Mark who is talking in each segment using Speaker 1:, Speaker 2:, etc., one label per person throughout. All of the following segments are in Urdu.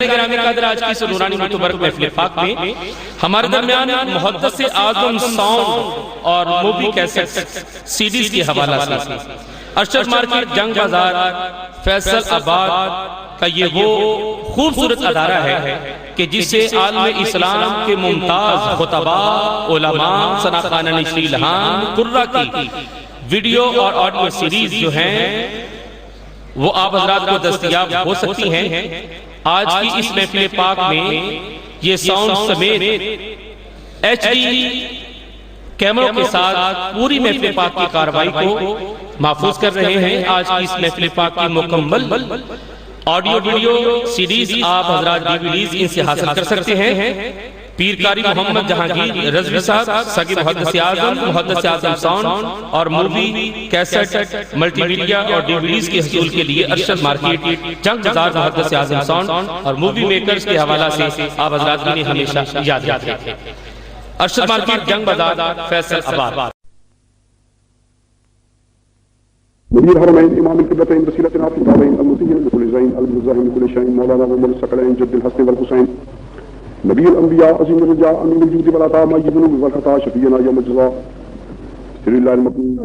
Speaker 1: گرامی قدر آج کی اس نورانی متبرک محفل پاک میں ہمارے درمیان محدث اعظم ساؤنڈ اور مووی کیسٹ سیڈیز کے حوالہ سے ارشد مارکیٹ جنگ بازار فیصل آباد کا یہ وہ خوبصورت ادارہ ہے کہ جسے عالم اسلام کے ممتاز خطباء علماء ثناخانہ نشری لہان قرہ کی ویڈیو اور آڈیو سیریز جو ہیں وہ آپ حضرات کو دستیاب ہو سکتی ہیں۔ آج کی اس محفل پاک میں یہ ساؤنڈ سمیت ایچ ڈی کیمروں کے ساتھ پوری محفل پاک کی کاروائی کو محفوظ کر رہے ہیں۔ آج کی اس محفل پاک کی مکمل آڈیو ویڈیو سیریز آپ حضرات ڈیویڈیز ان سے حاصل کر سکتے ہیں۔ پیر قاری محمد جہانگیر رضوی صاحب سگی محدث اعظم ساؤنڈ اور مووی کیسٹ ملٹی میڈیا اور ڈیویڈیز کے حصول کے لیے ارشد مارکیٹ جنگ بازار محدث اعظم ساؤنڈ اور مووی میکرز کے حوالہ سے آپ حضرات نے ہمیشہ یاد رکھیں۔ ارشد مارکیٹ جنگ بازار فیصل آباد۔
Speaker 2: نبی الحرمین امام القبلتین وسیلتنا فی الدارین المطیع لکل زین المزاحم لکل شیء مولانا محمد الثقلین جد الحسن والحسین نبی الانبیاء عظیم الرجاء امین الجود والعطاء مجید النبی والخطا شفیعنا یوم الجزاء سر اللہ المقبول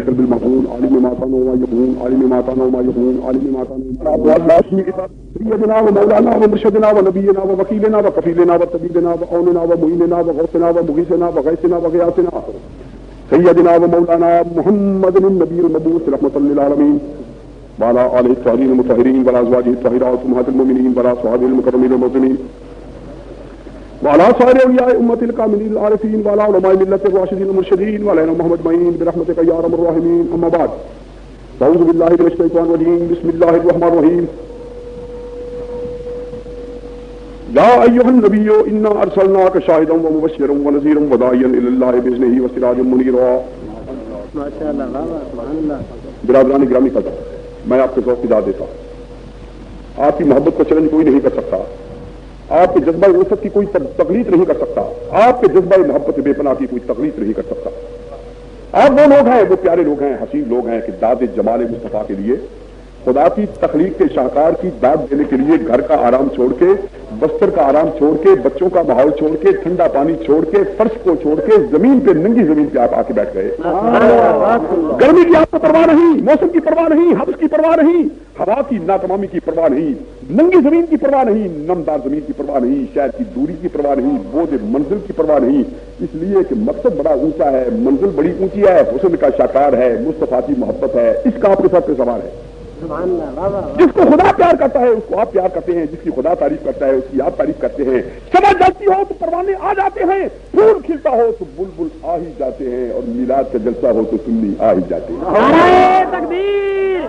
Speaker 2: قلب المحمول عالم ما كان وما يكون عالم ما كان وما يكون عالم ما كان سيدنا ومولانا ومرشدنا ونبينا ووكيلنا وكفيلنا وطبيبنا وعوننا ومعيننا وغوثنا ومغيثنا وغيثنا وغياثنا سيدنا ومولانا محمد النبي المبعوث رحمة للعالمين وعلى آله الطاهرين المطهرين وعلى أزواجه الطاهرات أمهات المؤمنين وعلى أصحابه المكرمين المعظمين وعلى سائر أولياء أمة الكاملين العارفين وعلى علماء ملة الراشدين المرشدين وعلى محمد معين برحمتك يا أرحم الراحمين أما بعد أعوذ بالله من الشيطان الرجيم بسم الله الرحمن الرحيم يا أيها النبي إنا أرسلناك شاهدا ومبشرا ونذيرا وداعيا إلى الله بإذنه وسراجا منيرا ما شاء الله سبحان الله برادران گرامی قدر میں آپ کو ذوق اجازت دیتا ہوں۔ آپ کی محبت کو چیلنج کوئی نہیں کر سکتا، آپ کے جذبہ وسعت کی کوئی تقلید نہیں کر سکتا، آپ کے جذبہ محبت بے پناہ کی کوئی تقلید نہیں کر سکتا۔ آپ وہ لوگ ہیں، وہ پیارے لوگ ہیں، حسین لوگ ہیں کہ داد جمال مصطفیٰ کے لیے خدا کی تخلیق کے شاہکار کی داد دینے کے لیے گھر کا آرام چھوڑ کے، بستر کا آرام چھوڑ کے، بچوں کا ماحول چھوڑ کے، ٹھنڈا پانی چھوڑ کے، فرش کو چھوڑ کے زمین پہ ننگی زمین پہ آپ آ کے بیٹھ گئے۔ گرمی کی آپ کو پرواہ نہیں، موسم کی پرواہ نہیں، حبس کی پرواہ نہیں، ہوا کی ناتمامی کی پرواہ نہیں، ننگی زمین کی پرواہ نہیں، نمدار زمین کی پرواہ نہیں، شہر کی دوری کی پرواہ نہیں، بوجھ منزل کی پرواہ نہیں، اس لیے کہ مقصد بڑا اونچا ہے، منزل بڑی اونچی ہے، حسن کا شاہکار ہے، مصطفیٰ کی محبت ہے، اس کا آپ کے ساتھ پہ سوال ہے۔ جس کو خدا پیار کرتا ہے اس کو آپ پیار کرتے ہیں، جس کی خدا تعریف کرتا ہے اس کی آپ تعریف کرتے ہیں۔ سمجھ جاتی ہو تو پروانے آ جاتے ہیں، پھول کھلتا ہو تو بلبل آ ہی جاتے ہیں، اور میلاد کا جلسہ ہو تو سنی آ ہی جاتے ہیں۔
Speaker 3: نعرہ تکبیر،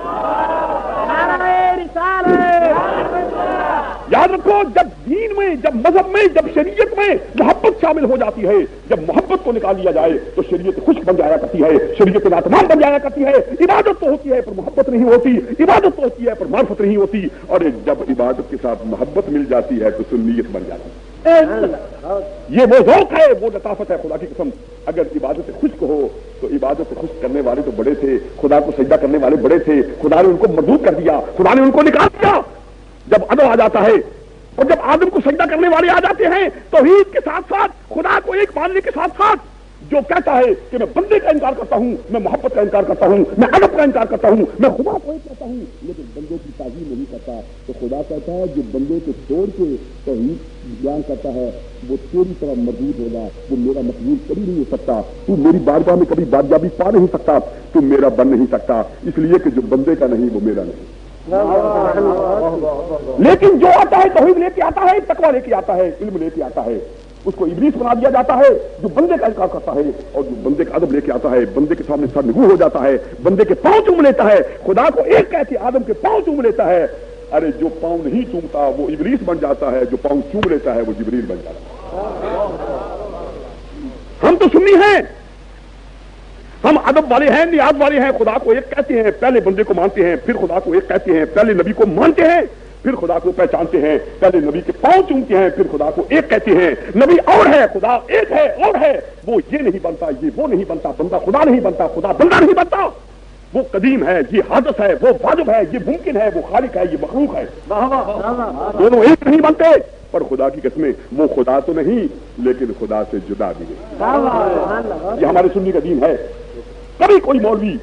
Speaker 3: نعرہ رسالت۔
Speaker 2: یاد رکھو، جب دین میں، جب مذہب میں، جب شریعت میں محبت شامل ہو جاتی ہے، جب محبت کو نکال لیا جائے تو شریعت خشک بن جایا کرتی ہے، شریعت ناتمام بن جایا کرتی ہے۔ عبادت تو ہوتی ہے پر محبت نہیں ہوتی، عبادت تو ہوتی ہے پر معرفت نہیں ہوتی، اور جب عبادت کے ساتھ محبت مل جاتی ہے تو سنیت بن جاتی ہے۔ یہ وہ ذوق ہے، وہ لطافت ہے، خدا کی قسم اگر عبادت خشک ہو تو عبادت خشک کرنے والے تو بڑے تھے، خدا کو سجدہ کرنے والے بڑے تھے، خدا نے ان کو مردود کر دیا، خدا نے ان کو نکال دیا۔ جب آدم آ جاتا ہے اور جب آدم کو سجدہ کرنے والے آ جاتے ہیں، توحید کے ساتھ ساتھ خدا کو ایک ماننے کے ساتھ ساتھ جو کہتا ہے کہ میں بندے کا انکار کرتا ہوں، میں محبت کا انکار کرتا ہوں، میں ادب کا انکار کرتا ہوں، میں خدا کو ایک کہتا ہوں لیکن بندے کی تعظیم نہیں کرتا، تو خدا کہتا ہے جو بندے کو چھوڑ کے توحید بیان کرتا ہے وہ تیری طرح مردود ہوگا، وہ میرا مقبول کبھی نہیں ہو سکتا، تو میری بارگاہ میں کبھی بادیابی پا نہیں سکتا، تو میرا بن نہیں سکتا، اس لیے کہ جو بندے کا نہیں وہ میرا نہیں۔ لیکن جو آتا ہے توحید لے کے آتا ہے، تقویٰ لے کے آتا ہے، علم لے کے آتا ہے، اس کو ابلیس بنا دیا جاتا ہے جو بندے کا انکار کرتا ہے، اور جو بندے کا ادب لے کے آتا ہے بندے کے سامنے سر نگو ہو جاتا ہے، بندے کے پاؤں چوم لیتا ہے، خدا کو ایک کہہ کے آدم کے پاؤں چوم لیتا ہے۔ ارے جو پاؤں نہیں چومتا وہ ابلیس بن جاتا ہے، جو پاؤں چوم لیتا ہے وہ جبریل بن جاتا ہے۔ ہم تو سنی ہیں، ہم ادب والے ہیں، نیاز والے ہیں، خدا کو ایک کہتے ہیں، پہلے بندے کو مانتے ہیں، پھر خدا کو ایک کہتے ہیں، پہلے نبی کو مانتے ہیں، پھر خدا کو پہچانتے ہیں، پہلے نبی کے پاؤں چومتے ہیں، پھر خدا کو ایک کہتے ہیں۔ نبی اور ہے، خدا ایک ہے اور ہے، وہ یہ نہیں بنتا، یہ وہ نہیں بنتا، بندہ خدا نہیں بنتا، خدا بندہ نہیں بنتا، وہ قدیم ہے، یہ حادث ہے، وہ واجب ہے، یہ ممکن ہے، وہ خالق ہے، یہ مخلوق ہے، دونوں ایک نہیں بنتے۔ پر خدا کی قسمیں وہ خدا تو نہیں لیکن خدا سے جدا بھی نہیں۔ یہ ہمارے سنی کا دین ہے۔ کبھی کوئی مولوی،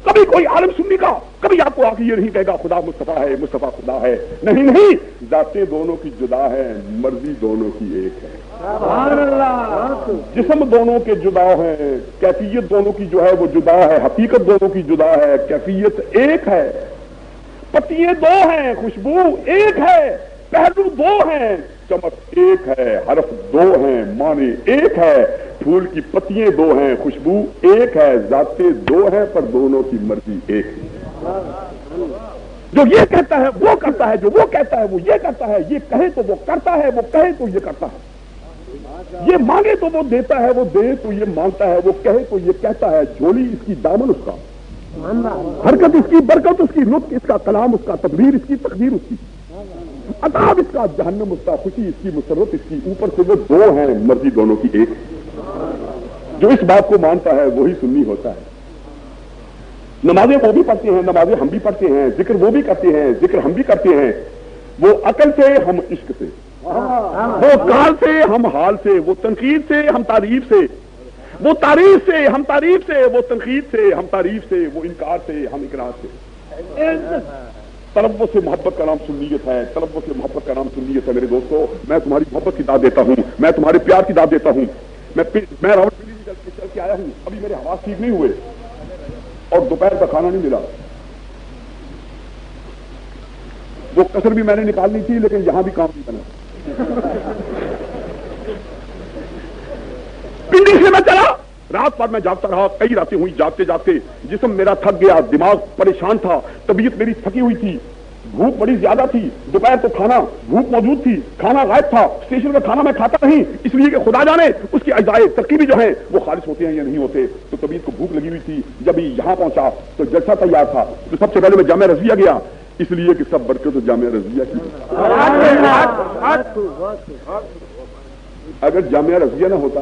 Speaker 2: کبھی کوئی عالم سنی کا کبھی آپ کو آ کے یہ نہیں کہے گا خدا مصطفیٰ ہے، مصطفیٰ خدا ہے، نہیں نہیں، ذاتیں دونوں کی جدا ہے، مرضی دونوں کی ایک ہے، جسم دونوں کے جدا ہیں، کیفیت دونوں کی جو ہے وہ جدا ہے، حقیقت دونوں کی جدا ہے، کیفیت ایک ہے، پتیے دو ہیں، خوشبو ایک ہے، پہلو دو ہیں، چمک ایک ہے، حرف دو ہیں، معنی ایک ہے، پھول کی پتیاں دو ہیں، خوشبو ایک ہے، ذاتیں دو ہیں، پر دونوں کی مرضی ایک ہے۔ جو یہ کہتا ہے وہ کرتا ہے، جو وہ کہتا ہے وہ یہ کرتا ہے، یہ کہے تو وہ کرتا ہے، وہ کہے تو یہ کرتا ہے، یہ مانگے تو وہ دیتا ہے، وہ دے تو یہ مانگتا ہے، وہ کہے تو یہ کہتا ہے، جھولی اس کی دامن اس کا، حرکت اس کی، برکت اس کی، نطق اس کا، کلام اس کا، تدبیر اس کی، تقدیر اس کی، عذاب اس کا، جہنم اس کا، خوشی اس کی، مسرت اس کی، اوپر سے وہ دو ہیں، مرضی دونوں کی ایک۔ جو اس بات کو مانتا ہے وہی سنی ہوتا ہے۔ نمازیں وہ بھی پڑھتے ہیں، نمازیں ہم بھی پڑھتے ہیں، ذکر وہ بھی کرتے ہیں، ذکر ہم بھی کرتے ہیں، وہ عقل سے ہم عشق سے، وہ کال سے ہم حال سے، وہ تنقید سے ہم تعریف سے، وہ تعریف سے ہم تعریف سے، وہ تنقید سے ہم تعریف سے، وہ انکار سے ہم اقرار سے۔ تلوث سے محبت کا نام سنیت ہے، تلوث سے محبت کا نام سنیت ہے۔ میرے دوستو، میں تمہاری محبت کی داد دیتا ہوں، میں تمہارے پیار کی داد دیتا ہوں۔ میں راوٹ ویلی چل کے آیا ہوں، ابھی میرے حواس ٹھیک نہیں ہوئے اور دوپہر کا کھانا نہیں ملا۔ وہ کسر بھی میں نے نکالنی تھی لیکن یہاں بھی کام نہیں کرنا۔ پنڈی سے میں چلا، رات پر میں جاگتا رہا، کئی راتیں ہوئی جاگتے جاگتے، جسم میرا تھک گیا، دماغ پریشان تھا، طبیعت میری تھکی ہوئی تھی، بھوک بڑی زیادہ تھی، دوپہر کو کھانا بھوک موجود تھی، کھانا غائب تھا، اسٹیشن کا کھانا میں کھاتا نہیں، اس لیے کہ خدا جانے اس کی اجزائے ترکیبی جو ہیں وہ خالص ہوتے ہیں یا نہیں ہوتے۔ تو طبیعت کو بھوک لگی ہوئی تھی، جب یہاں پہنچا تو جلسہ تیار تھا، تو سب سے پہلے میں جامعہ رضویہ گیا، اس لیے کہ سب برکت تو جامعہ رضویہ کی۔ اگر جامعہ رضویہ نہ ہوتا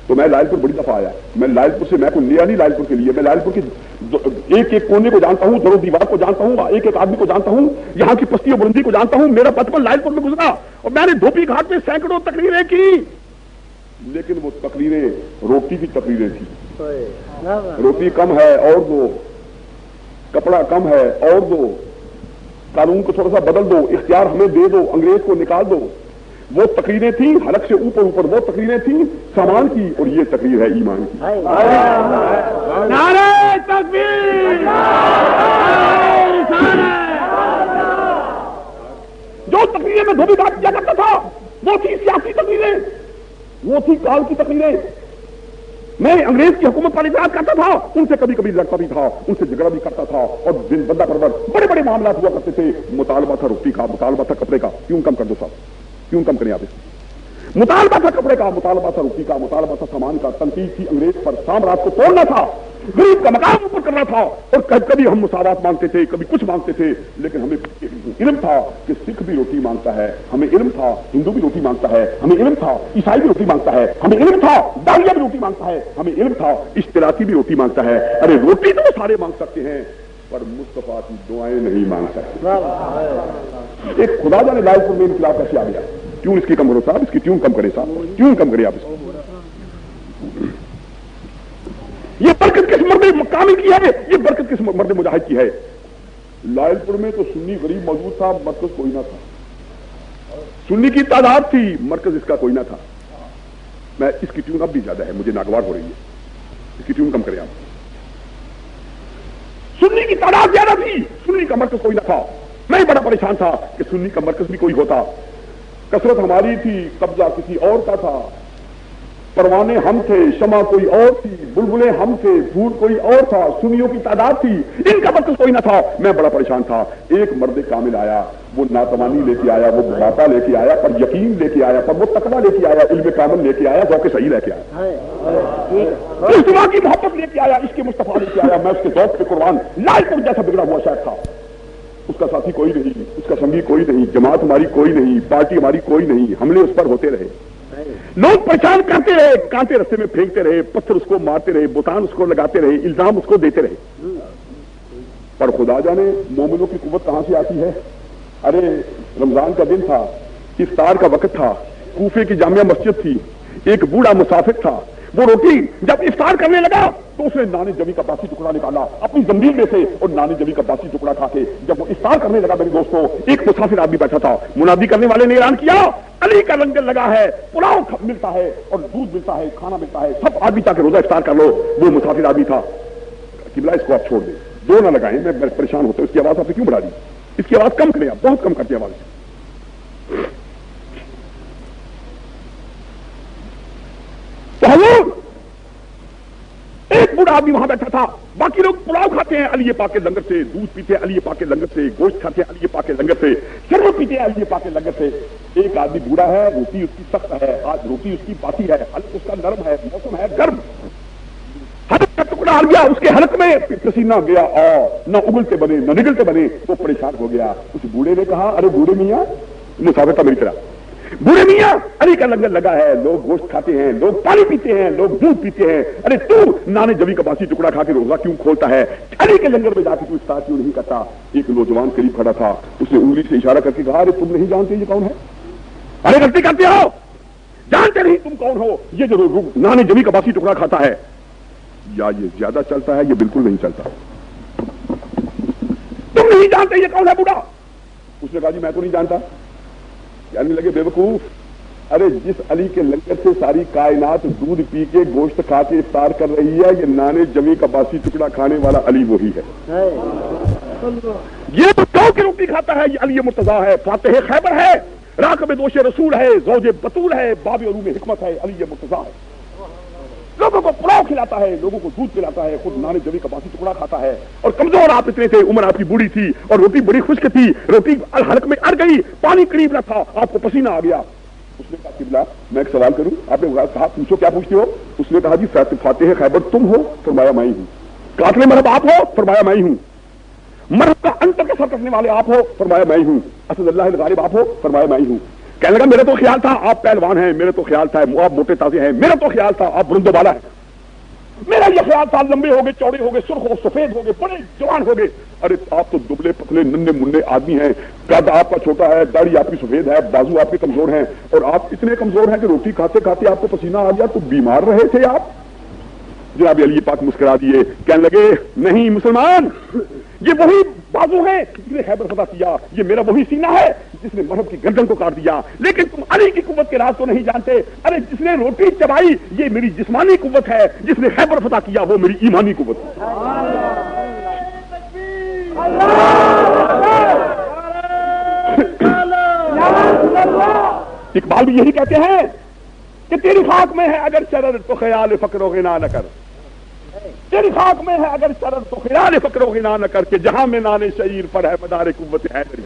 Speaker 2: تو میں لائل پور بڑی دفعہ آیا، میں لائل پور سے میں کو لیا نہیں، لائل پور کے لیے میں لائل پور کے ایک ایک کونے کو جانتا ہوں، درو دیوار کو جانتا ہوں، ایک ایک آدمی کو جانتا ہوں، یہاں کی پستی و بلندی کو جانتا ہوں۔ میرا بچپن لائل پور میں گزرا اور میں نے دھوپی گھاٹ میں سینکڑوں تقریریں کی، لیکن وہ تقریریں روٹی کی تقریریں تھی۔ روٹی کم ہے اور دو، کپڑا کم ہے اور دو، قانون کو تھوڑا سا بدل دو، اختیار ہمیں دے دو، انگریز کو نکال دو۔ وہ تقریریں تھیں حلق سے اوپر اوپر، وہ تقریریں تھیں سامان کی، اور یہ تقریر ہے ایمان کی۔
Speaker 3: نعرہ تکبیر،
Speaker 2: جو تقریریں میں دھوبی گھاٹ کیا کرتا تھا وہ تھی سیاسی تقریریں، وہ تھی کال کی تقریریں۔ میں انگریز کی حکومت پر اعتراض کرتا تھا، ان سے کبھی کبھی لڑتا بھی تھا، ان سے جھگڑا بھی کرتا تھا، اور دن بندہ پرور بڑے بڑے معاملات ہوا کرتے تھے۔ مطالبہ تھا روٹی کا، مطالبہ تھا کپڑے کا، کیوں کم کر دو صاحب، کیوں کم کریں آپ اس؟ مطالبہ تھا کپڑے کا، مطالبہ تھا روٹی کا، مطالبہ تھا سامان کا، تنقید تھی انگریز پر، سامراج کو توڑنا تھا، غریب کا مقام اوپر کرنا تھا، اور کبھی ہم مساوات مانگتے تھے، کبھی کچھ مانگتے تھے، لیکن ہمیں علم تھا کہ سکھ بھی روٹی مانگتا ہے، ہمیں علم تھا ہندو بھی روٹی مانگتا ہے، ہمیں علم تھا عیسائی بھی روٹی مانگتا ہے، ہمیں علم تھا داڑیا بھی روٹی مانگتا ہے، ہمیں علم تھا اشتراکی بھی روٹی مانگتا ہے۔ ارے روٹی تو وہ سارے مانگ سکتے ہیں پر مصطفیٰ کی دعائیں نہیں مانگ سکتے۔ ایک خدا جانے لائل پور میں انقلاب کیسے آ گیا؟ کیوں اس کی کم کرو صاحب، اس کی ٹیون کم کرے صاحب، ٹیون کم کرے آپ اس کو۔ یہ برکت کس مرد کامل کی ہے، یہ برکت کس مرد مجاہد کی ہے؟ لائل پور میں تو سنی غریب موجود تھا، مرکز کوئی نہ تھا، سنی کی تعداد تھی، مرکز اس کا کوئی نہ تھا۔ میں اس کی ٹیون اب بھی زیادہ ہے، مجھے ناگوار ہو رہی ہے، اس کی ٹیون کم کرے آپ۔ سنی کی تعداد زیادہ تھی، سنی کا مرکز کوئی نہ تھا۔ میں بڑا پریشان تھا کہ سنی کا مرکز بھی کوئی ہوتا۔ کثرت ہماری تھی، قبضہ کسی اور کا تھا، پروانے ہم تھے، شمع کوئی اور تھی، بلبلیں ہم تھے، پھول کوئی اور تھا، سنیوں کی تعداد تھی، ان کا مرکز کوئی نہ تھا۔ میں بڑا پریشان تھا۔ ایک مرد کامل آیا، وہ ناتوانی لے کے آیا، وہ بڑھاپا لے کے آیا، پر یقین لے کے آیا، پر وہ تقویٰ لے کے آیا، علم کامل لے کے آیا، ذوق صحیح لے کے آیا، اجتماع کی محبت لے کے آیا، عشق مصطفیٰ لے کے آیا۔ میں اس کے ذوق پہ قربان، لائل پور جیسا بگڑا ہوا شہر تھا، اس کا ساتھی کوئی نہیں، اس کا سنگی کوئی نہیں، جماعت ہماری کوئی نہیں، پارٹی ہماری کوئی نہیں، حملے اس پر ہوتے رہے، لوگ پریشان کرتے رہے، کانٹے رستے میں پھینکتے رہے، پتھر اس کو مارتے رہے، بتان اس کو لگاتے رہے، الزام اس کو دیتے رہے، پر خدا جانے مومنوں کی قوت کہاں سے آتی ہے. ارے رمضان کا دن تھا، افطار کا وقت تھا، کوفے کی جامع مسجد تھی، ایک بوڑھا مسافر تھا، وہ روٹی جب افطار کرنے لگا تو اس نے نانے جوی کا باسی ٹکڑا نکالا اپنی زمین میں سے اور نانے جوی کا باسی ٹکڑا کھا کے جب وہ افطار کرنے لگا میرے دوستوں، ایک مسافر آدمی بیٹھا تھا. منادی کرنے والے نے اعلان کیا علی کا لنگر لگا ہے، پلاؤ ملتا ہے اور دودھ ملتا ہے، کھانا ملتا ہے، سب آدمی تاکہ روزہ افطار کر لو. وہ مسافر آدمی تھا. قبلہ اس کو آپ چھوڑ دیں، دو نہ لگائیں، میں پریشان ہوتا ہوں. اس کی آواز آپ نے کیوں بڑھا دی؟ اس کی آواز کم کریں، آپ بہت کم کرتے آواز. تو حضور ایک بوڑھا آدمی وہاں بیٹھا تھا. باقی لوگ پلاؤ کھاتے ہیں علی پاک کے لنگر سے، دودھ پیتے ہیں علی پاک کے لنگر سے، گوشت کھاتے ہیں علی پاک کے لنگر سے، شربت پیتے ہیں علی پاک کے لنگر سے. ایک آدمی بوڑھا ہے، روٹی اس کی سخت ہے، آج روٹی اس کی باسی ہے، حلق اس کا نرم ہے، موسم ہے گرم. حلق کا ٹکڑا آ گیا، اس کے حلق میں پسینہ گیا اور نہ اگلتے بنے نہ نگلتے بنے. وہ پریشان ہو گیا. اس بوڑھے نے کہا ارے بوڑھے میاں، مسافر تھا میری طرح، بوڑھے میاں علی کا لنگر لگا ہے، لوگ گوشت کھاتے ہیں، لوگ پانی پیتے ہیں، لوگ دودھ پیتے ہیں، ارے تو نانے جوی کا باسی ٹکڑا کھا کے روزہ کیوں کھولتا ہے؟ علی کے لنگر میں جا کے تو افطار کیوں نہیں کرتا؟ ایک نوجوان قریب کھڑا تھا، اس نے انگلی سے اشارہ کر کے کہا ارے تم نہیں جانتے یہ کون ہے؟ ارے غلطی کرتے ہو، جانتے نہیں تم کون ہو؟ یہ جو نانے جوی کا باسی ٹکڑا کھاتا ہے، یا یہ زیادہ چلتا ہے، یہ بالکل نہیں چلتا. تم نہیں جانتے یہ کون ہے بوڑھا؟ اس نے کہا جی میں تو نہیں جانتا. یعنی لگے بے وقوف، ارے جس علی کے لنگر سے ساری کائنات دودھ پی کے گوشت کھا کے افطار کر رہی ہے، یہ نانے جوی کا باسی ٹکڑا کھانے والا علی وہی ہے. یہ تو جو کی روٹی کھاتا ہے یہ علی مرتضیٰ ہے، فاتح خیبر ہے، راکب دوش رسول ہے، زوج بطول ہے، باب علوم حکمت ہے، علی مرتضیٰ ہے. لوگوں کو پلاؤ کھلاتا ہے، لوگوں کو دودھ پلاتا ہے، خود نانے جوی کا باسی ٹکڑا کھاتا ہے. اور کمزور آپ اتنے تھے، عمر آپ کی بوڑھی تھی اور روٹی بڑی خشک تھی، روٹی حلق میں اڑ گئی، پانی قریب نہ تھا، آپ کو پسینہ آ گیا. اس نے کہا قبلہ میں ایک سوال کروں؟ آپ نے کہا پوچھو کیا پوچھتے ہو؟ اس نے کہا جی فاتح خیبر تم ہو؟ فرمایا میں ہی ہوں. قاتل مرحب آپ ہو؟ فرمایا میں ہی ہوں. مرحب کا انتر کا سر کرنے والے آپ ہو؟ فرمایا میں ہی ہوں. اسد اللہ الغالب آپ ہو؟ فرمایا میں ہی ہوں. کہنے لگا میرا تو خیال تھا آپ پہلوان ہیں، میرا تو خیال تھا آپ موٹے تازے ہیں، میرا تو خیال تھا آپ برند بالا ہیں، میرا یہ خیال تھا لمبے ہو گئے، چوڑے ہو گئے، سرخ ہو سفید ہو گئے، بڑے جوان ہو گئے. ارے آپ تو دبلے پتلے ننھے منھے آدمی ہیں، قد آپ کا چھوٹا ہے، داڑھی آپ کی سفید ہے، بازو آپ کے کمزور ہیں، اور آپ اتنے کمزور ہیں کہ روٹی کھاتے کھاتے آپ کو پسینہ آ گیا. تو بیمار رہے تھے آپ؟ جناب علی پاک مسکرا دیے، کہنے لگے نہیں مسلمان، یہ وہی بازو ہے جس نے خیبر فتح کیا، یہ میرا وہی سینہ ہے جس نے مرحب کی گردن کو کاٹ دیا. لیکن تم علی کی قوت کے راز کو نہیں جانتے. ارے جس نے روٹی چبائی یہ میری جسمانی قوت ہے، جس نے خیبر فتح کیا وہ میری ایمانی قوت ہے. اقبال بھی یہی کہتے ہیں کہ تیری خاک میں ہے اگر شرر تو خیال فقر و غنا نہ کر، تیری خاک میں ہے اگر شرر تو خیال فقر و غنا نہ کر، کہ جہاں میں نانے شعیر پر ہے مدار قوت حیدری.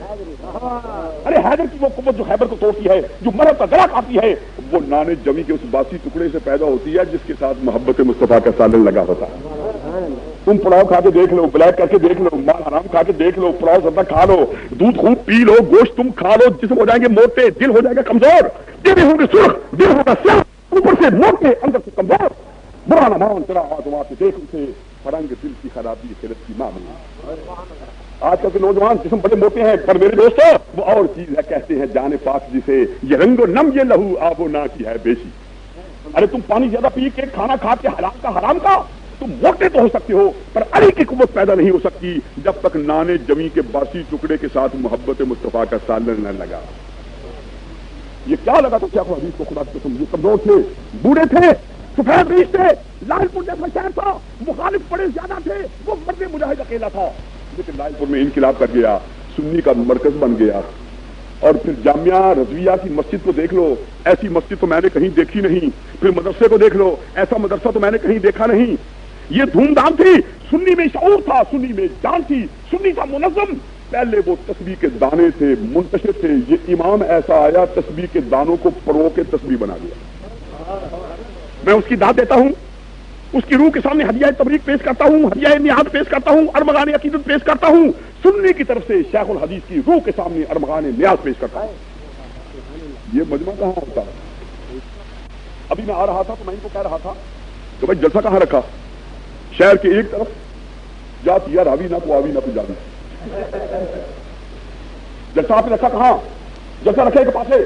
Speaker 2: ارے حیدر کی وہ قوت جو خیبر کو توڑتی ہے، جو مرحب کا گلا کھاتی ہے، وہ نانے جوی کے اس باسی ٹکڑے سے پیدا ہوتی ہے جس کے ساتھ محبت مصطفیٰ کا سالن لگا ہوتا ہے. تم پلاؤ کھا کے دیکھ لو، بلیک کر کے دیکھ لو، مال حرام کھا کے دیکھ لو، پلاؤ زیادہ کھا لو، دودھ خوب پی لو، گوشت تم کھا لو، جسم ہو جائیں گے موٹے، دل ہو جائے گا کمزور، دل ہوں گے سرخ، دل ہوگا سیاہ، اوپر سے موٹے اندر سے کمزور. برا نہ مان تیرا آزما سے دیکھ اسے فرنگ دل کی خرابی خیرت کی معمول. آج کل کے نوجوان جسم بڑے موٹے ہیں، پر میرے دوستو وہ اور چیز ہے، کہتے ہیں جان پاک جسے یہ رنگ و نم یہ لہو آب و نا کی ہے بیشی. ارے تم پانی زیادہ پی کے کھانا کھا کے حرام کا تم موٹے تو ہو سکتے ہو، پر علی کی قوت پیدا نہیں ہو سکتی جب تک نانے جمی کے باسی ٹکڑے کے ساتھ محبت مصطفیٰ کا سالن نہ لگا. یہ کیا لگا تھا شیخ الحدیث کو خدا کی قسم؟ یہ کمزور تھے، بوڑھے تھے، سفید ریش تھے، لال پور جیسا شہر تھا، مخالف بڑے زیادہ تھے، وہ مرد مجاہد اکیلا تھا. لیکن لال پور میں انقلاب کر گیا، سنی کا مرکز بن گیا. اور پھر جامعہ رضویہ کی مسجد کو دیکھ لو، ایسی مسجد تو میں نے کہیں دیکھی نہیں. پھر مدرسے کو دیکھ لو، ایسا مدرسہ تو میں نے کہیں دیکھا نہیں. یہ دھوم دھام تھی، سنی میں شعور تھا، سنی میں جان تھی، سنی تھا منظم. پہلے وہ تسبیح کے دانے تھے، منتشر تھے. یہ امام ایسا آیا تسبیح کے دانوں کو پرو کے تسبیح بنا دیا. میں اس کی داد دیتا ہوں، اس کی روح کے سامنے ہدیہ تبریک پیش کرتا ہوں، ہدیہ نیاز پیش کرتا ہوں، ارمغان عقیدت پیش کرتا ہوں. سنی کی طرف سے شیخ الحدیث کی روح کے سامنے ارمغان نیاز پیش کرتا ہوں. یہ مجمع کہاں ہوتا ہے؟ ابھی میں آ رہا تھا تو میں ان کو کہہ رہا تھا کہ بھائی جلسہ کہاں رکھا؟ شہر کے ایک طرف یا پیا راوی نہ کو آوی نہ پنجابی. جلسہ آپ نے رکھا کہاں؟ جلسہ رکھے ایک پاسے.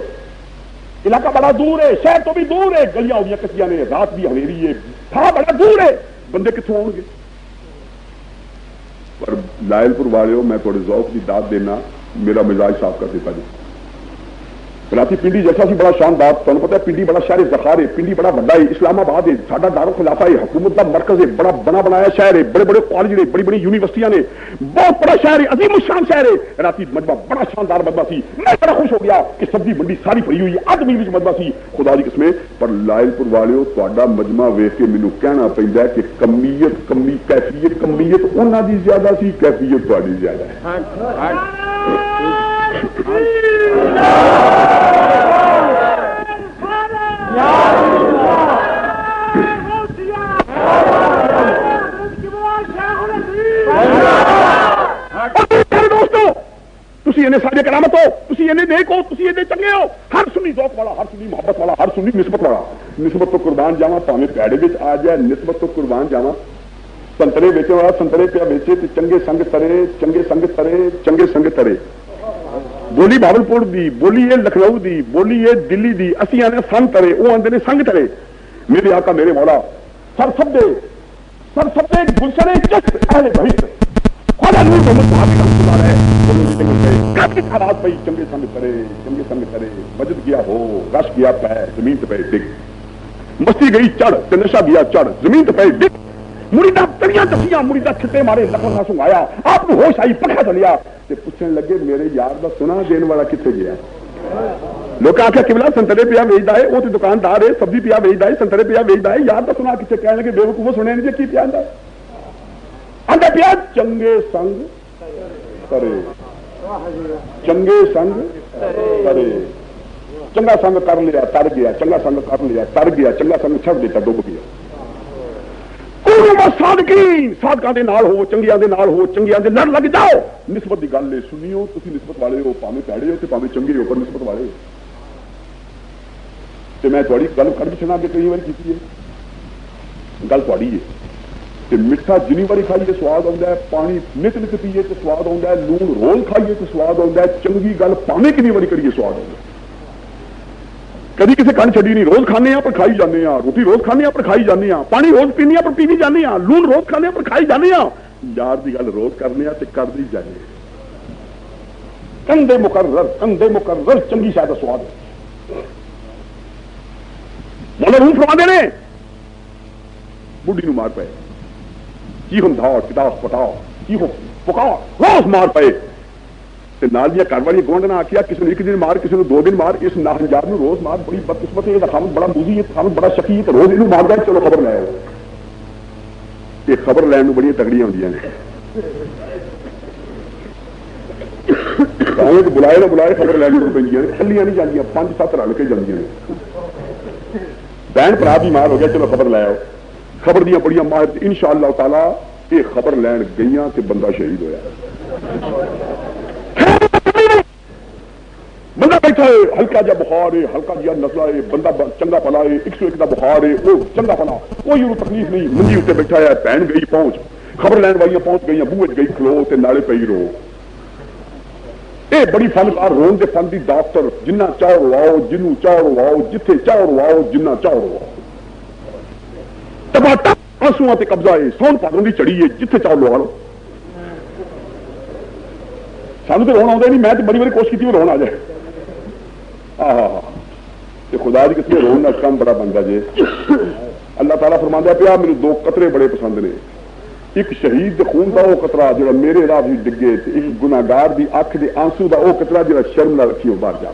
Speaker 2: علاقہ بڑا دور ہے, شہر تو بھی دور ہے, گلیاں ہوگی کچیاں نے, رات بھی ہنیری ہے, تھا بڑا دور ہے, بندے کتوں آؤ گے؟ پر لائل پور والے ہو, میں تھوڑے ذوق کی داد دینا, میرا مزاج صاف کر دیتا جی. راتی پنڈی جیسا سی بڑا شاندار, تمہیں پتا ہے پنڈی بڑا شہر ذخار ہے, پنڈی بڑا بڑا ہے, اسلام آباد ہے, ساڈا دارالخلافہ ہے, حکومت کا مرکز ہے, بڑا بنا بنایا شہر ہے, بڑے بڑے کالج نے, بڑی بڑی یونیورسٹیاں نے, بہت بڑا شہر ہے, عظیم الشان شہر ہے. رات مجمع بڑا شاندار مجمع سی, میں بڑا خوش ہو گیا کہ سبزی منڈی ساری پڑی ہوئی ہے, اد میل مجمع سی, خدا کی قسم. پر لائل پور والے تہاڈا مجمع ویخ کے مینوں کہنا پیندا ہے کہ کمیت انہاں دی زیادہ سی, کیفیت تہاڈی زیادہ ہے. تسی انہیں سارے کرامت ہو, تسی انہیں نیک ہو, تسی انہیں چنگے ہو, ہر سنی ذوق والا, ہر سنی محبت والا, ہر سنی نسبت والا. نسبت تو قربان جاواں پاویں پیڑے وچ آ جائے, نسبت تو قربان جاواں. سنترے ویچن والا سنترے پیا ویچے تے چنگے سنگ ترے, چنگے سنگ ترے, چنگے سنگ ترے. بولی بھاولپور دی, بولی ہے لکھنؤ دی, بولی ہے دلی دی, اسی آنے سن ترے, وہ آندے نے سنگ ترے. میرے آقا میرے مولا سر سب دے گلشن چشت اہل بہشت خدا نور محمد صحابی رحمۃ اللہ علیہ کافی خراب پئی, چنگے سنگ ترے, مجد گیا ہو, رش گیا پہ, زمین تے پہ ڈگ, مستی گئی چڑھ تے نشہ گیا چڑھ, زمین تے پہ ڈگ. مریدا تریاں دسیاں, مریدا چھٹے مارے, لکھن نہ سنگایا, آپ کو ہوش آئی, پکھا چلیا تے پوچھن لگے میرے یار دا سنا دین والا کتنے گیا؟ لوگ آخیا قبلہ سنترے پیا ویچتا ہے, وہ تو دکاندار ہے, سبزی پیا ویچتا ہے, سنترے پیا ویچتا ہے, یار دا سنا کتنے؟ کہنے لگے بے وقوف سنے نہیں کی پیا آندا پیا چنگے سنگ کرے, چنگے سنگ کرے. چنگا سنگ کر لیا تر گیا, چنگا سنگ کر لیا تر گیا, چنگا سنگ چھڑ دیتا ڈب گیا. صادقاں دے نال ہو, چنگیاں دے نال ہو, چنگیاں دے لڑ لگ جاؤ. نسبت دی گل ہے, سنیو تسی نسبت والے ہو, پاویں پیڑے ہو تے پاویں چنگے ہو, پر نسبت والے ہو. تے میں تہاڈی گل کر چھنا کہ کئی واری کیتی ہے, گل تہاڈی ہے. تے میٹھا جنی واری کھائیے سواد آندا ہے, پانی نت نت پیے تے سواد آندا ہے, لون رول کھائیے تے سواد آندا ہے, چنگی گل پاویں کنی واری کریے سواد آندا ہے. کدی کسی کن چڑی نہیں, روز کھانے پر کھائی جانے, روٹی روز کھانے پر کھائی جانے, پانی روز پینے پر پی بھی جانے, لون روز کھانے پر کھائی جانے. یار دی گل روز کرنے تے کر دی جانے. کندے مقرر چنگی شاید سواد. مولا روم فرما نے بڈھی نو مار پے, کی ہم دھاڑ کتاب پٹاؤ, کی ہم پکاؤ, روز مار پے. نال دیا گھر والی گوانڈ نے آخیا کسی نے ایک دن مار, کسی نے 2 دن مار, اس ناہنجار میں روز مار. بڑی بدقسمت ہے, یہ خامد بڑا موزی ہے, خامد بڑا شکی ہے, روز یہ مار جائے, چلو خبر لے آؤ. یہ خبر لین بڑی تگڑیاں ہوندیاں نے, بلائے نہ بلائے خبر لین پہ کھلیاں نہیں جانیاں, 5-7 رل کے جانیاں نے. بہن بھرا بیمار ہو گیا, چلو خبر لے آؤ. خبر دیا بڑی ماہر, ان شاء اللہ تعالی یہ خبر لین گئی کہ بندہ شہید ہوا. بندہ بیٹھا ہے, ہلکا جا بخار ہے, ہلکا جا نزلہ ہے, بندہ چنگا پلا ہے, 101 کا بخار ہے, وہ چنگا پلا, کوئی وہ تکلیف نہیں. منجی اتنے بیٹھا ہے, بہن گئی پہنچ, خبر لین والی پہنچ گئی, بوئے گئی کھلو تے نالے پئی رو. یہ بڑی فنکار رون دے فن دی ڈاکٹر, جنہ چاہو رواؤ, جنوں چاہو رواؤ, جتھے چاہو رواؤ, جنہ چاہو رواؤ. ٹماٹر آنسواں تے قبضہ ہے, سون پاگوں دی چڑی ہے, جتھے چاہو لوا لو. سانو تو رونا آتا نہیں, میں تو بڑی بڑی کوشش کی رونا آ جائے. خدا کی قسم رون کا کام بڑا بنتا جی. اللہ تعالیٰ فرماتا پیا میرے 2 قطرے بڑے پسند نے, ایک شہید خون کا وہ قطرہ جڑا میرے راہ بھی ڈگے, ایک گناہگار دی اکھ دے آنسو دا وہ قطرہ جڑا شرم نہ رکھی ہو باہر جا.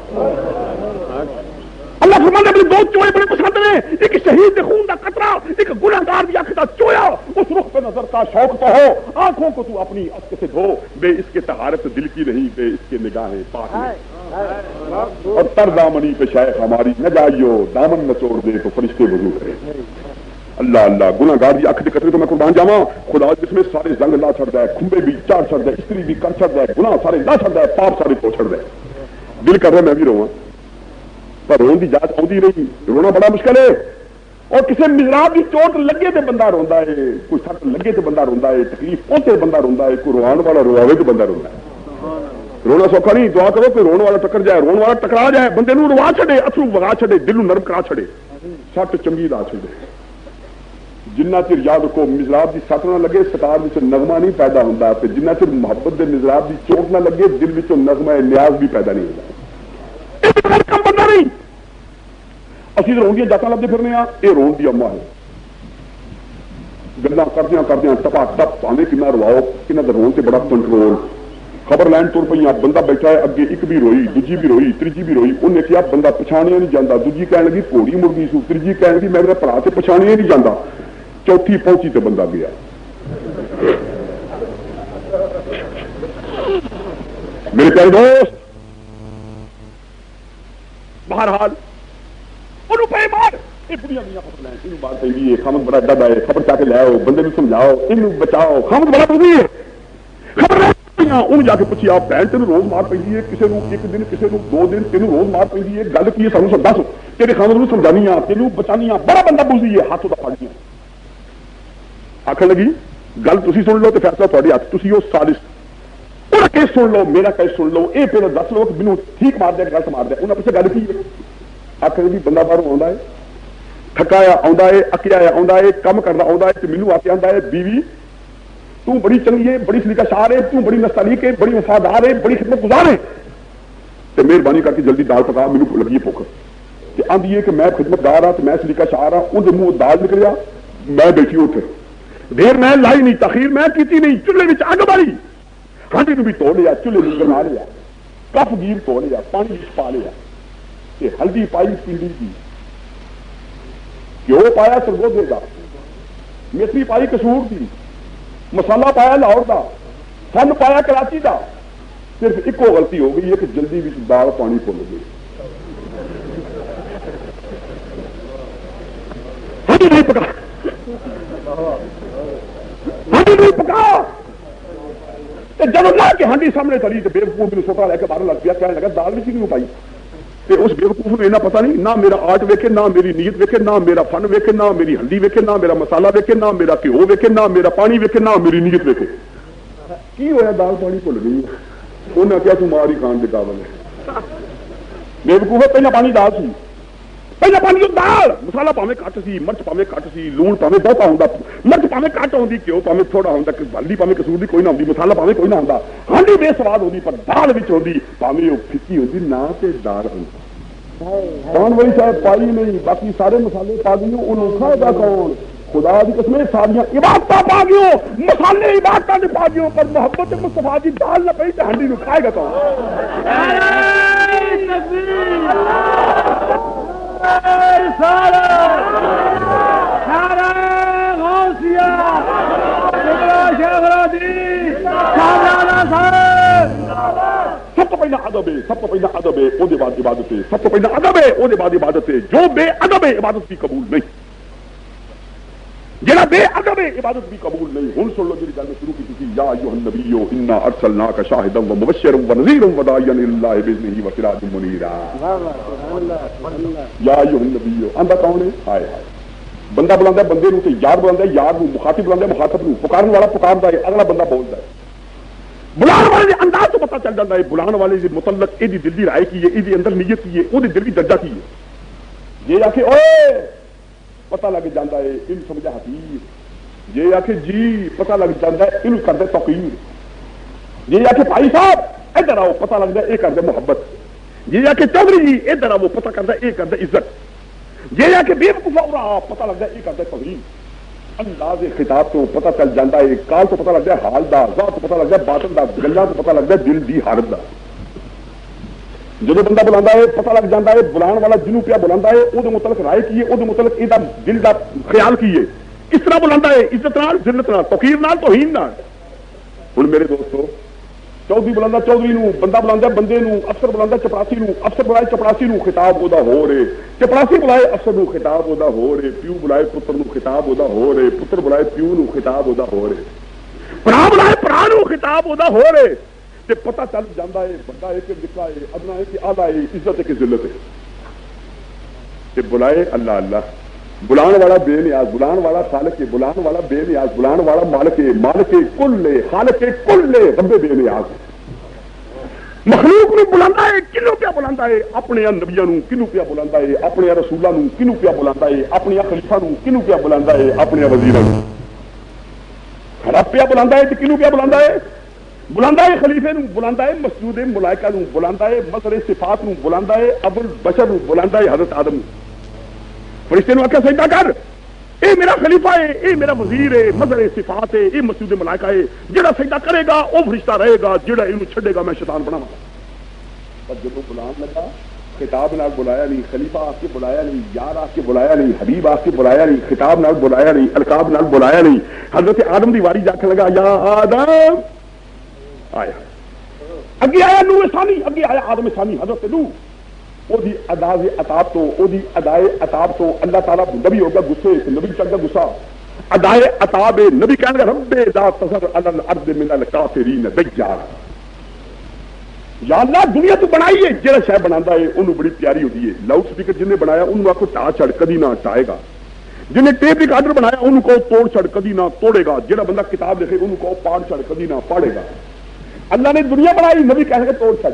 Speaker 2: اللہ فرماتا میرے 2 چوئے بڑے پسند نے, ایک شہید خون دا قطرہ, ایک گناہگار دی اکھ دا چویا. اس رخ پہ نظر کا شوق تو ہو, آنکھوں کو تو اپنی اشک سے دھو, بے اس کے طہارت دل کی نہیں, بے اس کے نگاہیں پاک ہیں. اور تر دامنی پہ شیخ ہماری نہ جائیو, دامن نہ چھوڑ دے تو فرشتے وضو کرے. اللہ اللہ, گناہگار دی اکھ دے قطرے تو میں قربان جاواں. خدا جس میں سارے زنگ لا چھڑدا ہے, کھمبے بھی چاڑ چھڑدا ہے, استری بھی کر چھڑدا ہے, گناہ سارے لا چھڑدا ہے, پاپ سارے تو چھڑدا ہے. دل کر رہا میں بھی رواں, پر رون دی جاچ آتی نہیں. رونا بڑا مشکل ہے, اور کسی مزراب کی چوٹ لگے تو بندہ روندا ہے، کوئی سٹ لگے تو بندہ روندا ہے، تکلیف پہنچے بندہ روندا ہے، کوئی روان والا رواوے تو بندہ روندا ہے۔ رونا سوکھا نہیں، دعا کرو کہ رون والا ٹکر جائے، رون والا ٹکرا جائے، بندے نو روا چھڑے، اتھرو وگا چھڑے، دل نو نرم کرا چھڑے، سٹ چنگی لا چھڑے۔ جنہ چر یاد رکھو مزراب کی سٹ نہ لگے ستار وچ نغمہ نہیں پیدا ہوندا، تے جنہ چر محبت دے مزراب کی چوٹ نہ لگے دل وچوں نغمہ نیاز بھی پیدا نہیں ہوندا۔ کم بندہ نہیں، اسی رون دیا جاتا لبدے پھرنے ہاں، یہ رون دی اما ہے۔ گلاں کردیاں کردیاں ٹپا ٹپ پاویں کنا رواؤ، کنا دا رون تے بڑا کنٹرول۔ خبر لین تر پہ بندہ بیٹھا ہے اگے، ایک بھی روئی، دوجی بھی روئی، تیجی بھی روئی، انہیں کیا بندہ پچھاڑیا نہیں جاتا، دوجی کہنے لگی گھوڑی مڑ گئی سو، تیجی کہنے لگی میں میرا بھرا سے پچھاڑیا نہیں جاتا، چوتھی پہنچی تو بندہ گیا۔ میرے پیارے دوست بہرحال انہوں پہ مار یہ بڑی میاں خبر لین یہ بات پہ خامد بڑا ڈب ہے، خبر چاہ کے لاؤ، بندے کو سمجھاؤ، یہ بچاؤ، خامد بڑا بزی ہے، خبر انہوں جا کے پوچھی آپ بہن تین روز مار پی ہے، کسی نے ایک دن کسی نے 2 دن تینوں روز مار پی ہے، گل کی ہے سانو سب دس، تیرے خامد کو سمجھانی آ، تینوں بچانی آ، بڑا بندہ بوزی ہے، ہاتھ وہ پڑ گیا آخر لگی گل تھی سن لو تو فیصلہ تھوڑے ہاتھ، تھی وہ سازش انہیں کیس سن لو، میرا کیس سن لو، یہ پہلے دس لو کہ مینوں ٹھیک مار دیا غلط مار دیا، انہیں پیچھے گل کی ہے آخر لگی بندہ باہر آتا ہے تھکایا آتا ہے، اکیا آتا ہے، کم کرنا آتا ہے، مینوں آ کے آتا ہے بیوی تو بڑی چنگی ہے، بڑی سلیقہ شار ہے، تو بڑی نستعلیق ہے، بڑی وفادار ہے، بڑی خدمت گزار ہے، تو مہربانی کر کے جلدی دال پکا، مینوں لگی بھوک کہ آندی ہے کہ میں خدمت گار ہاں، میں سلیقہ شار ہاں، ان منہ دال نکلیا، میں بیٹھی اٹھ دیر میں لائی نہیں، تاخیر میں کیتی نہیں، چولہے میں اگ ماری، ہانڈی نو بھی توڑ لیا، چولہے میں گرما لیا، کف گیر توڑ لیا، پانی پا لیا، کہ ہلدی پائی پنڈی کی، گھیو پایا سرگودے کا، میتھی پائی کسور کی، مسالہ پایا لاہور کا، فن پایا کراچی کا، صرف ایک غلطی ہو گئی ہے کہ جلدی بھی دال پانی پھول گئی، ہانڈی نہیں پکا، ہانڈی نہیں پکا، جب لا کے ہانڈی سامنے کری تو بےوقوف میرے سوٹا لے کے باہر لگ گیا، کہنے لگا دال بھی کیوں پائی، اس بےوقوف نے اتنا پتا نہیں، نہ میرا آرٹ ویکے، نہ میری نیت ویکے، نہ میرا فن ویکے، نہ میری ہلدی ویکے، نہ میرا مسالہ ویکے، نہ میرا گھیو ویکے، نہ میرا پانی ویکے، نہ میری نیت ویکے، کی ہوا دال پانی بھول گئی، انہیں کیا تو مار ہی کھان کے قابل ہے، بےوقوف ہے، پہلے پانی دال سی، پہلے پانی جو دال، مسالہ پاویں کٹ سی، مرچ پاویں کٹ سی، لون پاویں بہتا ہوندا، مرچ پاویں کٹ ہوندی، گھیو پاویں تھوڑا ہوندا، ہلدی پاویں کسور دی کوئی نہ ہوندی، مسالہ پاویں کوئی نہ ہوندا، ہانڈی بے سواد ہوندی، پر دال وچ ہوندی، پاویں وہ پھکی ہوندی، نہ تے دال ہوندی، کون وہی صاحب پائی نہیں، باقی سارے مسالے پا گئی، انہوں کھائے گا کون؟ خدا کی قسم ساریاں عبادت پا گئے، مسالے عبادت نے پا گئے، پر محبت مصطفیٰ کی دال نہ پئی تو ہانڈی نو کھائے گا کون؟ سب تو پہلا ادب ہے، سب تو پہلا ادب ہے، وہ بعد عبادت ہے، سب تو پہلا ادب ہے، وہ بعد عبادت ہے، جو بے ادب ہے عبادت بھی قبول نہیں، جڑا بے ادب ہے عبادت بھی قبول نہیں۔ ہن سن لو جی گل شروع کی تھی، یا ایھا النبی انا ارسلناک شاہدا ومبشرا ونذیرا وداعیا الی اللہ باذنہ وسراجا منیرا۔ یا ایھا النبی آندا کون ہے؟ ہائے ہائے، بندہ بلاندا ہے بندے نو تے یار بلاندا ہے یار نو، مخاطب بلاندا ہے مخاطب نو، پکارن والا پکاردا ہے، اگلا بندہ بولدا ہے، بلان والے انداز تو پتہ چل جاتا ہے، بلان والے سے متعلق یہ دل کی رائے کی ہے، یہ اندر نیت کی ہے، وہ دل کی درجہ کی ہے، یہ آ کے اوے پتہ لگ جاتا ہے ان سمجھا حقیر، یہ آ کے جی پتہ لگ جاتا ہے ان کرتے توقیر، یہ آ کے بھائی صاحب ادھر آؤ پتہ لگتا ہے یہ کرتے محبت، یہ آ کے چودھری جی ادھر آؤ پتہ کرتا ہے یہ کرتے عزت، یہ آ کے بے وقوفا پتہ لگتا ہے یہ کرتے توہین۔ انداز خطاب تو پتہ چل جاتا ہے، کال تو پتہ لگتا ہے حال دا، ذات تو پتہ لگتا ہے باطن دا، گلاں تو پتہ لگتا ہے دل دی حالت دا۔ جب بندہ بلاندا ہے پتہ لگ جاتا ہے بلان والا جنوں پیا بلاندا ہے وہ متعلق رائے کی ہے، وہ متعلق یہ دل دا خیال کی ہے، کس طرح بلاندا ہے، عزت نال، ذلت نال، توقیر نال، توہین نال۔ ہن میرے دوستو چودھری بلاندا چودھری نو، بندہ بلاندا بندے نو، افسر بلاندا چپراسی نو، افسر بلائے چپراسی نو، خطاب ودا ہو رہے، چپراسی بلائے افسر نو، خطاب ودا ہو رہے، پیو بلائے پتر نو، خطاب ودا ہو رہے، پتر بلائے پیو نو، خطاب ودا ہو رہے، بھرا بلائے بھرا نو، خطاب ودا ہو رہے، تے پتہ چل جاندا ہے بندہ ہے کہ نکا ہے، ادنا ہے کہ اعلی ہے، عزت ہے کہ ذلت ہے، تے بلائے اللہ اللہ، بلان والا بے نیاز، بلان والا خالق ہے، بلان والا بے نیاز، بلان والا مالک ہے، مالک کل ہے، خالق کل ہے، رب بے نیاز ہے۔ مخلوق نو بلاندا ہے، کنوں پیا بلاندا ہے؟ اپنے نبیاں نو کنوں پیا بلاندا ہے؟ اپنے رسولاں نو کنوں پیا بلاندا ہے؟ اپنے خلیفہ نو کنوں پیا بلاندا ہے؟ اپنے وزیراں نو رب پیا بلاندا ہے تے کنوں پیا بلاندا ہے؟ بلاندا ہے خلیفے نو، بلاندا ہے مسجود ملائکہ نو، بلاندا ہے مظہر صفات نو، بلاندا ہے ابو البشر نو، بلاندا ہے حضرت آدم نو۔ فرشتے نو آکھیا سجدہ کر، اے میرا خلیفہ ہے، اے میرا وزیر ہے، مظہر صفات ہے، اے مسجود ملائکہ ہے، جڑا سجدہ کرے گا وہ فرشتہ رہے گا، جڑا اینو چھڈے گا میں شیطان بناواں گا۔ پر جدوں بلان لگا خطاب نال بلایا نہیں، خلیفہ آ کے بلایا نہیں، یار آ کے بلایا نہیں، حبیب آ کے بلایا نہیں، خطاب نال بلایا نہیں، القاب نال بلایا نہیں۔ حضرت آدم دی واری جا کے لگا یا آدم آیا، اگے آیا نوح ثانی، اگے آیا آدم ثانی، حضرت نوح وہ دی ادائے عطاب تو، وہ دی ادائے عطاب تو اللہ تعالیٰ نبی ہوگا غصے، نبی چل گا غصہ، ادائے عطاب نبی کہنے گا رب لا تذر علی الارض من الکافرین دیارا۔ یا اللہ دنیا تو بنائی ہے، جہاں شے بناتا ہے انہوں بڑی پیاری ہوتی ہے۔ لاؤڈ سپیکر جن نے بنایا انہوں آخو ٹا چھڑ کدی نہ ٹائے گا، جن نے ٹیپ ریکارڈر بنایا انہوں کو توڑ چھڑ کدی نہ توڑے گا، جہاں بندہ کتاب لکھے انہوں کو پاڑ چھڑ کدی نہ پاڑے گا۔ اللہ نے دنیا بنائی، نبی کہنے گا توڑ چھڑ،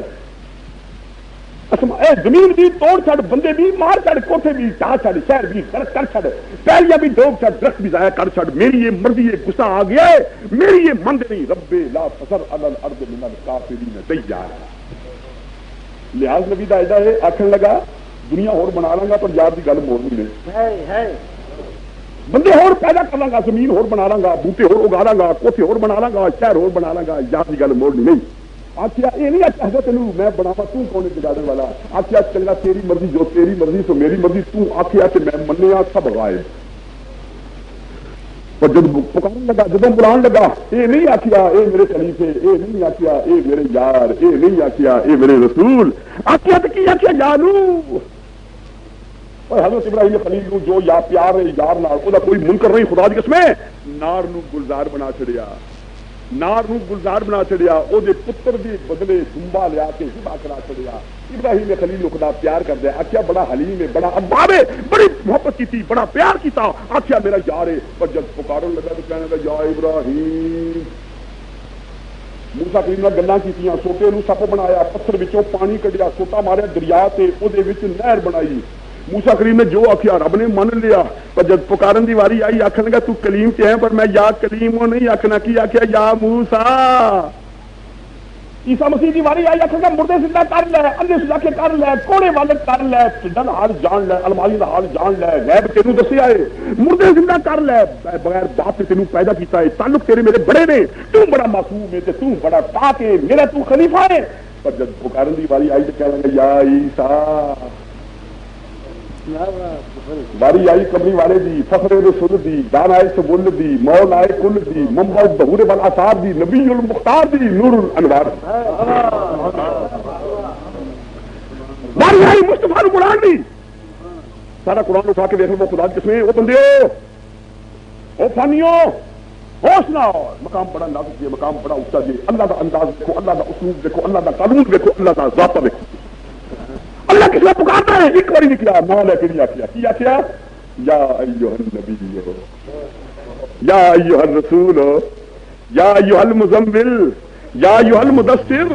Speaker 2: اے زمین بھی توڑ چھڑ، بندے بھی مار چھڑ، کوٹھے بھی ٹا چھڑ، شہر بھی غرق کر چھڑ، پہلیاں بھی ڈوب چھڑ، درخت بھی ضائع کر چھڑ، میری یہ مرضی ہے، غصہ آ گیا ہے، میری یہ مند نہیں، رب لا تذر علی الارض من الکافرین دیارا۔ لحاظ نبی دا ایڈا ہے، آخر لگا دنیا ہور بنا لاں گا پر یار دی گل موڑ نہیں ہے، بندے ہور پیدا کر لاں گا، زمین ہور بنا لاں گا، بوٹے ہور اگا لاں گا، کوٹھے ہور بنا لاں گا، شہر ہور بنا لاں گا، یار دی گل موڑنی نہیں۔ آخیا یہ نہیں آخیا حضرت تینوں میں بناوا، تو کون بگاڑنے والا؟ آخیا چنگا تیری مرضی، جو تیری مرضی سو میری مرضی، تو آخیا کہ میں منیا سب غائب۔ اور جب پکارن لگا، جب بلان لگا، یہ نہیں آخیا اے میرے خلیفے، یہ نہیں آخیا اے میرے یار، یہ نہیں آخیا اے میرے رسول، آخیا تو کی آخیا یا نوح۔ اور حضرت ابراہیم خلیل نو جو یا پیار ہے یار نال، وہ کوئی منکر نہیں، خدا دی قسم ہے، نار نو گلزار بنا چھڑیا، نار نو گلزار بنا چھڑیا، او دے پتر دی بدلے دمبا لیا کے ذبح کرا چھڑیا۔ ابراہیم خلیل نو خدا پیار کر دیا، آخیا بڑا حلیم ہے، بڑا اباب ہے، بڑی محبت کی تھی، بڑا پیار کیتا، آخیا میرا یار ہے۔ پر جب پکارن لگا تو کہنے لگا یا ابراہیم، موسیٰ کریم نے گلاں کیتیاں، سوٹے نو سپ بنایا، پتھر وچوں پانی کڈیا، سوٹا ماریا دریا تے، او دے وچ نہر بنائی۔ موسیٰ کریم نے جو آخیا رب نے من لیا۔ پر جب پکارن دی واری آئی آخر لگا تو کلیم تے ہے، پر میں یا کلیم وہ نہیں آخنا، کی آخیا یا موسیٰ۔ عیسیٰ مسیح کی واری آئی آخر لگا مردے زندہ کر لے، اندھے سجا کے کر لے، کوڑے والے کر لے، ڈل حال جان لے، الماری دا حال جان لے، غیب تینوں دسیا ہے، مردے زندہ کر لے، بغیر باپ نے تینوں پیدا کیتا ہے، تعلق تیرے میرے بڑے نے، تو بڑا معصوم ہے تے تو بڑا پاک ہے، میرا تو خلیفہ ہے۔ پر جب پکارن دی واری آئی تو کہنے لگا یا عیسیٰ، باری آئی کمری والے دی، فخر رسول دی، دان آئے سبول دی، مول آئے کل دی، منبع ظہور بالاثار دی، نبی المختار دی، نور الانوار۔ باری آئی مصطفیٰ نو قرآن دی، سارا قرآن اٹھا کے دیکھ لو خدا کی قسمیں، وہ بندے او فانیوں ہوش نہ، مقام بڑا نازک ہے، مقام بڑا اونچا جی، اللہ دا انداز دیکھو، اللہ دا اسلوب دیکھو، اللہ دا قانون دیکھو، اللہ دا ذاتہ دیکھو۔ اللہ کس میں پکارتا ہے، ایک بار نکلا نہ لے کے نہیں آخیا، کی آخیا یا ایھا النبی، یا ایھا الرسول، یا ایھا المزمل، یا ایھا المدثر،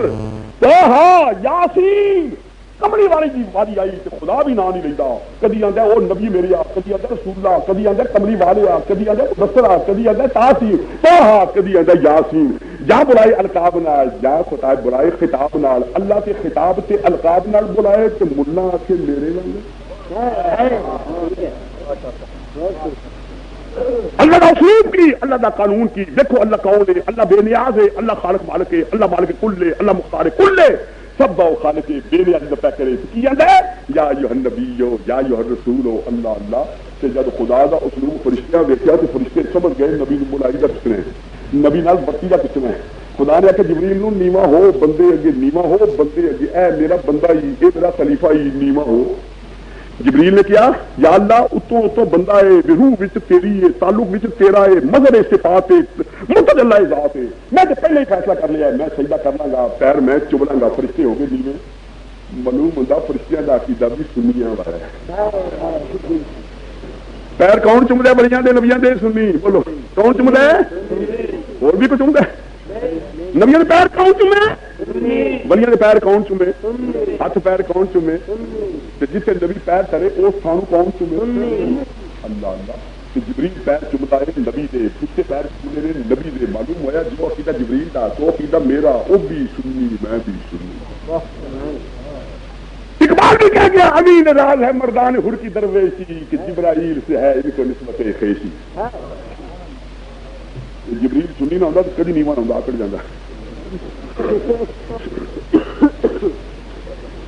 Speaker 2: طٰہٰ یاسین۔ کملی والی جی واری آئی تو خدا بھی نام نہیں لیتا، کدی آندا او نبی میرے آ، کدی آندا رسول اللہ، کدی آندا کملی والے آ، کدی آندا مدثر آ، کدی آندا تاسین، طٰہٰ، کدی آندا یاسین۔ یا بلائے القاب نال، یا خطاب بلائے خطاب نال، اللہ کے خطاب تے القاب نال بلائے تے ملا آکھے میرے نال، اللہ کا اسلوب کی، اللہ کا قانون کی، دیکھو اللہ کون ہے، اللہ بے نیاز ہے، اللہ خالق مالک ہے، اللہ مالک کل ہے، اللہ مختار کل ہے، سب باؤ خالق ہے، بے نیاز کا پیکر ہے۔ کی آندا ہے یا ایھا النبی یا ایھا الرسول، اللہ اللہ۔ تے جب خدا دا اسلوب فرشتیاں ویکھیا تے فرشتے سمجھ گئے نبی نوں بلائی دا کس نے، نبی نال برتی دا کس نے۔ خدا نے آخیا جبریل نو نیواں ہو، بندے اگے نیواں ہو، بندے اگے، اے میرا بندہ ہی، اے میرا خلیفہ ہی، نیواں ہو۔ جبریل نے کیا یا اللہ اتوں اتوں بندہ ہے، روح وچ تیری ہے، تعلق وچ تیرا ہے، مظہر صفات ہے، متجلی ذات ہے، میں تو پہلے ہی فیصلہ کر لیا ہے، میں سجدہ کرنا گا، پیر میں چبلاں گا۔ فرشتے ہو گئے نیویں، معلوم ہوتا فرشتیاں دا عقیدہ بھی سنیاں والا ہے۔ پیر کون چومدا بڑیاں دے نبیاں دے سنی بولو کون چومدا ہے اور بھی کوئی چومدا ہے نبیاں دے پیر کون چومے بڑیاں دے پیر کون چومے ہاتھ پیر کون چومے تے جتھے نبی پیر کرے اس تھانوں کون چومے اللہ اللہ کہ جبریل پیر چومدا ہے نبی دے کتے پیر چومے نے نبی دے معلوم ہویا جو عقیدہ جبریل دا تو عقیدہ میرا او بھی سنی میں بھی سنی اقبال بھی کہہ گیا امین راز ہے مردان ہر کی درویشی کہ جبرائیل سے ہے ان کو نسبت خیشی جبریل سنی نہ ہوندا تو کدی نیواں ہوندا آکڑ جاندا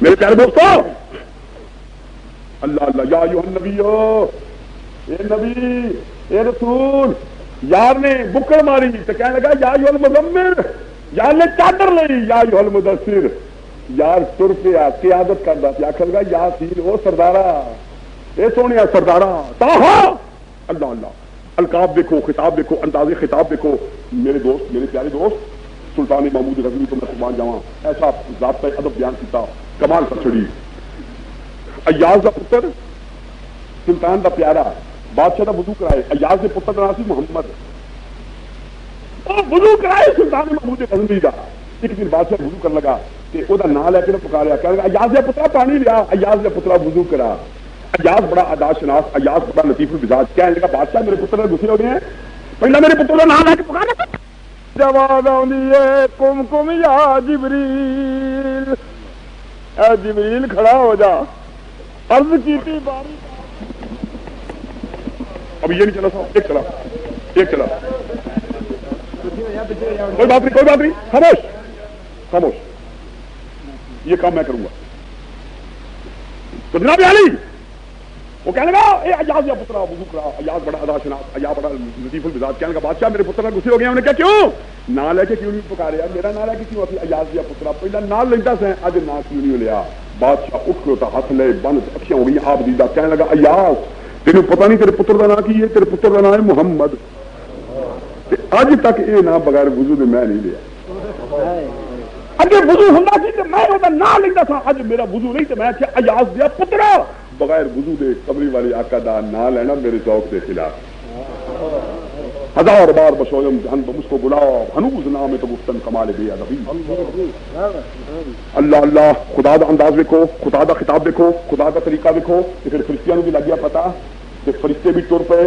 Speaker 2: میرے پیارے دوستو اللہ اللہ یا ایھا النبی اے نبی اے رسول یار نے بکڑ ماری تو کہنے لگا یا ایھا المزمل یار نے چادر لئی یا ایھا المدثر یار تر پیا قیادت کردا پیا آکھن لگا یاسین او سردارا اے سونیا سردارا تاہا اللہ اللہ القاب دیکھو خطاب دیکھو انداز خطاب دیکھو میرے دوست میرے پیارے دوست سلطان محمود غزنوی تو میں قربان جاواں ایسا ضابطہ ادب بیان کیتا کمال پر چڑھی ایاز دا پتر سلطان دا پیارا بادشاہ دا وضو کرائے ایاز دے پتر دا نام سی محمد وضو کرائے سلطان محمود غزنوی دا ایک دن بادشاہ وضو کرنے لگا کہ وہ نام لے کے پکاریا کہنے لگا ایاز دے پترا پانی لیا ایاز دے پترا وضو کرا ایاز بڑا ادا شناس ایاز بڑا لطیف المزاج کہنے لگا بادشاہ میرے پتر غصے ہو گئے ہیں پہلا میرے پتر کا نام لے کے پکارا جواب آندی ہے کم کم یا جبریل اے جبریل کھڑا ہو جا عرض کیتی باری اب یہ نہیں چلا سا ایک چلا کوئی بات نہیں خاموش یہ کام میں کروں گا تو جناب علی وہ کہنے لگا اے ایاز یا پترا وضو کرا ایاز بڑا ادا شناس ایاز بڑا لطیف المزاج کہنے لگا بادشاہ میرے پتر غصے ہو گئے انہوں نے کہا کیوں نہ لے کے کیوں نہیں پکاریا میرا نہ لے کے کیوں اسی ایاز یا پترا پہلا نہ لینا سے اج نہ کیوں نہیں لیا بادشاہ اٹھ کھڑوتا ہاتھ لے بند اکھیاں ہو گئی آپ دیدہ کہنے لگا ایاز تینوں پتہ نہیں تیرے پتر کا نام کی ہے تیرے پتر کا نام ہے محمد اج تک یہ نام بغیر وضو دے میں نہیں لیا اگے وضو ہوندا سی تے میں او دا نام لیندا سا اج میرا وضو نہیں تے میں کہ ایاز دیا پترا بغیر وضو دے قبری والے آقا دا نام لینا میرے ذوق دے خلاف ہزار بار بشویم جہن بمس کو بلاؤ ہنوز نام تو گفتن کمال بے ادبی اللہ اللہ خدا دا انداز دیکھو خدا دا خطاب دیکھو خدا دا طریقہ دیکھو کہ پھر فرشتیاں بھی لگ گیا پتا کہ فرشتے بھی ٹر پے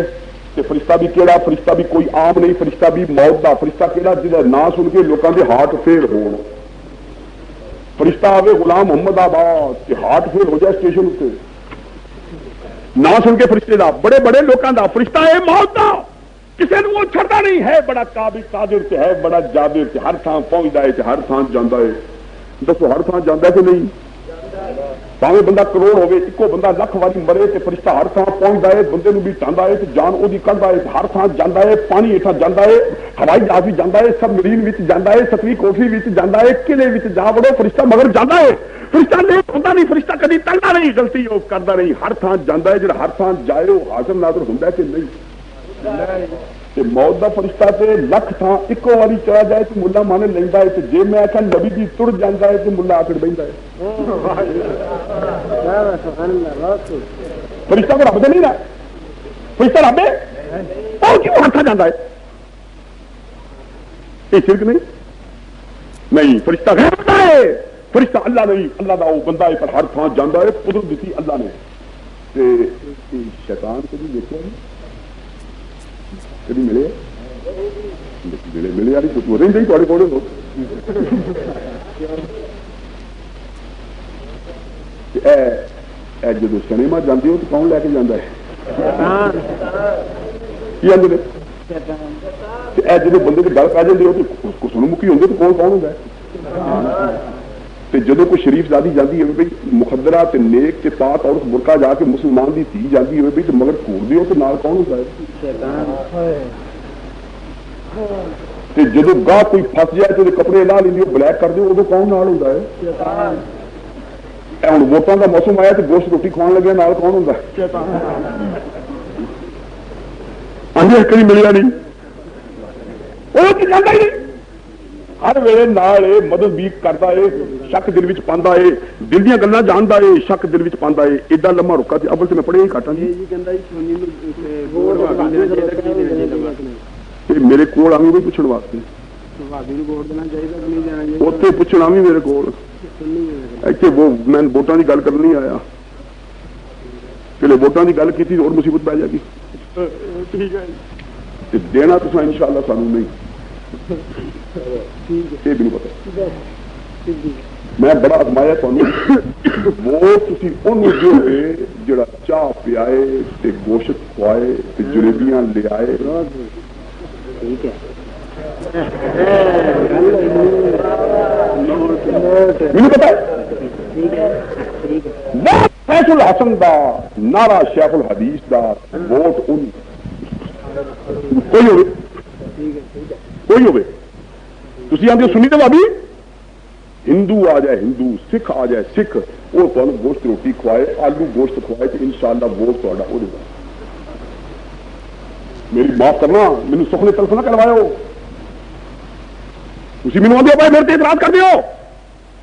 Speaker 2: کہ فرشتہ بھی کیڑا فرشتہ بھی کوئی عام نہیں فرشتہ بھی موت دا فرشتہ کیڑا جہاں نام سن کے لوگوں کے ہارٹ فیل ہون فرشتہ آوے غلام محمد آباد کہ ہارٹ فیل ہو جائے اسٹیشن اتنے نہ سن کے فرشتے دا بڑے بڑے لوگوں دا فرشتہ ہے موت دا کسی نے وہ چھڑتا نہیں ہے بڑا قابل قادر تے ہے بڑا جابر تے ہر تھان پہنچتا ہے تے ہر تھان جاندا ہے دسو ہر تھان جاندا ہے کہ نہیں بھاویں بندہ کروڑ ہوے اکو بندہ لکھ واری مرے تے فرشتہ ہر تھان پہنچتا ہے بندے نو بھی چاہتا ہے تے جان او دی کڈدا ہے ہر تھان جاندا ہے پانی ہیٹھا جاندا ہے ہوائی جہاز بھی جاندا ہے سب مرین وچ جاندا ہے ستویں کوٹھی وچ جاندا ہے قلعے وچ جا وڑو فرشتہ مگر جاندا ہے فرشتہ لیٹ ہوندا نہیں فرشتہ کدی ٹلدا نہیں غلطی او کردا نہیں ہر تھان جاندا ہے جڑا ہر تھان جائے او حاضر ناظر ہوندا ہے کہ نہیں تے موت دا فرشتہ تے لکھ تھان اکو واری چلا جائے تے ملا مانے لیندا ہے تے جے میں آکھاں نبی دی تر جاندا ہے تے ملا آکڑ بیندا ہے فرشتہ کو رب دے نہیں رہا فرشتہ رب ہے او کیوں ہاتھا جاندا ہے یہ شرک نہیں فرشتہ غیر بندہ ہے فرشتہ اللہ نہیں اللہ دا او بندہ ہے پر ہر تھان جاندا ہے قدرت دتی اللہ نے تے شیطان کبھی دیکھیا نہیں کبھی ملے یار کچھ رہتے ہی تھوڑے کول جدو سنیما جاندی ہو تو کون لے کے جانا ہے کی آدھے جدو بندے کی گل پی جاتی ہو تو کسن مکی ہوں تو کون کون ہوتا ہے جدو کوئی شریف زادی جاتی ہوئے بھائی مخدرہ تے نیک تے پاک عورت برقع جا کے مسلمان دی تھی جاتی ہوئے بھائی تو مگر کوڑ دی ہو تو نال کون ہوتا ہے جدو گاہ کوئی پس جائے تو کپڑے لا لینی بلیک کر دو ادو کون نال ہوتا ہے ہوں ووٹوں کا موسم آیا تو گوشت روٹی کھوان لگے نال کون ہوتا ہے ہاں جی کہیں ملیا نہیں وہ جانا ہی نہیں ہر ویلے نال مدد بھی کرتا ہے، شک دل وچ پاندا ہے، دل دیاں گلاں جاندا ہے، شک دل وچ پاندا ہے. ایڈا لمبا رکا تے اول تے میں پڑھیا ہی گھٹ ہاں جی. میرے کول آویں کوئی پوچھن واسطے اتنے پوچھنا بھی میرے کو اتنے وہ میں ووٹاں کی گل کرنے نہیں آیا کہ ووٹاں کی گل کی اور مصیبت پی جائے گی. دینا تو ان شاء اللہ سانو نہیں یہ بھی نہیں پتا. میں بڑا ازمایا تمہیں ووٹ تھی انہوں دو گے جڑا چاہ پیائے تے گوشت کھوائے تے جلیبیاں لے آئے. ٹھیک ہے مجھے پتا فیض الحسن دا نعرہ شیخ الحدیث دا ووٹ ان کوئی ہوئے تھی آدھے سنی تو بابی ہندو آ جائے ہندو سکھ آ جائے سکھ وہ تمہیں گوشت روٹی کھوائے آلو گوشت کھوائے تو ان شاء اللہ ووٹ تا وہ دے. میری معاف کرنا مینو سکھ نے تلف نہ کرواؤ. تھی مینو آدھے بھائی میرے اعتراض کر دیو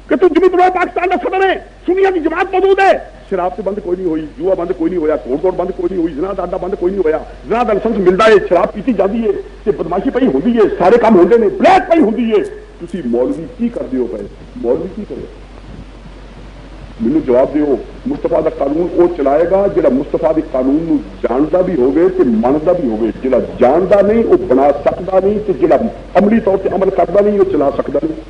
Speaker 2: کہ تم جمہوریت طلباء پاکستان کا صدر ہے سنیا کی جماعت موجود ہے. شراب سے بند کوئی نہیں ہوئی، جوا بند کوئی نہیں ہوا، توڑ بند کوئی نہیں ہوئی، زنا دا بند کوئی نہیں ہوا. زنا دا لائسنس ملتا ہے، شراب پیتی جاتی ہے تے بدماشی پئی ہوندی ہے، سارے کام ہوندے نے، بلیک پئی ہوندی ہے. تسی مولوی کی کر دیو پے؟ مولوی کی کرے؟ مینوں جواب دیو. مصطفیٰ دا قانون وہ چلائے گا جڑا مصطفیٰ دے قانون نو جاندا بھی ہوگے تے مندا بھی ہوگے. جڑا جاندا نہیں وہ بنا سکدا نہیں تے جڑا عملی طور تے عمل کردا نہیں وہ چلا سکدا نہیں.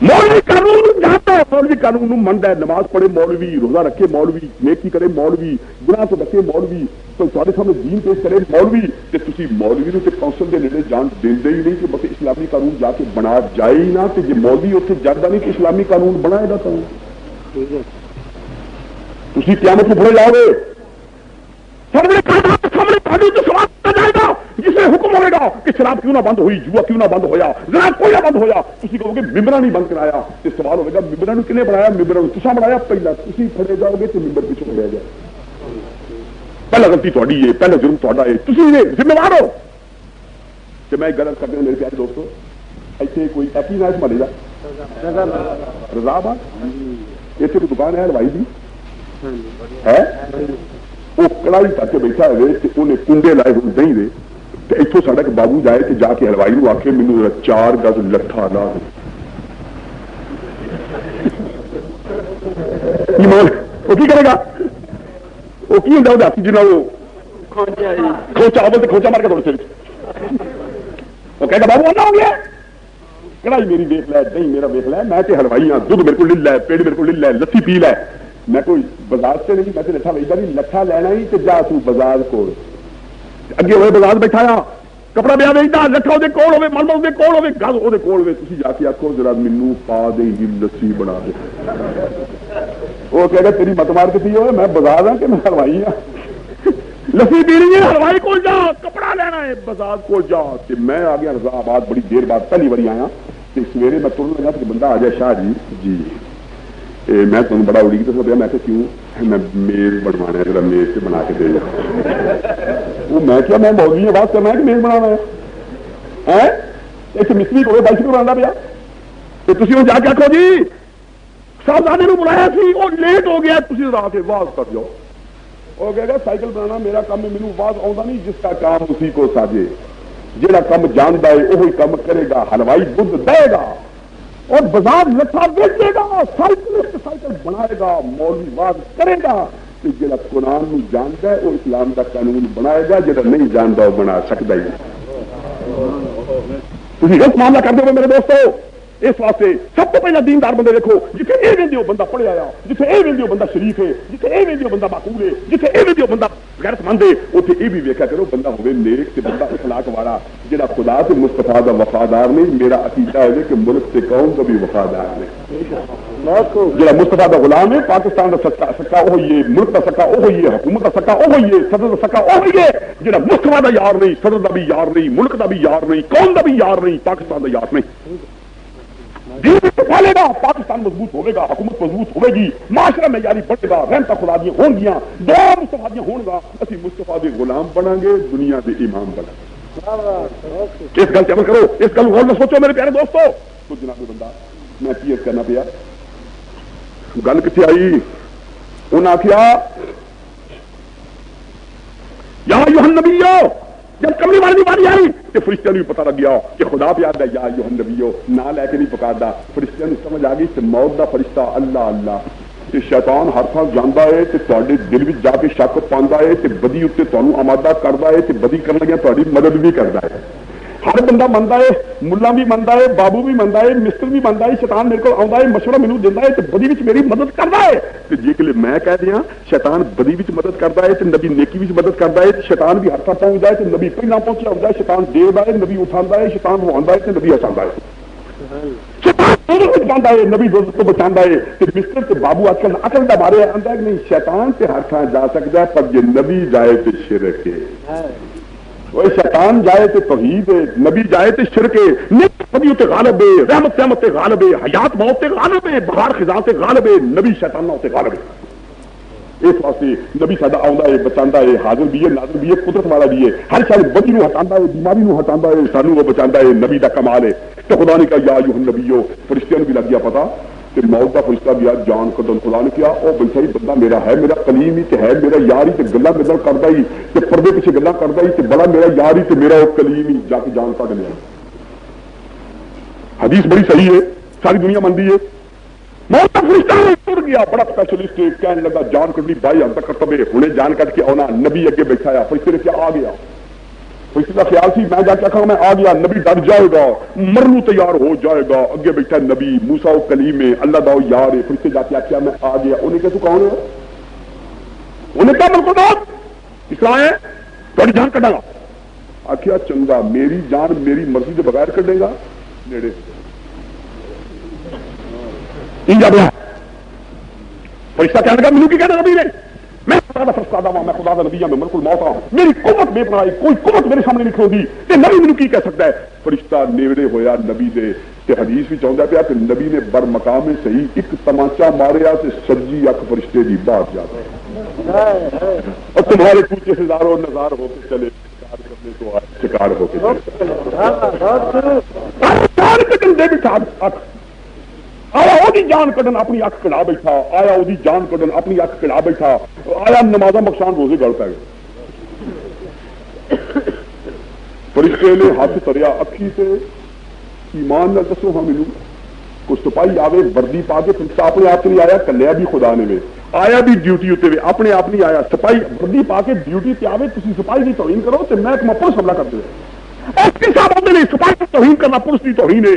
Speaker 2: مولوی قانون جانتا ہے، مولوی قانون منتا ہے، نماز پڑھے مولوی، روزہ رکھے مولوی، نیکی کرے مولوی، گناہ تو بچے مولوی، تو تھوڑے سامنے دین پیش کرے مولوی. تے تسی مولوی نو تے کونسل دے نیڑے جان دیندے ہی نہیں کہ بس اسلامی قانون جا کے بنا جائے ہی نہ. تے جے مولوی اتنے جاندا نہیں کہ اسلامی قانون بنائے گا تو تسی قیامت کو بھولے جاؤ گے. جسے حکم ہوئے گا کہ شراب کیوں نہ بند ہوئی، جوا کیوں نہ بند ہویا، زنا کوئی نہ بند ہویا، تسی کہو گے ممبراں نہیں بند کرایا. تے سوال ہوئے گا ممبراں نوں کنے بنایا؟ ممبراں نوں تساں بنایا. پہلا تسی پھڑے جاؤ گے تے ممبر پیچھے پھڑیا جائے. پہلا غلطی تہاڈی ہے، پہلا جرم تہاڈا ہے، تسی ذمہ دار ہو. کہ میں غلط کر دیا میرے پیارے دوستو. ایتھے کوئی ایپی نہ اس محلے دا رضا آباد ایتھے کوئی دکان ہے ہلوائی دی ہے، وہ کڑائی کر کے بیٹھا ہوئے تے انہیں کنڈے لائے ہوئے دہی دے. اتوں ساڈا ایک بابو جائے کہ جا کے ہلوائی نو آخے مینو 4 گز لٹھا لا وہ کی کرے گا؟ وہ کی ہوں ہاتھی جنہیں وہ کھوچا اول تو کھوچا مار کے تھوڑے وہ کہتا بابو آنا ہو گیا کڑائی میری ویخ لے، دہی میرا ویخ لے، میں ہلوائی ہاں، دودھ میرے کو لے لے، پیڑ میرے کو لے لے، لسی پی لے. میں کوئی بازار سے نہیں، میں لٹھا ویچتا نہیں. لٹھا لینا ہی تو جا تو بازار کو اگے ہوئے بازار بیٹھایا کپڑا پیا ویچتا، لٹھا وہ کول ہوے، ململ وہ کول ہوے، گز وہ کول ہوے. تھی جا کے آخو ذرا مینو پا دے گی لسی بنا دے. وہ کہے گا تیری مت مار کے ہوئے میں بازار ہاں کہ میں ہلوائی ہاں. لسی پینی ہے ہلوائی کو جا، کپڑا لینا ہے بازار کو جا. میں آ گیا رضا آباد بڑی دیر بعد، پہلی باری آیا. سویرے میں ترن لگا کہ بندہ آ جائے شاہ جی جی میں تمہیں بڑا اڑی تو پیا. میں کہ کیوں؟ میں میز بنوانا ہے، ذرا میز سے بنا کے دے جا. وہ میں کیا میں مولوی نے بات کرنا ہے کہ میز بنانا ہے؟ ایک مستری کو بائسکل بنا پیا تو تھی وہ جا کے آخو جی صاحبزادے نے بلایا سی وہ لیٹ ہو گیا، تھی رات کے واز کر جاؤ. وہ کہے گا سائیکل بنانا میرا کام ہے، مینوں واز آؤں نہیں. جس کا کام اسی کو ساجے، جہاں کام جانتا ہے وہی کام کرے گا. حلوائی دودھ دے گا اور بازار لٹھا بیچے گا، سائیکل بنائے گا، مولوی واز کرے گا. کہ جہاں قرآن نو جانتا ہے وہ اسلام کا قانون بنائے گا، جہاں نہیں جانتا وہ بنا سکتا ہی. تھی غلط معاملہ کرتے ہوئے میرے دوستو. اس واسطے سب تو پہلے دیندار بندے دیکھو، جتنے یہ ویندے ہو بندہ پڑھیا آیا، جتنے یہ ویندے ہو بندہ شریف ہے، جتنے یہ ویندے ہو بندہ معقول ہے، جتنے یہ ویندے ہو بندہ غیرت مند ہے، اتنے یہ بھی ویکھا کرو بندہ ہوئے نیک تے بندہ اخلاق والا جہاں خدا سے مصطفیٰ دا وفادار نہیں. میرا عقیدہ ہے کہ ملک سے قوم کا بھی وفادار نہیں. جہاں مصطفیٰ دا غلام ہے، پاکستان کا سکا وہی ہے، ملک کا سکا وہی ہے، حکومت کا سکا وہی ہے، صدر کا سکا وہی ہے. جہاں مصطفیٰ دا یار نہیں، صدر دا بھی یار نہیں، ملک دا بھی یار نہیں، قوم دا بھی یار نہیں، پاکستان دا یار نہیں. دین پالے گا پاکستان مضبوط ہوئے گا، حکومت مضبوط ہوئے گی، معاشرہ معیاری بڑھے گا، رحمتہ خدا دیاں ہون گیاں، دعا مصطفیٰ دیاں ہون گا. اسی مصطفیٰ دے غلام بنیں گے، دنیا دے امام بنیں گے. اس گل سے عمل کرو, اس گل غور میں سوچو میرے پیارے دوستو. تو جناب بندہ میں کی کرنا پیا, گل کتنے آئی, انہیں آخیا یا ایھا النبی, جب کملی والے کی باری آئی تو فرشتوں بھی پتا لگ گیا کہ خدا پیار ہے. یا ایھا النبی نہ لے کے نہیں پکاردا, فرشتوں سمجھ آ گئی کہ موت دا فرشتہ اللہ اللہ. تے شیطان ہر تھان جاندا ہے تے تواڈے دل وچ جا کے شک پاندا ہے تے بدی اُتے تانوں آمادہ کردا ہے تے بدی کرن لگا تہاڈی مدد بھی کردا ہے. ہر بندہ منتا ہے, ملا بھی منتا ہے, بابو بھی منتا ہے, مستر بھی منتا ہے. شیطان میرے کو آندا ہے, مشورہ مینوں دیندا ہے تے بدی وچ میری مدد کردا ہے. تے جے کہ میں کہہ دیاں شیطان بدی وچ مدد کردا ہے تے نبی نیکی وچ مدد کردا ہے. شیطان بھی ہر تھان پہنچدا ہے تے نبی پہلا پہنچیا ہوندا ہے. شیطان دیودا ہے, نبی اٹھاندا ہے. شیطان رواندا ہے تے نبی ہساندا ہے. بچاتا ہے, نبی دوست کو بچاتا ہے. مستر تے بابو اج کل عقل دا بارے آندا ہے کہ نہیں شیطان تے ہر تھان جا سکتا ہے, پر جے نبی جائے تے شرک ہے. وہ شیطان جائے تے توحید ہے, نبی جائے تے شرک ہے. نبی تے غالب ہے, رحمت رحمت تے غالب ہے, حیات موت تے غالب ہے, بہار خزاں تے غالب ہے. نبی شیطان تے غالب ہے. اس واسطے نبی ساڈا آندا ہے, بچاندا ہے, حاضر بھی ہے, ناظر بھی ہے, قدرت والا بھی ہے. ہر شے بدی نو ہٹاندا ہے, بیماری نو ہٹاندا ہے, سانو وہ بچاندا ہے. نبی دا کمال ہے. تو خدا نے کہا یا ایھا النبی, فرشتوں بھی لگ گیا پتا کہ موت کا فرشتہ گیا جان کڈن. خدا نے کیا او بھائی صحیح بندہ میرا ہے, میرا کلیم ہی تے ہے, میرا یار ہی تے گلاں گلاں کردا ہی تے پردے پیچھے گلاں کردا ہی تے بڑا میرا یار ہی تے میرا او کلیم ہی, جا کے جان کڈ لیا. حدیث بڑی صحیح ہے, ساری دنیا مانتی ہے. موت کا فرشتہ ٹر گیا, بڑا اسپیشلسٹ ہے, کہنے لگا جان کڈنی بائی ہم تک کرتب ہے, ہنے جان کٹ کے آنا. نبی اگے بیٹھا ہے, فرشتے نے کیا آ گیا. فرشتے کا خیال سی میں جا کے آخا میں آ گیا. نبی ڈر جائے گا, مرنو تیار ہو جائے گا. اگے بیٹھا نبی, موسیٰ و کلیم ہے, اللہ دا یار ہے. فرشتے جا کے آخیا میں آ گیا. انہیں کہا تو کون ہے؟ انہیں کہا بالکل بات اس طرح ہے تھوڑی جان کٹا گا. آخیا چنگا, میری جان میری مرضی کے بغیر کٹے گا نیڑے فرشتہ کہنے لگا مینوں کی کہنا نبی نے, میں خدا دا فرستادہ ہوں, میں خدا دا نبی ہوں, میں ملک الموت ہوں, میری قوت بے پناہی, کوئی قوت میرے سامنے نہیں کھلوندی تے نبی مینوں کی کہہ سکتا ہے. فرشتہ نیڑے ہویا نبی دے تے حدیث وچ آوندا پیا کہ نبی نے بر مقام صحیح ایک تمانچا ماریا تے سجی اکھ فرشتے دی باہر جا گئی. اور تمہارے کوچے ہزاروں نظار ہو کے چلے, شکار ہو کے آیا وہ جان کڈن اپنی اکھ کڑا بیٹھا, آیا وہ جان کڈن اپنی اکھ کڑا بیٹھا, آیا نمازاں بخشان روزے گل پی گئے. فرشتے نے ہاتھ تریا اکھی سے, ایمان نہ دسو ہاں مینوں کوئی سپاہی آوے وردی پا کے, فرشتہ اپنے آپ نہیں آیا, کلیا بھی خدا نے وے آیا بھی ڈیوٹی اتنے وے, اپنے آپ نہیں آیا. سپاہی وردی پا کے ڈیوٹی پہ آوے, تسی سپاہی کی توہین کرو تو محکمہ پولیس حملہ کر دے. سپاہی کی توہین کرنا پولیس کی توہین ہے,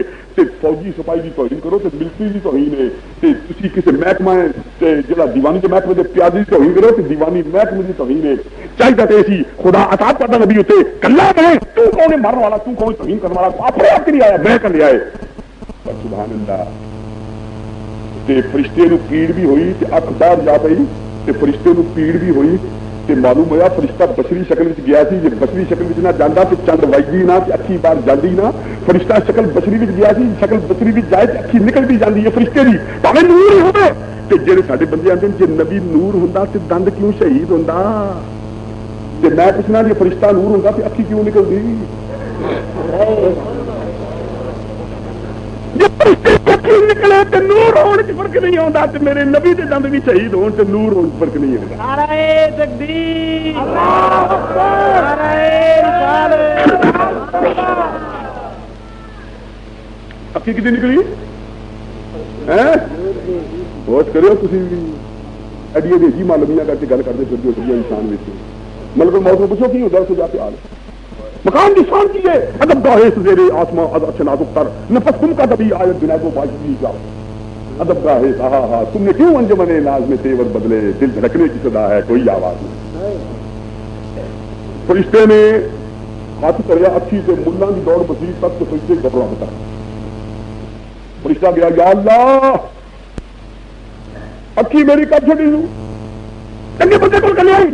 Speaker 2: فوجی سپاہی کی توہین کرو تو ملٹری کی توہین ہے. تسی کسی محکمہ جہاں دیوانی کے محکمے کے پیادے کی توہین کرو تو دیوانی محکمے کی توہین ہے. چاہیے تو اسی خدا عطا کرتا نبی اتنے کلا میں تو کون ہے مرن والا, تو کون توہین کرنے والا, اپنے آپ نہیں آیا, میں کر لیا ہے. سبحان اللہ. تے فرشتے نو پیڑ بھی ہوئی تے اکھ باہر جا پئی, تے فرشتے نو پیڑ بھی ہوئی تے معلوم ہوا فرشتہ بشری شکل وچ گیا سی. جے بشری شکل وچ نہ جاندا تے چند وجدی نہ تے اکھی باہر جاندی نہ. فرشتہ شکل بشری وچ گیا سی, شکل بشری وچ جائے تے اکھی نکل بھی جاندی ہے فرشتے دی, بھاویں نور ہی ہوے. تے جڑے ساڈے بندے آندے جے نبی نور ہوندا تے دند کیوں شہید ہوندا, تے میں پوچھنا جے فرشتہ نور ہوندا تے اکھی کیوں نکلدی. نکلے تو نور ہونے سے فرق نہیں ہوتا, میرے نبی کے دند بھی شہید ہونے سے نور ہونے سے فرق نہیں ہوتا.
Speaker 3: نعرہ تکبیر, اللہ اکبر, نعرہ رسالت.
Speaker 2: اکی کتنی نکلی بہت کرو تھی ایڈی دیسی معلومیاں کر کے گل کرتے پھر جو انسان مطلب موت میں پوچھو کی ادھر سے جا کے آ مقام کی شان کی ہے. ادب گاہے زیرے آسمان اچھا نازک تر نفس تم کا دبی آیت بنا کو باجی جاؤ. ادب گاہے ہاں ہاں تم نے کیوں انجمن ناز میں تیور بدلے, دل دھڑکنے کی صدا ہے کوئی آواز نہیں. فرشتے نے ہاتھ کریا اچھی سے ملا کی دوڑ بسیج تک تو فرشتے گھبرا ہوتا. فرشتہ گیا یا اللہ اکھی میری کب چھوٹی ہوں چنگے بندے کو کلے آئی.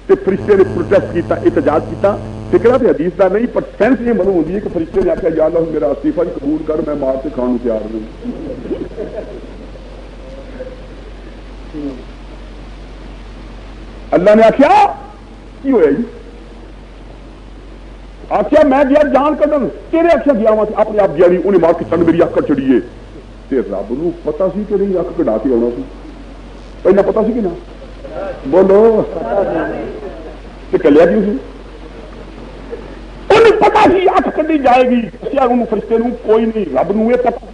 Speaker 2: فرشتے نے پروٹیسٹ کیتا, احتجاج کیتا. فکرہ تو حدیث کا نہیں پر سینس یہ معلوم ہوتی ہے کہ فرشتے نے آخیا یا اللہ میرا استعفیٰ ہی قبول کر, میں مار کے کھانے تیار ہوں. اللہ نے آخیا کی ہوا جی, آخیا میں گیا جان کڈن تیرے آخیا گیا وا اپنے آپ گیا نہیں انہیں مار کے چڑھ میری اک چڑھیے تے رب نو پتا سی کہ نہیں اک کڈا کے آنا سی پہلے پتا سی کہ نہ بولو کلیا کیوں سی انہیں پتا سی اک کڈی جائے گی انہوں فرشتے نو کوئی نہیں رب نو یہ پتا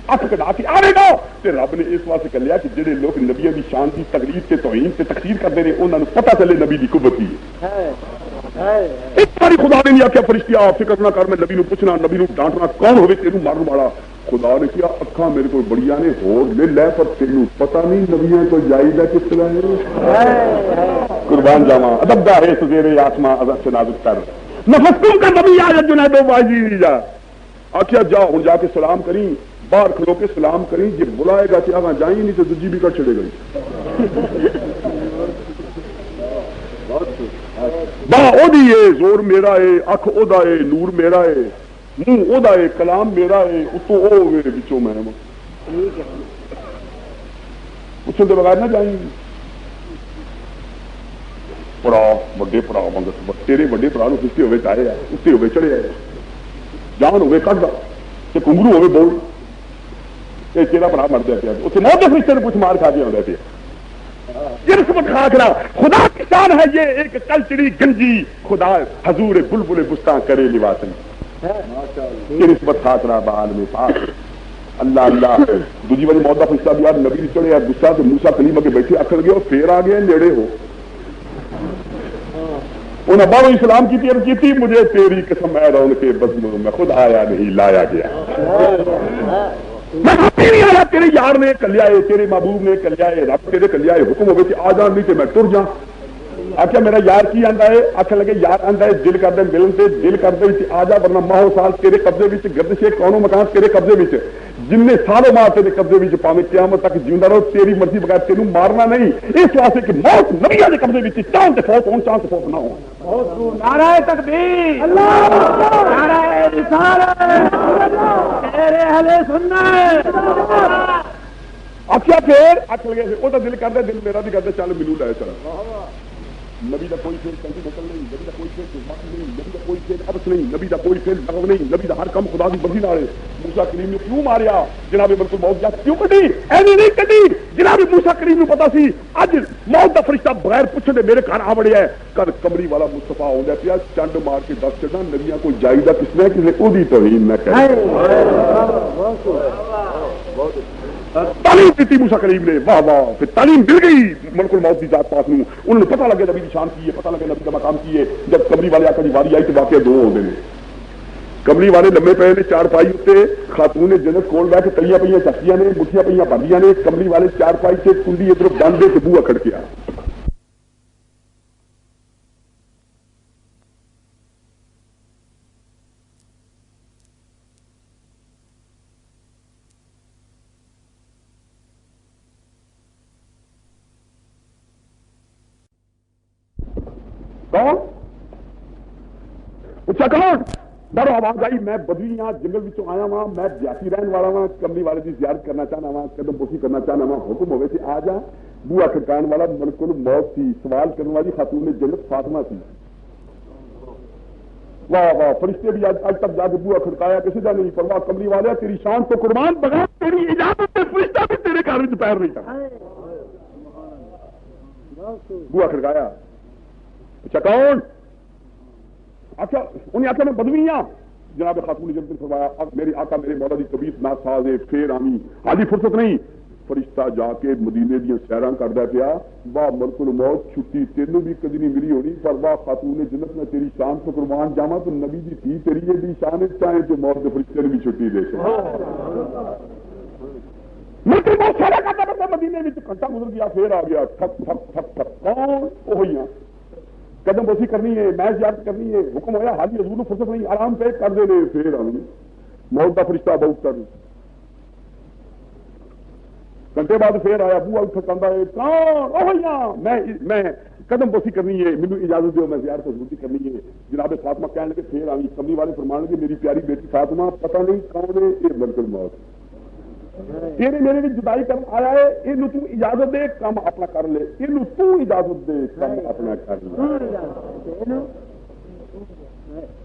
Speaker 2: اک کڈا کے آئے گا تے رب نے اس واسطے کلیا کہ جہے لوگ نبیوں کی شان کی تقریر سے توہین سے تقسیر کرتے ہیں انہوں نے پتا چلے نبی کی قوت ہے ایک باری خدا نے نہیں آخیا فرشتے آپ فکر نہ کر میں نبی نو پوچھنا نبی نو ڈانٹنا کون ہوئے تینوں مارن والا خدا نے کیا اکھاں میرے کو بڑیا نے ہور لے لے پر تینوں پتا نہیں نبیاں تو جائیدہ کس طرح ہے قربان جاواں ادب دا ہے سزیرے آسماں ادب سے نازک کر نفس تم کا نبی آیا جنید و باجی نہیں جا آخیا جا ہوں جا کے سلام کریں باہر کھلو کے سلام کریں یہ بلائے گا کہ آگاں جائیں نہیں تو دجی بھی کر چھڑے گئی با او دی ہے زور میرا ہے اکھ او دا ہے نور میرا ہے منہ او دا ہے کلام میرا ہے اتو او میرے بچوں میں پوچھنے کے بغیر نہ جائیں پڑا وڈے پڑا منگت تیرے وڈے پڑا نو کستے ہوئے چاہے ہے اتنے ہوئے چڑھے ہے جان ہوئے کٹ دا کہ کنگرو ہوئے بول یہ تیرا پڑا مر دیا پیا اتنے موت کے فرشتے نے کچھ مار کھا دیا ہوتا پیا کھا کرا خدا کی شان ہے یہ ایک کلچڑی گنجی خدا حضور بلبل بستان کرے لباسن نسبت خاطرہ بحال میں پاک اللہ اللہ دوسری والی موت کا فرشتہ بھی یار نبی چڑھے غصہ تو موسیٰ کلیم اگے بیٹھے اکھڑ گئے اور پھر آ گئے نیڑے ہو انہیں باروں اسلام کی تیار کی تھی مجھے تیری قسم ہے رون کے بزموں میں خود آیا نہیں لایا گیا نہیں آیا تیرے یار نے کلیا ہے تیرے محبوب نے کلیا ہے رب تیرے کلیا ہے حکم ہوگی آ جان نہیں تو میں ٹر جا آخیا میرا یار کی آندا ہے آخر لگے یار آندا ہے دل کر دے ملن سے دل کر دے آ جا ورنہ ماہو سال تیرے قبضے وچ گردش کونوں مکان تیرے قبضے وچ جن نے سالوں ماہ تیرے قبضے وچ پاویں قیامت تک جیوندا رہو تیری مرضی بغیر تینوں مارنا نہیں اس واسطے کہ موت نبیاں دے قبضے وچ چاند تے فوت ہون چاند تے فوت نہ ہون
Speaker 3: نعرہ تکبیر اللہ نعرہ رسالت تیرے اہل سنت
Speaker 2: آخیا پھر آخ لگے وہ تو دل کرتا دل میرا بھی کرتا چل ملو لے چل نبی کا کوئی پھر کنٹی نکل نہیں نبی کا کوئی پھر جذبات نہیں نبی کا کوئی پھر ابس نہیں نبی کا کوئی پھر لغو نہیں نبی کا ہر کم خدا کی مرضی نال موسیٰ کریم نے کیوں ماریا جناب ملک الموت جا کیوں کٹی ایویں نہیں کٹی جناب موسیٰ کریم نے پتا سی اج موت کا فرشتہ بغیر پوچھے دے میرے گھر آ وڑیا ہے کر کمری والا مصطفیٰ ہوندا پیا چنڈ مار کے دس چڑھنا نبیاں کو جائیدہ کس نے کسے او دی توہین نہ کرے تعلیم دیتی موسیٰ کریم نے واہ واہ پھر تعلیم مل گئی ملک الموت کی ذات پاک نو انہوں نے پتہ لگے نبی کی شان کی ہے پتہ لگے نبی کا مقام کی ہے جب کمری والے آقا دی واری آئی تو واقعہ دو ہوندے نے کمری والے لمبے پے نے چار پائی اتنے خاتون جنت کول بیٹھ کے کلیاں پہ چکیاں نے مٹھیاں پہ بھردیاں نے کمری والے چار پائی سے کنڈی ادھر بند دے کے بوہا کھڑکیا کون اچھا کون بڑو آواز آئی میں بدوی ہاں جنگل وچوں آیا ہاں میں دیہاتی رہن والا ہاں کملی والے کی زیارت کرنا چاہنا وا قدم بوسی کرنا چاہنا وا حکم ہوئے سے آ جا بوہا کھڑکان والا ملک الموت سی سوال کرنے والی خاتون جنت فاطمہ سی واہ واہ فرشتے بھی آج تک جا کے بوہا کھڑکایا کسی کا نہیں پرواہ کملی والے تیری شان تو قربان بغیر تیری اجازت سے فرشتہ بھی تیرے گھر میں پیر نہیں کرتا بوہا کھڑکایا اچھا کون آخیا انہیں آخیا میں بدوی ہاں جناب خاتون جنت نے فرمایا میرے آقا میرے مولا دی طبیعت ناساز ہے پھر آمی حالی فرصت نہیں فرشتہ جا کے مدینے دیا سیراں کردا پیا واہ ملک الموت چھٹی تینوں بھی کدی نہیں ملی ہونی پر واہ خاتون جنت میں تیری شان تو قربان جاواں تو نبی دی تھی تیری یہ بھی شان چاہے جو موت دے فرشتے نے بھی چھٹی دے ملک الموت سیرا کردا پیا مدینے وچ گھنٹہ گزر گیا پھر آ گیا ٹھک ٹھک ٹھک ٹھک کون وہی ہاں قدم بوسی کرنی ہے میں زیارت کرنی ہے حکم ہوا حاجی حضور کو فرصت نہیں آرام پہ کر دے پھر آنی موت کا فرشتہ بہت کر گھنٹے بعد پھر آیا بوہا ٹھکاندا ہے کون میں قدم بوسی کرنی ہے مینوں اجازت دیو میں زیارت حضور کی کرنی ہے جناب فاطمہ کہنے لگے پھر آنی کملی والے فرمان لگے میری پیاری بیٹی فاطمہ پتہ نہیں کون ہے یہ ملک الموت تیرے میرے بھی جدائی کر آیا ہے یہ تو اجازت دے کام اپنا کر لے یہ تو اجازت دے کام اپنا کر لے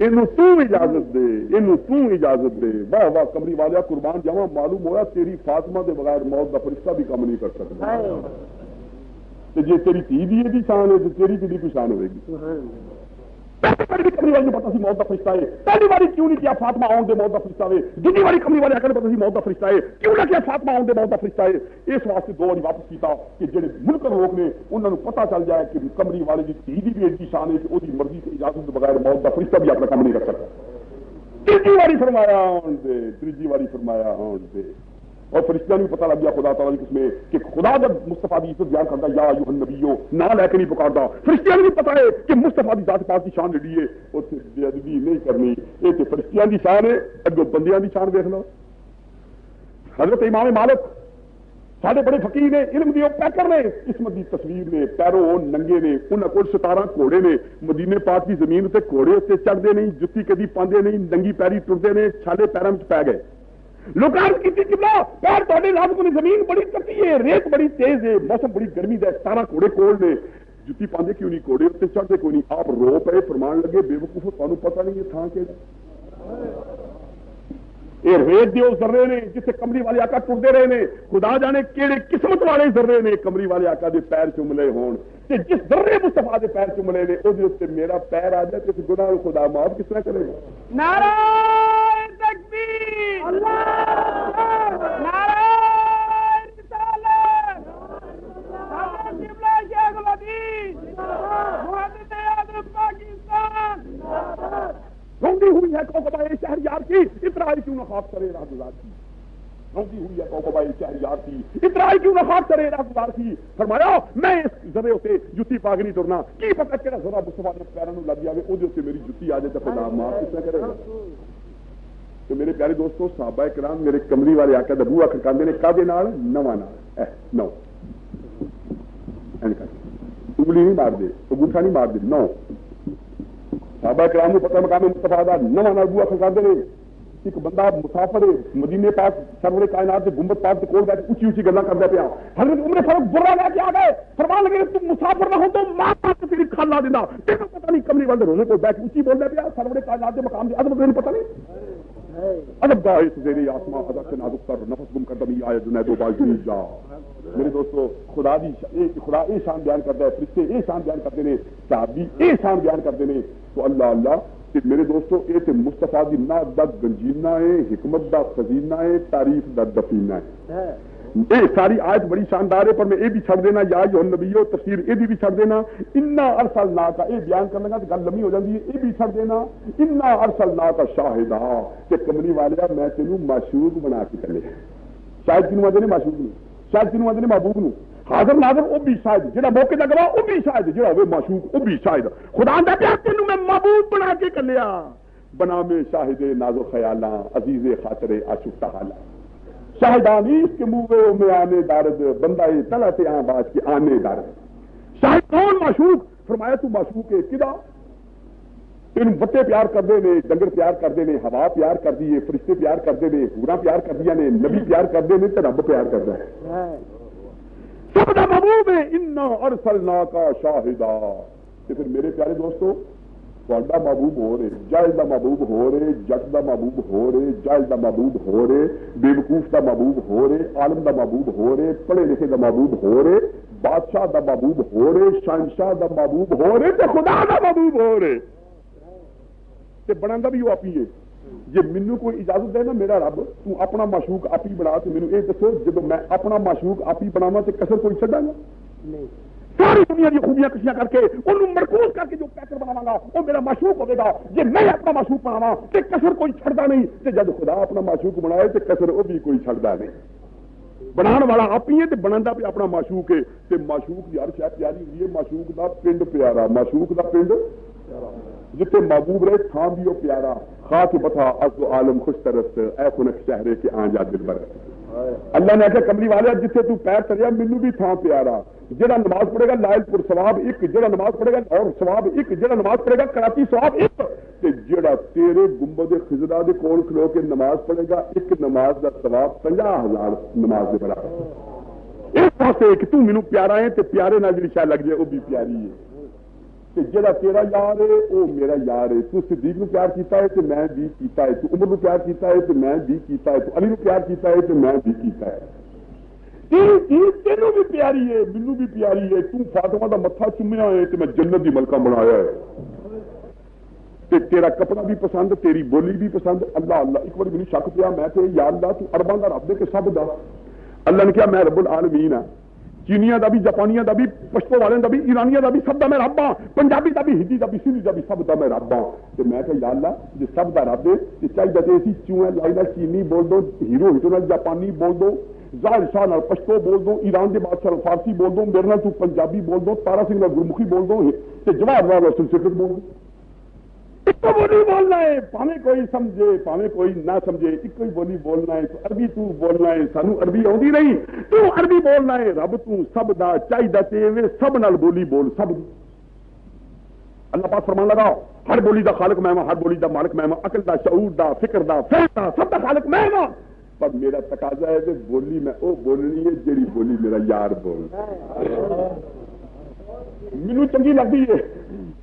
Speaker 2: ਇਹਨੂੰ ਤੂੰ ਇਜਾਜ਼ਤ ਦੇ, ਇਹਨੂੰ ਤੂੰ ਇਜਾਜ਼ਤ ਦੇ। ਵਾਹ ਵਾਹ ਕਮਲੀ ਵਾਲਿਆ ਕੁਰਬਾਨ ਜਾਵਾਂ, ਮਾਲੂਮ ਹੋਇਆ ਤੇਰੀ ਫਾਤਮਾ ਦੇ ਬਗੈਰ ਮੌਤ ਦਾ ਫਰਿਸ਼ਤਾ ਵੀ ਕੰਮ ਨਹੀਂ ਕਰ ਸਕਦਾ। ਤੇ ਜੇ ਤੇਰੀ ਧੀ ਦੀ ਇਹਦੀ ਸ਼ਾਨ ਹੈ ਤੇ ਤੇਰੀ ਕਿਹਦੀ ਕੋਈ ਸ਼ਾਨ ਹੋਵੇਗੀ। ਪਹਿਲੀ ਕਮਲੀ ਵਾਲੀ ਨੂੰ ਪਤਾ ਸੀ ਮੌਤ ਦਾ ਫਰਿਸ਼ਤਾ ਹੈ, ਪਹਿਲੀ ਵਾਰੀ ਕਿਉਂ ਨਹੀਂ ਕਿਹਾ ਫਾਤਮਾ ਆਉਣ ਦੇ ਮੌਤ ਦਾ ਫਰਿਸ਼ਤਾ ਹੈ। ਦੂਜੀ ਵਾਰੀ ਕਮਲੀ ਵਾਲੇ ਆਖਣ ਪਤਾ ਸੀ ਮੌਤ ਦਾ ਫਰਿਸ਼ਤਾ ਹੈ, ਕਿਉਂ ਨਾ ਕਿਹਾ ਫਾਤਮਾ ਆਉਣ ਦੇ ਮੌਤ ਦਾ ਫਰਿਸ਼ਤਾ ਹੈ। ਇਸ ਵਾਸਤੇ ਦੋ ਵਾਰੀ ਵਾਪਸ ਕੀਤਾ ਕਿ ਜਿਹੜੇ ਮੁਨਕਰ ਲੋਕ ਨੇ ਉਹਨਾਂ ਨੂੰ ਪਤਾ ਚੱਲ ਜਾਏ ਕਿ ਕਮਲੀ ਵਾਲੇ ਦੀ ਧੀ ਦੀ ਵੀ ਐਡੀ ਸ਼ਾਨ ਹੈ ਕਿ ਉਹਦੀ ਮਰਜ਼ੀ ਤੇ ਇਜਾਜ਼ਤ ਦੇ ਬਗੈਰ ਮੌਤ ਦਾ ਫਰਿਸ਼ਤਾ ਵੀ ਆਪਣਾ ਕੰਮ ਨਹੀਂ ਕਰ ਸਕਦਾ। ਤੀਜੀ ਵਾਰੀ ਫਰਮਾਇਆ ਆਉਣ ਦੇ, ਤੀਜੀ ਵਾਰੀ ਫਰਮਾਇਆ ਆਉਣ ਦੇ। اور فرشتوں نے پتہ لگ گیا خدا تعالیٰ کی قسمیں کہ خدا جب مصطفیٰ کی عزت بیان کرتا یا ایھا النبیو نہ لے کے نہیں پکارتا، فرشتوں نے بھی پتہ ہے کہ مصطفیٰ کی ذات پاک کی شان لڑی ہے اور بے ادبی نہیں کرنی۔ یہ تو فرشتوں کی شان ہے، اگوں بندیاں کی شان دیکھ لو۔ حضرت امام مالک سارے بڑے فقیر نے، علم دی پیکر نے، قسمت دی تصویر نے، پیروں ننگے نے، انہاں کول 17 گھوڑے نے، مدینے پاک کی زمین تے گھوڑے تے چڑھدے نہیں، جُتی کدی پاندے نہیں، ننگی پیری ٹردے نے، چھالے پیراں وچ پے گئے۔ لوگ عرض کی قبلہ پیر تھوڑے لازم نے، زمین بڑی تتی ہے، ریت بڑی تیز ہے، موسم بڑی گرمی ہے، 17 گھوڑے کول نے، جُتی پاندے کیوں نہیں، گھوڑے تے چڑھدے کوئی نہیں۔ آپ رو پے فرمان لگے بے وقوفو تانوں پتہ نہیں ہے تھاں کیڑا۔ یہ ریت دیو ذرے نے جسے کملی والے آقا ٹردے رہے نے، خدا جانے کیڑے قسمت والے ذرے نے کملی والے آقا دے پیر چوملے ہون، تے جس ذرے مصطفیٰ دے پیر چوملے نے او دے اوتے میرا پیر آ جائے تے گناہ خدا معاف کس طرح کرے گا؟
Speaker 3: نعرہ تکبیر، اللہ نعرہ رسالت، حضرت قبلہ شیخ الحدیث محدث اعظم پاکستان
Speaker 2: روندی ہوئی ہے کوکبہ شہریار کی، اترائی کیوں نہ خاک کرے راہ گزار کی۔ روندی ہوئی ہے کوکبہ شہریار کی، اترائی کیوں نہ خاک کرے راہ گزار کی۔ فرمایا میں اس ذرے ہوتے جتی پاگ نہیں ٹرنا، کی پتہ کہڑا ذرا مصطفیٰ نے پیروں لگ جائے وہ دے میری جتی آ جائے تو خدا معاف کس طرح کرے گا؟ تو میرے پیارے دوستو صحابہ کرام میرے کملی والے آقا دا بوہا کھڑکاندے نے کادے نال؟ نواں نال، نو انگلی نہیں مار دے، انگوٹھا نہیں مار دے، نو صحابہ کرام کو پتہ مقام مصطفیٰ دا نواں نال بوہا کھڑکاندے نے۔ ایک بندہ مسافر مدینے پاک سرور کائنات کے گنبد پاک کے کول بیٹھ اونچی اونچی گلاں کردا پیا، حضرت عمر فاروق برا لے کے آ گئے، فرمان لگے تم مسافر نہ ہو تو ماں کے تیری کھالا دیندا، تینوں پتہ نہیں کملی والے رونے کو بیٹھ اونچی بولدا پیا، سرور کائنات کے مقام دی عظمت نہیں پتہ نہیں۔ ادب دا اس زیر آسمان ادا سے نازک تر نفس گم کر دمی آئے جنید و باجی جا۔ میرے دوستو خدا دی خدا اے شان بیان کردا ہے، فرشتے اے شان بیان کرتے نے، صحابی اے شان بیان کرتے نے، تو اللہ اللہ کہ میرے دوستو یہ تو مصطفیٰ دی نعت دا گنجینہ ہے، حکمت دا خزینہ ہے، تعریف دا دفینہ ہے۔ یہ ساری آیت بڑی شاندار ہے، پر میں یہ بھی چھڑ دینا یا ایھا النبیو تفسیر یہ بھی چھڑ دینا، انا ارسلناک یہ بیان کرنے کا گل لمبی ہو جاتی ہے، یہ بھی چھڑ دینا انا ارسلناک شاہدا کہ کملی والیا میں تینوں معشوق بنا کے چلے۔ شاید کنوں آدھے نے معشوق نوں، شاید کنوں آدھے نے محبوب نوں، حاضر ناظر وہ بھی شاید، جہاں موقع کا گواہ وہ بھی شاید، جہاں ہوئے معشوق وہ بھی شاید۔ خدا دا پیا تینوں میں محبوب بنا کے کلیا، بنا میں شاہد ناز و خیالاں عزیز خاطر آشفتہ حالاں، شاہدانی اس کے منہ میں آنے دارد بندہ تلا سے آن باز کے آنے دارد۔ شاہد کون؟ معشوق۔ فرمایا تو معشوق ہے کدا؟ ان بٹے پیار کردے نے، ڈنگر پیار کردے نے، ہوا پیار کر دی ہے، فرشتے پیار کردے نے، حوراں پیار کر دیا نے، نبی پیار کردے نے، تے رب پیار کردا ہے۔ سب دا محبوب ہے، انا ارسلناک شاہدا۔ تے پھر میرے پیارے دوستو تہاڈا محبوب ہو رہے، جاہل دا محبوب ہو رہے، جٹ دا محبوب ہو رہے، جاہل دا محبوب ہو رہے، بے وقوف دا محبوب ہو رہے، عالم دا محبوب ہو رہے، پڑھے لکھے دا محبوب ہو رہے، بادشاہ دا محبوب ہو رہے، شہنشاہ دا محبوب ہو رہے، تے خدا دا محبوب ہو رہے، تے بناندا بھی وہ آپ ہی ہے۔ جی مینوں کوئی اجازت دے نا میرا رب تو اپنا معشوق آپ ہی بنا، تو مینوں یہ دسو جب میں اپنا معشوق آپ ہی بناواں تے کسر کوئی چھڈاں گا؟ نہیں۔ ساری دنیا کی خوبیاں کشیاں کر کے انہوں مرکوز کر کے جو پیکر بناواں گا وہ میرا معشوق ہوگا۔ جی میں اپنا معشوق بناواں تے کسر کوئی چھڑدا نہیں، تے جب خدا اپنا معشوق بنائے تے کسر وہ بھی کوئی چھڑدا نہیں۔ بنان والا آپ ہی ہے تے بناندا بھی اپنا معشوق ہے، تے معشوق دی ہر شے پیاری ہوئی ہے، معشوق دا پنڈ پیارا، معشوق دا پنڈ جتے محبوب رہے تھان بھی وہ پیارا، خاک بتا از عالم خوش طرف اے خنک شہرے کے آن جا دل بر۔ اللہ نے آخیا کملی والے جتنے تو پیر چلیا مینوں بھی تھان پیارا، جڑا نماز پڑھے گا لائل پور ثواب ایک، جڑا نماز پڑھے گا لاہور ثواب ایک، جڑا نماز پڑھے گا کراچی ثواب ایک، تے جڑا تیرے گنبد خضرا دے کول کھلو کے نماز پڑھے گا ایک نماز دا ثواب 50,000 نماز دے برابر۔ اس واسطے کہ تو مینوں پیارا ہے تے پیارے نال جڑی شے لگ جائے وہ بھی پیاری ہے۔ کہ جڑا تیرا یار ہے وہ میرا یار ہے. تو صدیق نو پیار کیتا ہے تو میں بھی کیتا ہے, تو عمر نو پیار کیتا ہے تو میں بھی کیتا ہے, تو علی نو پیار کیتا ہے تو میں بھی کیتا ہے. تینوں بھی پیاری ہے, مینوں بھی پیاری ہے. تو فاطمہ دا متھا چومیا ہے تو میں جنت دی ملکہ بنایا ہے. تے تیرا کپڑا بھی پسند, تیری بولی بھی پسند. اللہ اللہ ایک بار مجھے شک پیا, میں کہ یا اللہ تو ارباں دا رب دے کہ سب دا. اللہ نے کہا میں رب العالمین ہاں, چینیاں دا بھی, جاپانیاں دا بھی, پشتو والے دا بھی, ایرانیاں دا بھی, سب دا میں رب ہاں. پنجابی دا بھی, ہندی دا بھی, سندھی دا بھی, سب دا میں رب ہاں. تے میں کہ یا اللہ جے سب دا رب ہے تے چاہیے تے اسی چوہے لائی نال چینی بول دو, ہیرو ہٹو نال جاپانی بول دو, ظاہر شاہ نال پشتو بول دو, ایران دے بادشاہ فارسی بول دو, میرے نال تو پنجابی بول دو, تارا سنگھ نال گرمکھی بول دو, تے جواہر لال سنسکرت بول دو. ایک بولی بولنا ہے, پاویں کوئی سمجھے پاویں کوئی نہ سمجھے, ایک ہی بولی بولنا ہے. تو عربی تو بولنا ہے, سانو عربی آؤندی نہیں, تو عربی بولنا ہے. رب تو سب دا چاہیے تے سب نال بولی بول, سب دی. اللہ پاک فرمان لگا ہر بولی دا خالق میں ہاں, ہر بولی دا مالک میں ہاں, عقل دا, شعور دا, فکر دا, فہم دا, سب دا خالق میں ہاں. پر میرا تقاضا ہے کہ بولی میں او بولنی ہے جیڑی بولی میرا یار بول. مینوں چنگی لگتی ہے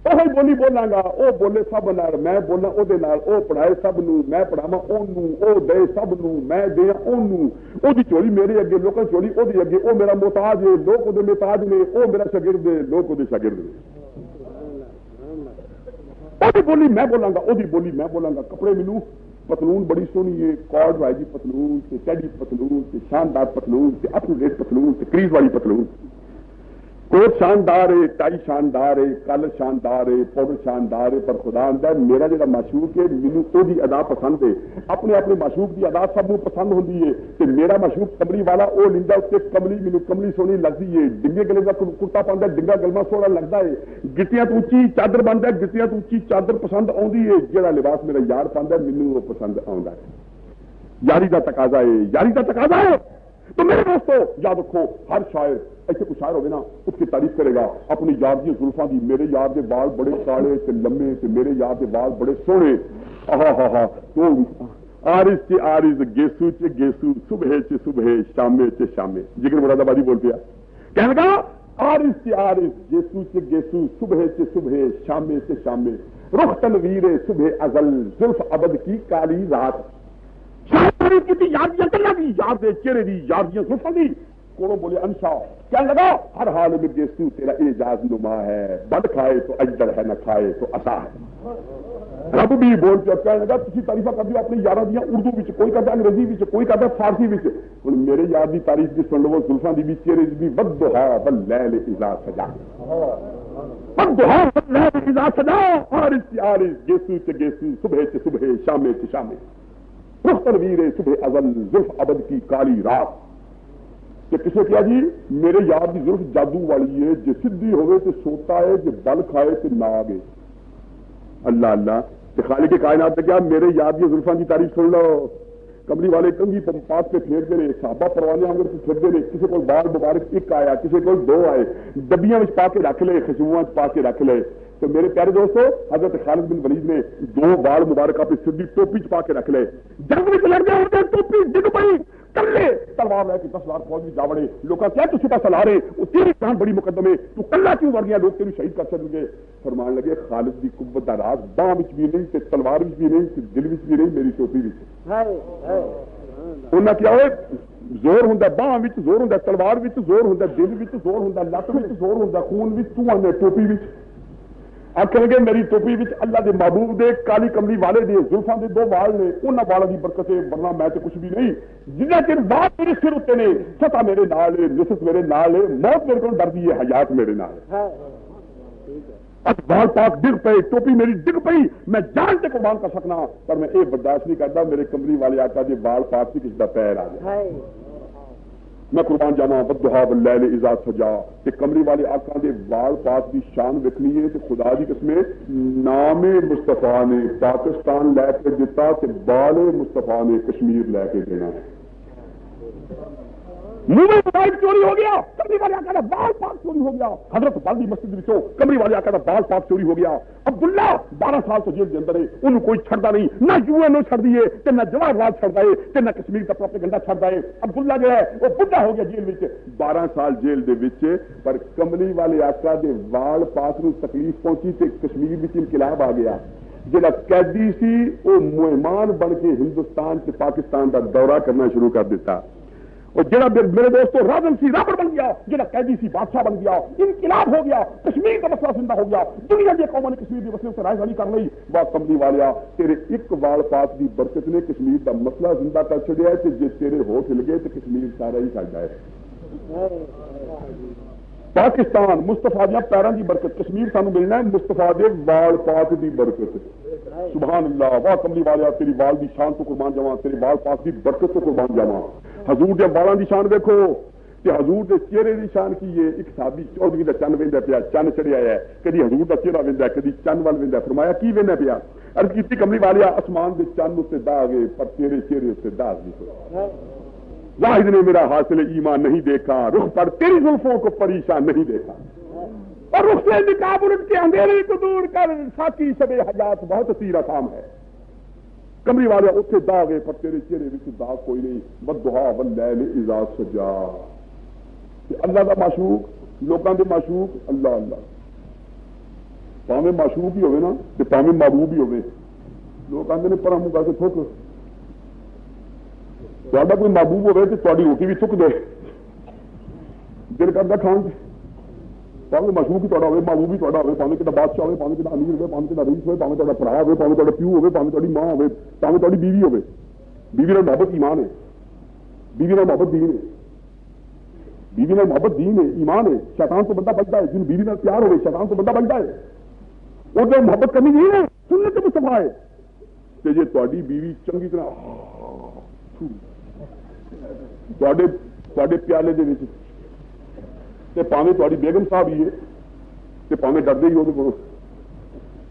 Speaker 2: وہی بولی بولاں گا, او بولے سب نال, میں بولا او دے نال, او پڑھائے سب نو, میں پڑھاواں اونوں, او دے سب نو, میں دیاں اونوں. او دی چولی میرے اگے, لوکاں چولی او دی اگے, او میرا محتاج ہے, لوک او دے محتاج نے, او میرا شاگرد ہے, لوک او دے شاگرد نے. او دی بولی میں بولاں گا, او دی بولی میں بولاں گا. کپڑے مینوں پتلون بڑی سونی ہے, کارڈ والی پتلون, تے چیڈی پتلون, تے شاندار پتلون, تے اپنی ریس پتلون, تے کریز والی پتلون. کوٹ شاندار ہے, ٹائی شاندار ہے, کل شاندار ہے, پاؤڈر شاندار ہے. پر خدا اندر میرا جڑا معشوق ہے مینوں او دی ادا پسند ہے. اپنے اپنے معشوق دی ادا سب نوں پسند ہوندی ہے. تے میرا معشوق کملی والا او لیندا تے کملی, مینوں کملی سونی لگدی ہے. ڈنگے گلے دا کرتا پاوندا, ڈنگا گلما سوہنا لگدا ہے. گٹیاں تو اونچی چادر بندا, گٹیاں تو اونچی چادر پسند آوندی ہے. جڑا لباس میرا یار پاوندا مینوں او پسند آوندا ہے. یاری دا تقاضا ہے, یاری دا تقاضا ہے. تو میرے دوستو یاد رکھو, ہر شاعر ایسے کوئی شاعر ہوگا نا اس کی تعریف کرے گا اپنی یار دی زلفاں دی. میرے یار دے بال بڑے کالے تے لمے, تے میرے یار دے بال بڑے سوہنے. آہا ہا ہا. تو آرز تے آرز, گیسو تے گیسو, صبح تے صبح, شامے تے شامے. جگر مراد آبادی بول پیا, کہنے گا آرز تے آرز, گیسو تے گیسو, صبح تے صبح, شامے تے شامے. رخ تنویر صبح ازل, زلف ابد کی کالی رات. کی یار دی اللہ دی, یار دے چہرے دی, یار دی زلفاں دی. کونوں بولے انشا, کیا لگا ہر حال میں گیسو تیرا اعجاز نما ہے. بد کھائے تو اجدر ہے, نہ کھائے تو عصا ہے. رب بھی بول پیا, کہنے لگا تسی تعریفاں کر دیو اپنی یاراں دیاں, اردو وچ کوئی کردا, انگریزی وچ کوئی کردا, فارسی وچ. ہن میرے یار دی تعریف بھی سن لو, زلفاں دی بھی, چہرے دی بھی. والضحا واللیل اذا سجا, والضحا واللیل اذا سجا, عارض عارض, گیسو تے گیسو, صبح تے صبح, شامے تے شامے. رخ تنویر صبح ازل, زلف ابد کی کالی رات. کہ کسے کیا جی میرے یار دی زلف جادو والی ہے, جے سدھی ہوئے تے سوتا ہے, جے بل کھائے تے ناگ ہے. اللہ اللہ. تے خالق کائنات نے کیا میرے یار دی زلفاں کی تعریف سن لو. کملی والے کنگھی پاس پہ پھیرتے رہے, صحابہ پروانے آنگر پہ پھرتے رہے. کسی کو بال مبارک ایک آیا, کسی کو دو آئے, ڈبیاں میں پا کے رکھ لے, خوشبوؤں پا کے رکھ لے. تو میرے پیارے دوستو حضرت خالد بن ولید نے دو بال مبارک اپنی سدھی ٹوپی چ پا کے رکھ لے. جنگ میں لڑ گئے ہوتے, ٹوپی ڈگ پئی, کلے تلوار لے کے 10 لاکھ فوج میں جا وڑے. لوگ کیا تو سپاہ سالار ہے, وہ تیری جان بڑی مقدم ہے, تو کلا کیوں مر گیا, لوگ تیری شہید کر چل گئے. فرمان لگے خالد دی قوت دا راز باں وچ بھی نہیں, تے تلوار وچ بھی نہیں, تے دل وچ بھی نہیں, میری ٹوپی وچ. انہاں کیا ہوئے زور ہوندا باں وچ, زور ہوندا تلوار وچ, زور ہوندا دل وچ, زور ہوندا لت وچ, زور ہوندا خون وچ, تو آنے ٹوپی وچ. آخر گے میری ٹوپی وچ اللہ دے محبوب دے کالی کملی والے دے زلفاں دے دو وال نے, انہاں والاں دی برکت ہے, ورنہ میں تے کچھ بھی نہیں. جنہ چر وال میرے سر اتنے نے, سطح میرے نال ہے, نصف میرے نال ہے, موت میرے کو ڈردی ہے, حیات میرے نال ہے. اب وال پاک ڈگ پے, ٹوپی میری ڈگ پئی, میں جان تے قربان کر سکنا, پر میں یہ برداشت نہیں کرتا میرے کملی والے آقا دے وال پاک سے کسی دا پیر آ جائے. میں قربان جاواں والضحا واللیل اذا سجا. کہ کملی والے آقا دے وال پاک دی شان وکھنی ہے, تے خدا دی قسم نام مصطفیٰ نے پاکستان لے کے دتا, تے بال مصطفیٰ نے کشمیر لے کے دینا ہے. منہ میں موبائل چوری ہو گیا, کملی والے آقا دا وال پاک چوری چوری ہو گیا, حضرت بالدی مسجد وچوں کمری والے آقا دا بال پاک چوری ہو گیا. عبداللہ 12 سال تو جیل دے اندر ہے, انہوں کوئی چھڑدا نہیں, نہ یو این او چھڑ دیے تے نہ جواہر لال چھڑدا ہے تے نہ کشمیر دا پروپیگنڈا چھڑدا ہے. عبداللہ جو ہے وہ بڈھا ہو گیا جیل وچ, 12 سال جیل دے وچ, پر کملی والے آقا دے وال پاک نو تکلیف پہنچی تے کشمیر وچ انقلاب آ گیا. جڑا قیدی سی وہ مہمان بن کے ہندوستان تے پاکستان دا دورہ کرنا شروع کر دیتا. اور جڑا میرے دوستو راجن سی رابر بن گیا, جڑا قیدی سی بادشاہ بن گیا, انقلاب ہو گیا, کشمیر کا مسئلہ زندہ ہو گیا, دنیا کے قوموں نے کشمیر کے مسئلے سے رائے گانی کر لی. بات کملی والیا تیرے ایک وال پاک دی برکت نے کشمیر دا مسئلہ زندہ کر چھڑیا ہے, تے جے تیرے ہوٹ ہل گئے تے کشمیر سارا ہی چل جائے. پاکستان مصطفیٰ دیا پیروں کی برکت, کشمیر سانو ملنا ہے مصطفیٰ دے وال پاک دی برکت. سبحان اللہ, واہ کملی والیا تیری وال دی شان تو قربان جاواں, تیری وال پاک دی برکت تو قربان جاواں. حضور دے والاں دی شان دیکھو کہ حضور دے چہرے دی شان کی ہے. ایک صحابی چودھری دا چن ویندا پیا, چن چڑھیا ہے, کدی حضور دا چہرہ ویندا, کدی چن وال ویندا. فرمایا کی ویندا پیا؟ عرض کیتی کملی والیا آسمان دے چن تے داغ ہے پر تیرے چہرے تے داغ نہیں. واحد نے میرا حاصل ایمان نہیں دیکھا, رخ پر تیری زلفوں کو پریشان نہیں دیکھا, اور رخ سے نقاب الٹ کے اندھیرے کو دور کر ساکی شب حیات بہت تیرا کام ہے. کمری والے اتنے داغ ہے پر تیرے چہرے وچ داغ کوئی نہیں. والضحا واللیل اذا سجا, اللہ دا معشوق, لوکاں دے معشوق اللہ اللہ, پاویں معشوق ہی ہوے نا تے پاویں محبوب ہی ہوے. لوگ آندے نے پر ہم کر کے تھوک, تہاڈا کوئی محبوب ہوے تے تہاڈی روٹی بھی تھک دے, دل کردا کھان تے. پاویں معشوق ہی تہاڈا ہوے, محبوب ہی تہاڈا ہوے, پاویں کدا بادشاہ ہوے, پاویں کدا امیر ہوے, پاویں کدا رئیس ہوے, پاویں تہاڈا بھرا ہوے, پاویں تہاڈا پیو ہوے, پاویں تہاڈی ماں ہوے, پاویں تہاڈی بیوی ہوے. بیوی نال محبت ایمان ہے, بیوی نال محبت دین ہے, بیوی نال محبت دین ہے, ایمان ہے. شیطان تو بندہ بچتا ہے, جن بیوی نال پیار ہوے شیطان تو بندہ بچتا ہے. اور جو محبت کرنی نہیں ہے سنت مصطفیٰ ہے. تے جے تہاڈی بیوی چنگی طرح تہاڈے پیالے دے وچ تے پاویں تہاڈی بیگم صاحب ہی ہے تے پاویں ڈردے ہی وہ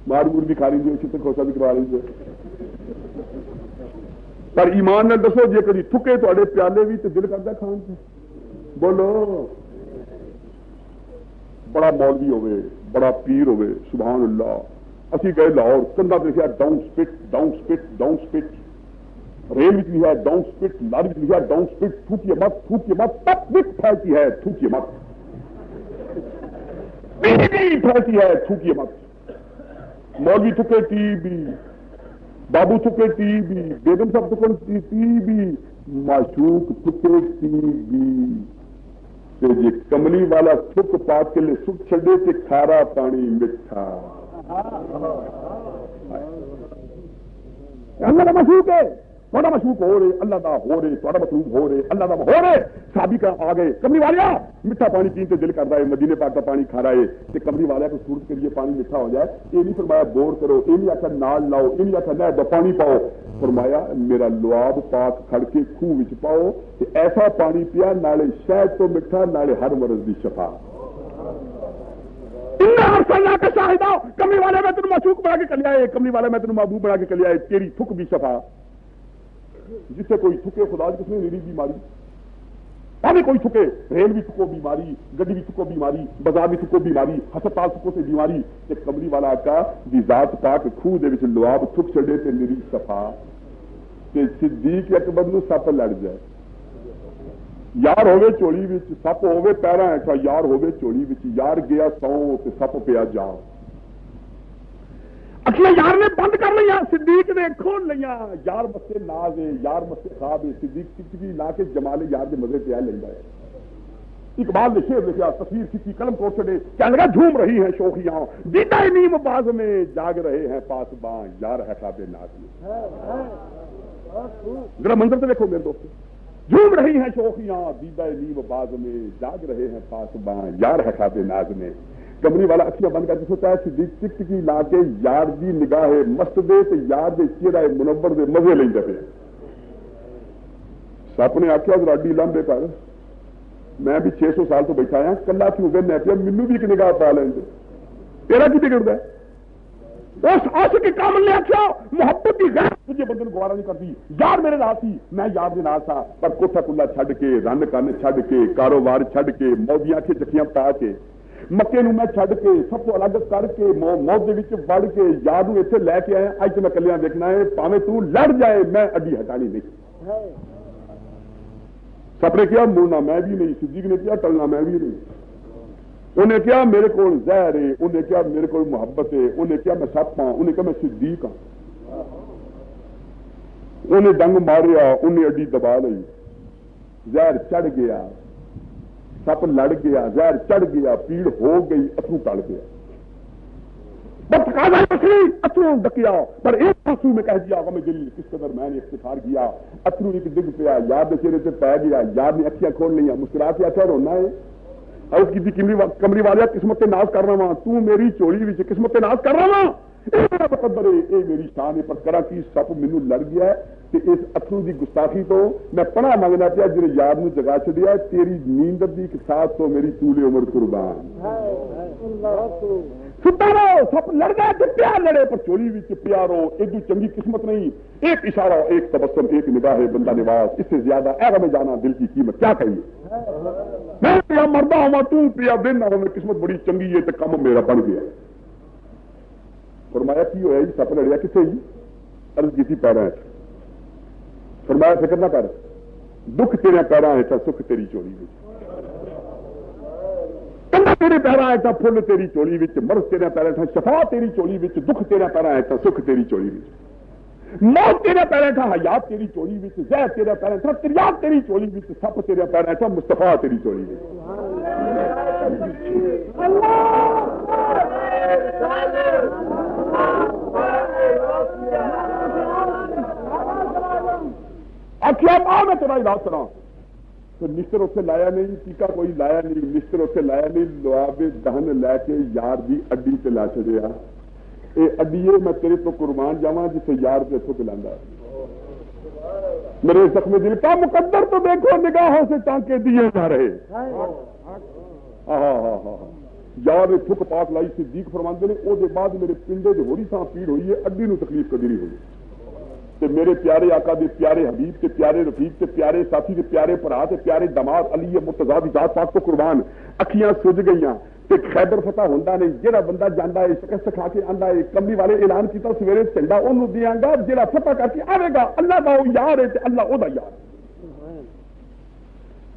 Speaker 2: مار مور بھی کھا رہی ہے, چھتے کھوسا بھی کروا رہی ہے, پر ایمان نال دسو جے کدی تھکے تہاڈے پیالے بھی تے دل کردا کھان تے. بولو بڑا مولوی ہوے, بڑا پیر ہوے, سبحان اللہ. اسی گئے لاہور, کندا تے لکھیا ڈاؤن سپٹ, ڈاؤن سپٹ, ڈاؤن سپٹ. ریل وچ لکھا ڈاؤن سپٹ, لاری وچ لکھا ڈاؤن سپٹ. تھوکیے مت, تھوکیے مت, تب وچ پھیلتی ہے, تھوکیے مت. پھیلتی ہے, تھوکیے مت. مولوی تھکے ٹی بی, بابو تھکے ٹی بی, بیگم صاحب تھکن ٹی بی, معشوق تھکے ٹی بی. جی کملی والا تھک پاک کے لیے سکھ چھڑے تے کھارا پانی میٹھا. اللہ کا مشہور ہے, تھوڑا مشہور ہو رہے, اللہ دا ہو رہے, تھوڑا مطلوب ہو رہے, اللہ دا ہو رہے. صحابی کا آ گئے, کملی والیا میٹھا پانی پین تے دل کرتا ہے, مدینے پاک کا پانی کھا رہا ہے تے کملی والا کو صورت کے لیے پانی میٹھا ہو جائے. یہ نہیں فرمایا بور کرو, یہ نہیں آخر نال لاؤ, یہ نہیں آخر نہ دو پانی پاؤ. فرمایا میرا لواب پاک کھڑ کے خوہ وچ پاؤ تے ایسا پانی پیا نالے شہد تو میٹھا نالے ہر مرض دی شفا. کملی والے میں تینوں معشوق بنا کے کر لیا ہے, کملی والے میں تینوں محبوب بنا کے کر لیا ہے, تیری تھک بھی شفا. جس سے کوئی تھکے خدا کس نے میری بیماری, پاویں کوئی تھکے, ریل بھی تھکو بیماری, گڈی بھی تھکو بیماری, بازار بھی تھکو بیماری, ہسپتال تھکو سے بیماری. تے کملی والا کا دی ذات پاک خوہ دے وچ لواب تھک چڑے تے میری صفا. تے صدیق اکبر نو سپ لڑ جائے, یار ہوے چولی وچ, سپ ہوے پیراں ہیٹھا, یار ہوے چولی وچ, یار گیا سو تے سپ پیا جا. اکھیاں یار نے بند کر لیا, صدیق نے کھول لیا. یار مسے ناز ہے, یار مسے خواب ہے, صدیق ٹکٹی لا کے جمال یار کے مزے پہ لیندا ہے. اقبال نے شعر لکھا, تصویر کسی قلم کو چڑے, کہنے لگا جھوم رہی ہیں شوخیاں, دیدہ نیم باز میں جاگ رہے ہیں پاسباں, یار ہے خواب ناز میں. ذرا منظر تو دیکھو میرے دوست, جھوم رہی ہیں شوخیاں, دیدہ نیم باز میں جاگ رہے ہیں پاسباں, یار ہے خواب ناز میں. کمری والا اکھیاں بند کر کے سوچا ہے صدیق ٹک کی لا کے یار دی نگاہ مست دے تے یار دے چہرہ منور دے مزے لیندا پیا. سپ نے آخیا راڈی لمبے کر, میں بھی 600 سال تو بیٹھا ہاں, کلا کیوں گیا, میں پیا مینوں بھی ایک نگاہ پا لیں, تیرا کی بگڑتا ہے. اس عاشق کے کامل نے آخیا محبت کی غیر تجھے بندے کو گوارا نہیں کرتی. یار میرے نال سی, میں یار دے نال سا, پر کوٹھا کلا چھڈ کے, رن کن چھڈ کے, کاروبار چھڈ کے, موبیاں کے چکیاں پا کے, مکے نوں میں چھڈ کے سب تو الگ کر کے موت دے وچ وڑ کے یار نوں اتنے لے کے آیا اج تو میں کلیاں دیکھنا ہے پاویں تو لڑ جائے میں اڈی ہٹانی نہیں سپ نے کیا مڑنا میں بھی نہیں صدیق نے کیا ٹلنا میں بھی نہیں انہیں کیا میرے کو زہر ہے انہیں کیا میرے کو محبت ہے انہیں کیا میں سپ ہاں انہیں کیا میں صدیق ہاں انہیں ڈنگ ماریا انہیں اڈی دبا لئی زہر چڑھ گیا سپ لڑ گیا زہر چڑھ گیا پیڑ ہو گئی اترو ٹل گیا اترو ڈکیا پر ایک پاسو میں کہہ دیا میں دل کس قدر میں نے افتخار کیا اترو ایک ڈگ پیا یار چہرے سے پی گیا یار نے اکھیاں کھول لیا مسکرا کے آخیا رونا ہے اور اس کی کمری والے قسمت ناز کر رہا وا تو میری چولی وچ قسمت ناز کر رہا وا مقدر ہے یہ میری شان ہے پر کرا کی سپ مینو لڑ گیا ہے کہ اس اترو کی گستاخی تو میں پناہ منگنا پیا جی یار نو جگا چڑیا تیری نیند دی ساتھ تو میری طول عمر قربان ستا رہو سپ لڑ گیا تو پیا لڑے پر چولی وچ پیا رہو ایڈی چنگی قسمت نہیں ایک اشارہ ایک تبسم ایک نگاہ بندہ نواز اس سے زیادہ اے میں جانا دل کی قیمت کیا کہیے میں پیا مردہ ہوا تو پیا دن نہ ہو قسمت بڑی چنگی ہے تو کم میرا بن گیا فرمایا کی ہوا جی سپ لڑیا کتنے جی عرض کی پیروں فرمایا فکر نہ کر دکھ تیرے پیروں ہیٹا سکھ تیری چولی تیرے پیروں ہیٹا فل تیری چولی مرض تیرے پیروں ہیٹا شفا تیری چولی دکھ تیرے پیروں ہیٹا سکھ تیری چولی موت تیرے پیروں ہیٹا حیات تیری چولی زہر تیرے پیروں ہیٹا تریاق تیری چولی سپ تیرے پیروں ہیٹا مصطفیٰ تیری چولی آخیا ماں میں تیرا علاج کرا تو نشتر اتنے لایا نہیں ٹیکا کوئی لایا نہیں نشتر اتنے لایا نہیں لواب دہن لے کے یار دی اڈی تے لا چڑیا یہ اڈیے میں تیرے تو قربان جاواں جسے یار سے اتوں پلانا میرے زخم دل کا مقدر تو دیکھو نگاہوں سے ٹانکے دیے نہ رہے یار نے تھک پاک لائی صدیق فرماندے نے وہ بعد میرے پنڈے جو ہوری سان پیڑ ہوئی ہے اڈی نو تکلیف کبھی نہیں ہوئی تے میرے پیارے آقا دے پیارے حبیب تے پیارے رفیق تے پیارے ساتھی تے پیارے بھرا تے پیارے دماد علی مرتضیٰ دی ذات پاک تو قربان اکھیاں سج گئیاں تے خیبر فتح ہوندا نہیں جہاں بندہ جاندا ہے شکست کھا کے آندا ہے کملی والے اعلان کیتا سویرے جھنڈا اونوں دیاں گا جہاں فتح کر کے آوے گا اللہ دا یار ہے تے اللہ او دا یار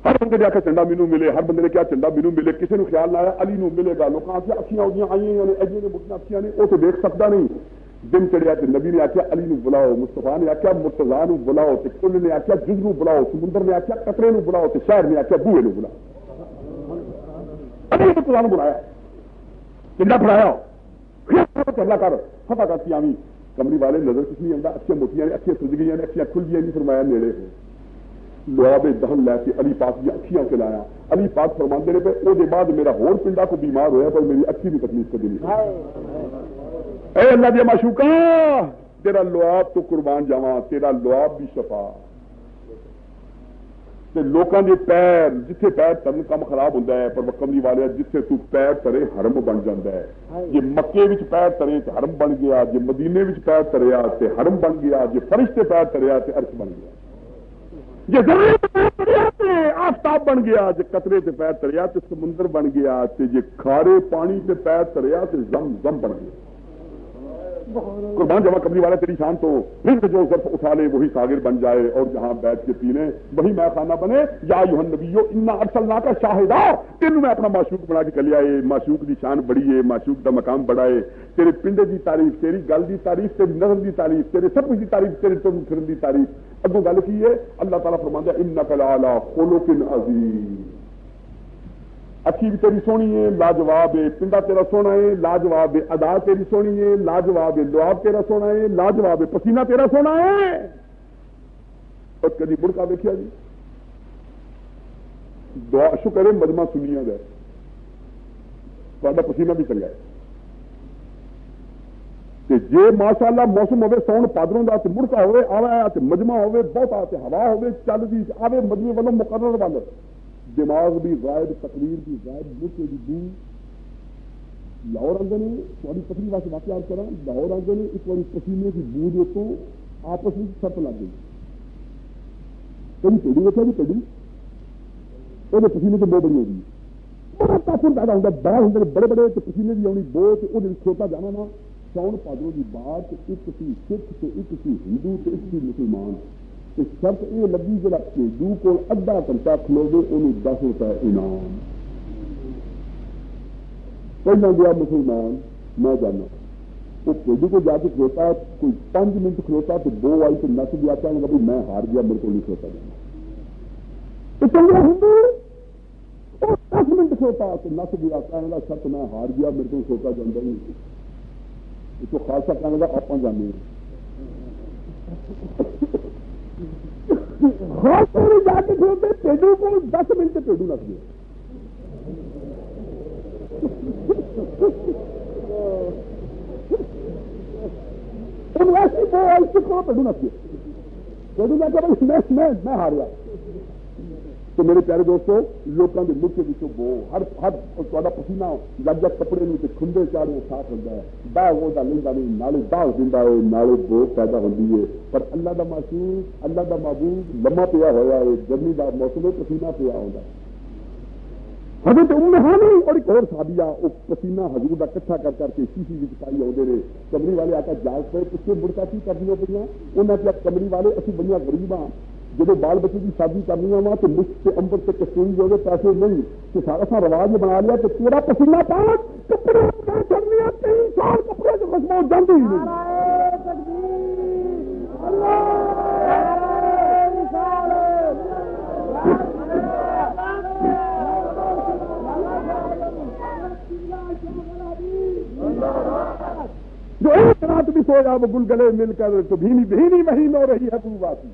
Speaker 2: ہر بندے نے آخیا چنڈا مینو ملے ہر بندے نے کیا چنڈا مینو ملے کسی نے خیال لایا علی نو ملے گا لوگ آخیا اکھیاں اودیاں آئیاں نے اجے نے مٹنا اکھیاں نے وہ تو دیکھ سکتا نہیں دن چڑھیا تو نبی نے آخیا علی نو بلاؤ مصطفیٰ نے آخیا مرتضیٰ نو بلاؤ تو کل نے آخیا جز نو بلاؤ سمندر نے آخیا قطرے نو بلاؤ تو شہر نے آخیا بوئے نو بلاؤ علی مرتضیٰ نو بلایا چنڈا پڑھایا چلا کر فتح کر کے آویں کمری والے نظر کچھ نہیں آتا اکھیاں موٹیاں نے اکھیاں سج گئی نے اکھیاں کھل گئی نہیں فرمایا نیڑے ہو لواب دہن لے کے علی پاک کی اکھیاں سے لایا علی پاک فرماندے نے پہ وہ بعد میرا ہور پنڈا کو بیمار ہویا پر میری اکھی کی تکلیف کبھی نہیں اے اللہ دیا معشوقا تیرا لواب تو قربان جاواں تیرا لواب بھی شفا تے لوکاں دے پیر جتھے پیر تن کم خراب ہوندا ہے پر کملی والے جتھے تو پیر ترے حرم بن جاندا ہے جے مکے وچ پیر ترے تے حرم بن گیا جے مدینے وچ پیر تریا تے حرم بن گیا جے فرشتے پیر تریا تے عرش بن گیا جے زمین آفتاب بن گیا جے قطرے تے پیر تریا تے سمندر بن گیا تے جے کھارے پانی تے پیر تریا تے زم بن گیا قربان جمع کملی والا تیری شان تو رزق جو ظرف اٹھا لے وہی ساغر بن جائے اور جہاں بیٹھ کے پینے وہی میں خانہ بنے یا ایھا النبی انا ارسلناک شاہدا تینوں میں اپنا معشوق بنا کے چلیا ہے معشوق دی شان بڑی ہے معشوق دا مقام بڑا ہے تیرے پنڈے دی تعریف تیری گل دی تعریف تیری نظر دی تعریف تیرے سب کچھ دی تعریف تیرے تم پھرن دی تعریف اگوں گل کی ہے اللہ تعالیٰ فرماندا ہے انک لعلی خلق عظیم اچھی بھی تیری سونی ہے لاجواب ہے پنڈا تیرا سونا ہے لاجواب ہے ادا تیری سونی ہے لاجواب ہے لعاب تیرا سونا ہے لاجواب ہے پسینہ تیرا سونا ہے اور کدی بڑکا دیکھا جی دعا شکر ہے مجمع سنیا جائے تھوڑا پسینہ بھی چنگا ہے جے ماشاء اللہ موسم ہوے سون پادروں کا مڑکا ہوے آوا مجمع ہوے بہت آتے ہوا ہوے چل دی آوے مجمے والوں مقرر بن دماغ بھی غائب تقریر بھی غائب مٹے بھی بو لاہور آدھے نے تھوڑی پتلی واسطے واقعہ کرا لاہور آدھے نے ایک بار پسینے کی بو جو تو آپس میں سٹ لگ گئی کبھی پیڑی ویسا بھی پیڑی وہ پسینے سے بہت بڑی ہو گئی کافر پیدا ہوتا بڑا ہوں بڑے بڑے پسینے کی آنی بو تو وہ کھوتا جانا نا ساؤن پادروں کی بات ایک سی سکھ تو ایک سی ہندو تو ایک سی مسلمان شرط یہ لگی جا بھیجو کو ادھا گھنٹہ کھلو گے انہوں 10 روپے انعام پہلے گیا مسلمان میں جانا وہ بھیجو کو جا کے کھلوتا کوئی 5 منٹ کھلوتا تو 2 آئی تو نس گیا کہنے لگا بھائی میں ہار گیا میرے کو نہیں کھلوتا جانا تو چل گیا ہندو 10 منٹ کھلوتا تو نس گیا کہنے لگا سچ میں ہار گیا میرے کو کھلوتا جانا نہیں تو خاصا کہنے لگا آپ جانے جا کے کھلوتے پیڈو کو 10 منٹ پیڈو نس گیا ایسی وہ ایسے کو پیڈو نس گیا پیڈو میں کہ میں ہار گیا تو میرے پیارے دوستوں لوگوں کے ملک کے بو ہر تا پسینہ لگ جا کپڑے میں کھنڈے چاڑے صاف ہوتا ہے باغ وہ لینا نہیں نالے باغ دینا ہے نالے بو پیدا ہوتی ہے پر اللہ کا معصوم اللہ کا معبود لما پیا ہوا ہے گرمی کا موسم پسینہ پیا ہوتا ہے حضرت ام ہانی اور ایک اور صحابیہ وہ پسینہ حضور کا کٹھا کر کر کے شیشی کی پائی آتے رہے کمری والے آ کر جاگ پہ اس سے مڑکا کی کرنی پڑی انہوں نے کیا کمری والے اسی بڑی غریب ہاں جب بال بچے کی شادی کرنی ہوا تو مفت سے امبر سے کستوری جو پیسے نہیں تو سارا رواج بنا لیا کہ تیرا پسینہ پاک کپڑے چلنی 3 سال کپڑے سے رسم جاتی ہی نہیں جو ایک رات بھی سویا وہ گل گلے مل کر تو بھینی بھینی مہین ہو رہی ہے تو باتی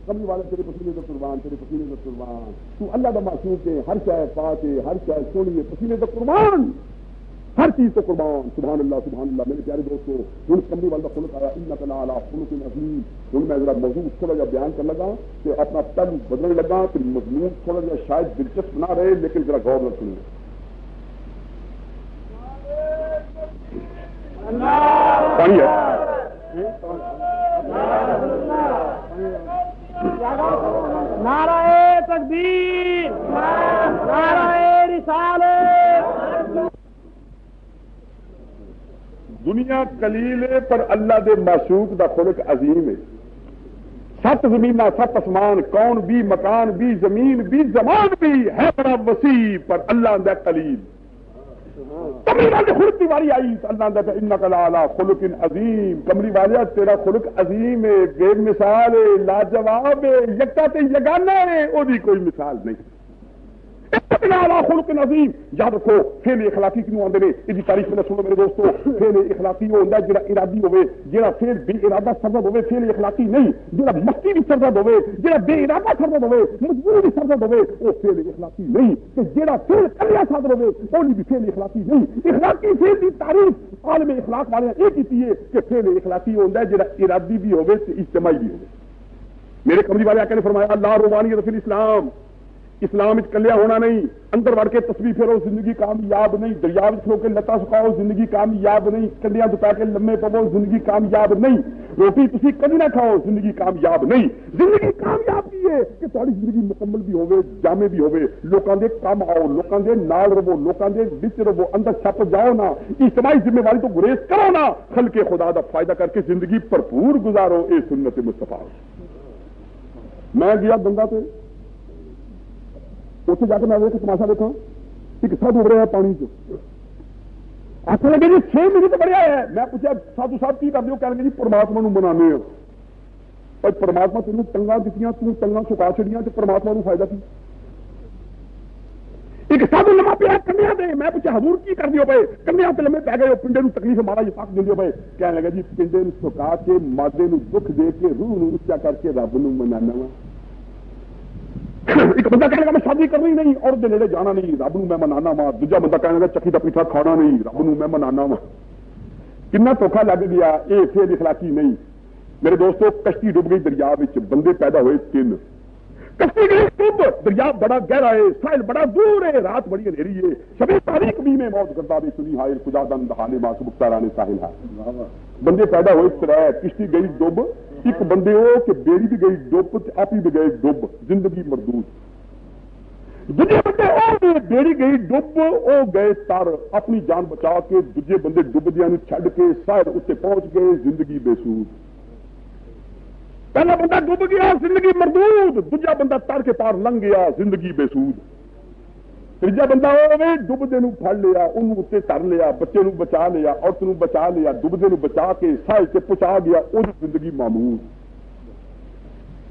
Speaker 2: کمری والے تیرے پسینے کا قربان تیرے پسینے کا قربان تو اللہ کا معصوم کے ہر شے پاک ہے ہر شے سونی ہے پسینے کا قربان ہر چیز تو قربان سبحان اللہ میرے پیارے دوستو ہوں کمری والا خلق آیا انک لعلی خلق عظیم ہوں میں ذرا موضوع تھوڑا جا بیان کر لگا کہ اپنا تن بدلنے لگا کہ مضمون تھوڑا جا شاید دلچسپ نہ رہے لیکن ذرا غور نہ سنیں پانی ہے
Speaker 3: نعرہ تکبیر نعرہ رسالت
Speaker 2: دنیا قلیل ہے پر اللہ دے معشوق دا خلق عظیم ہے 7 زمین 7 آسمان کون بھی مکان بھی زمین بھی زمان بھی ہے بڑا وسیع پر اللہ دا قلیل کمری والے خلق کی واری آئی تو اللہ کہتا انک لعلی خلق عظیم کمری والے تیرا خلق عظیم ہے بے مثال ہے لاجواب ہے یکتا تے یگانہ ہے وہ بھی کوئی مثال نہیں خلق عظیم یاد رکھو فعل اخلاقی کیوں آتے ہیں اس کی تاریخ میں سنو میرے دوستو فعل اخلاقی وہ ہوتا ہے جہاں ارادی ہوئے جہاں فعل بے ارادہ سرزد ہوئے فعل اخلاقی نہیں جہاں مستی بھی سرزد ہوئے جہاں بے ارادہ سرزد ہوئے مجبوری بھی سرزد ہوئے وہ فعل اخلاقی نہیں کہ جہاں فعل کلیا صادر ہوئے وہ بھی فعل اخلاقی نہیں اخلاقی فعل کی تعریف عالم اخلاق والے یہ کی ہے کہ فعل اخلاقی ہوتا ہے جہاں ارادی بھی ہوئے اجتماعی بھی ہوئے میرے کمری والے آقا نے فرمایا اللہ روحانی فی الاسلام اسلام کلیا ہونا نہیں اندر وڑ کے تسبیح پھیرو زندگی کامیاب نہیں دریا کھلو کے لتا سکھاؤ زندگی کامیاب نہیں کنڈیاں دپا کے لمے پو زندگی کامیاب نہیں روٹی تسی کبھی نہ کھاؤ زندگی کامیاب نہیں زندگی کامیاب کی ہے کہ تھوڑی زندگی مکمل بھی ہوے جامع بھی ہوے لوکاں دے کام آؤ لوکاں دے نال رہو لوکاں دے وچ رہو اندر چھپ جاؤ نا اجتماعی ذمہ داری تو گریز کرو نا خلق خدا دا فائدہ کر کے زندگی بھرپور گزارو اے سنت مصطفیٰ میں گیا گنگا پہ اتنے جا کے میں تماشا دیکھا ایک سادھو ابھرا ہے پانی آخر لگے جی 6 منٹ بڑھیا ہے میں پوچھا سادھو صاحب کی کرتے ہو کہنے جی پرماتما بنانے ہیں پرماتما تین ٹنگا دیتی ٹنگا سکا چڑیا تو پرماتما کو فائدہ کی ایک سادھو لما پیا کنیا دے میں پوچھا حضور کی کر دیو پے کنیا تے لمے پی گئے پنڈے نو تکلیف مارا جی پاک دیو پے کہنے لگا جی پنڈے نو سکا کے مادے نو دکھ دے کے روح نو اچا کر کے رب نو منانا وا ایک بندہ کہنے لگا میں شادی کرنی نہیں اور نیڑے جانا نہیں رب نو میں منانا وا دوجا بندہ کہنے لگا چکی کا پیٹھا کھانا نہیں رب نو میں منانا وا کنا دھوکھا لگ گیا یہ فعل اخلاقی نہیں میرے دوستو کشتی ڈب گئی دریا بندے پیدا ہوئے 3 کشتی گئی ڈب دریا بڑا گہرا ہے ساحل بڑا دور ہے رات بڑی اندھیری ہے شبی تاریخ بھی میں موت کرتا بھی سنی ہائے خدا دن دہانے ماں سبکتا رانے ساحل ہے بندے پیدا ہوئے 3 کشتی گئی ڈب ایک بندے ہو کہ بیڑی بھی گئی ڈب آپ بھی گئے ڈب زندگی مردود دوجے بندے وہ بیڑی گئی ڈب وہ گئے تر اپنی جان بچا کے دوجے بندے ڈبدیاں نوں چھڈ کے ساحل اتنے پہنچ گئے زندگی بے سود پہلا بندہ ڈب گیا زندگی مردود دوجا بندہ تر کے پار لنگ گیا زندگی بے سود تیجا بندہ ہوئے ڈبدے نوں پھڑ لیا انہوں اتنے تر لیا بچے نوں بچا لیا عورت نوں بچا لیا ڈبدے نوں بچا کے ساحل سے پہنچا گیا وہ زندگی معمول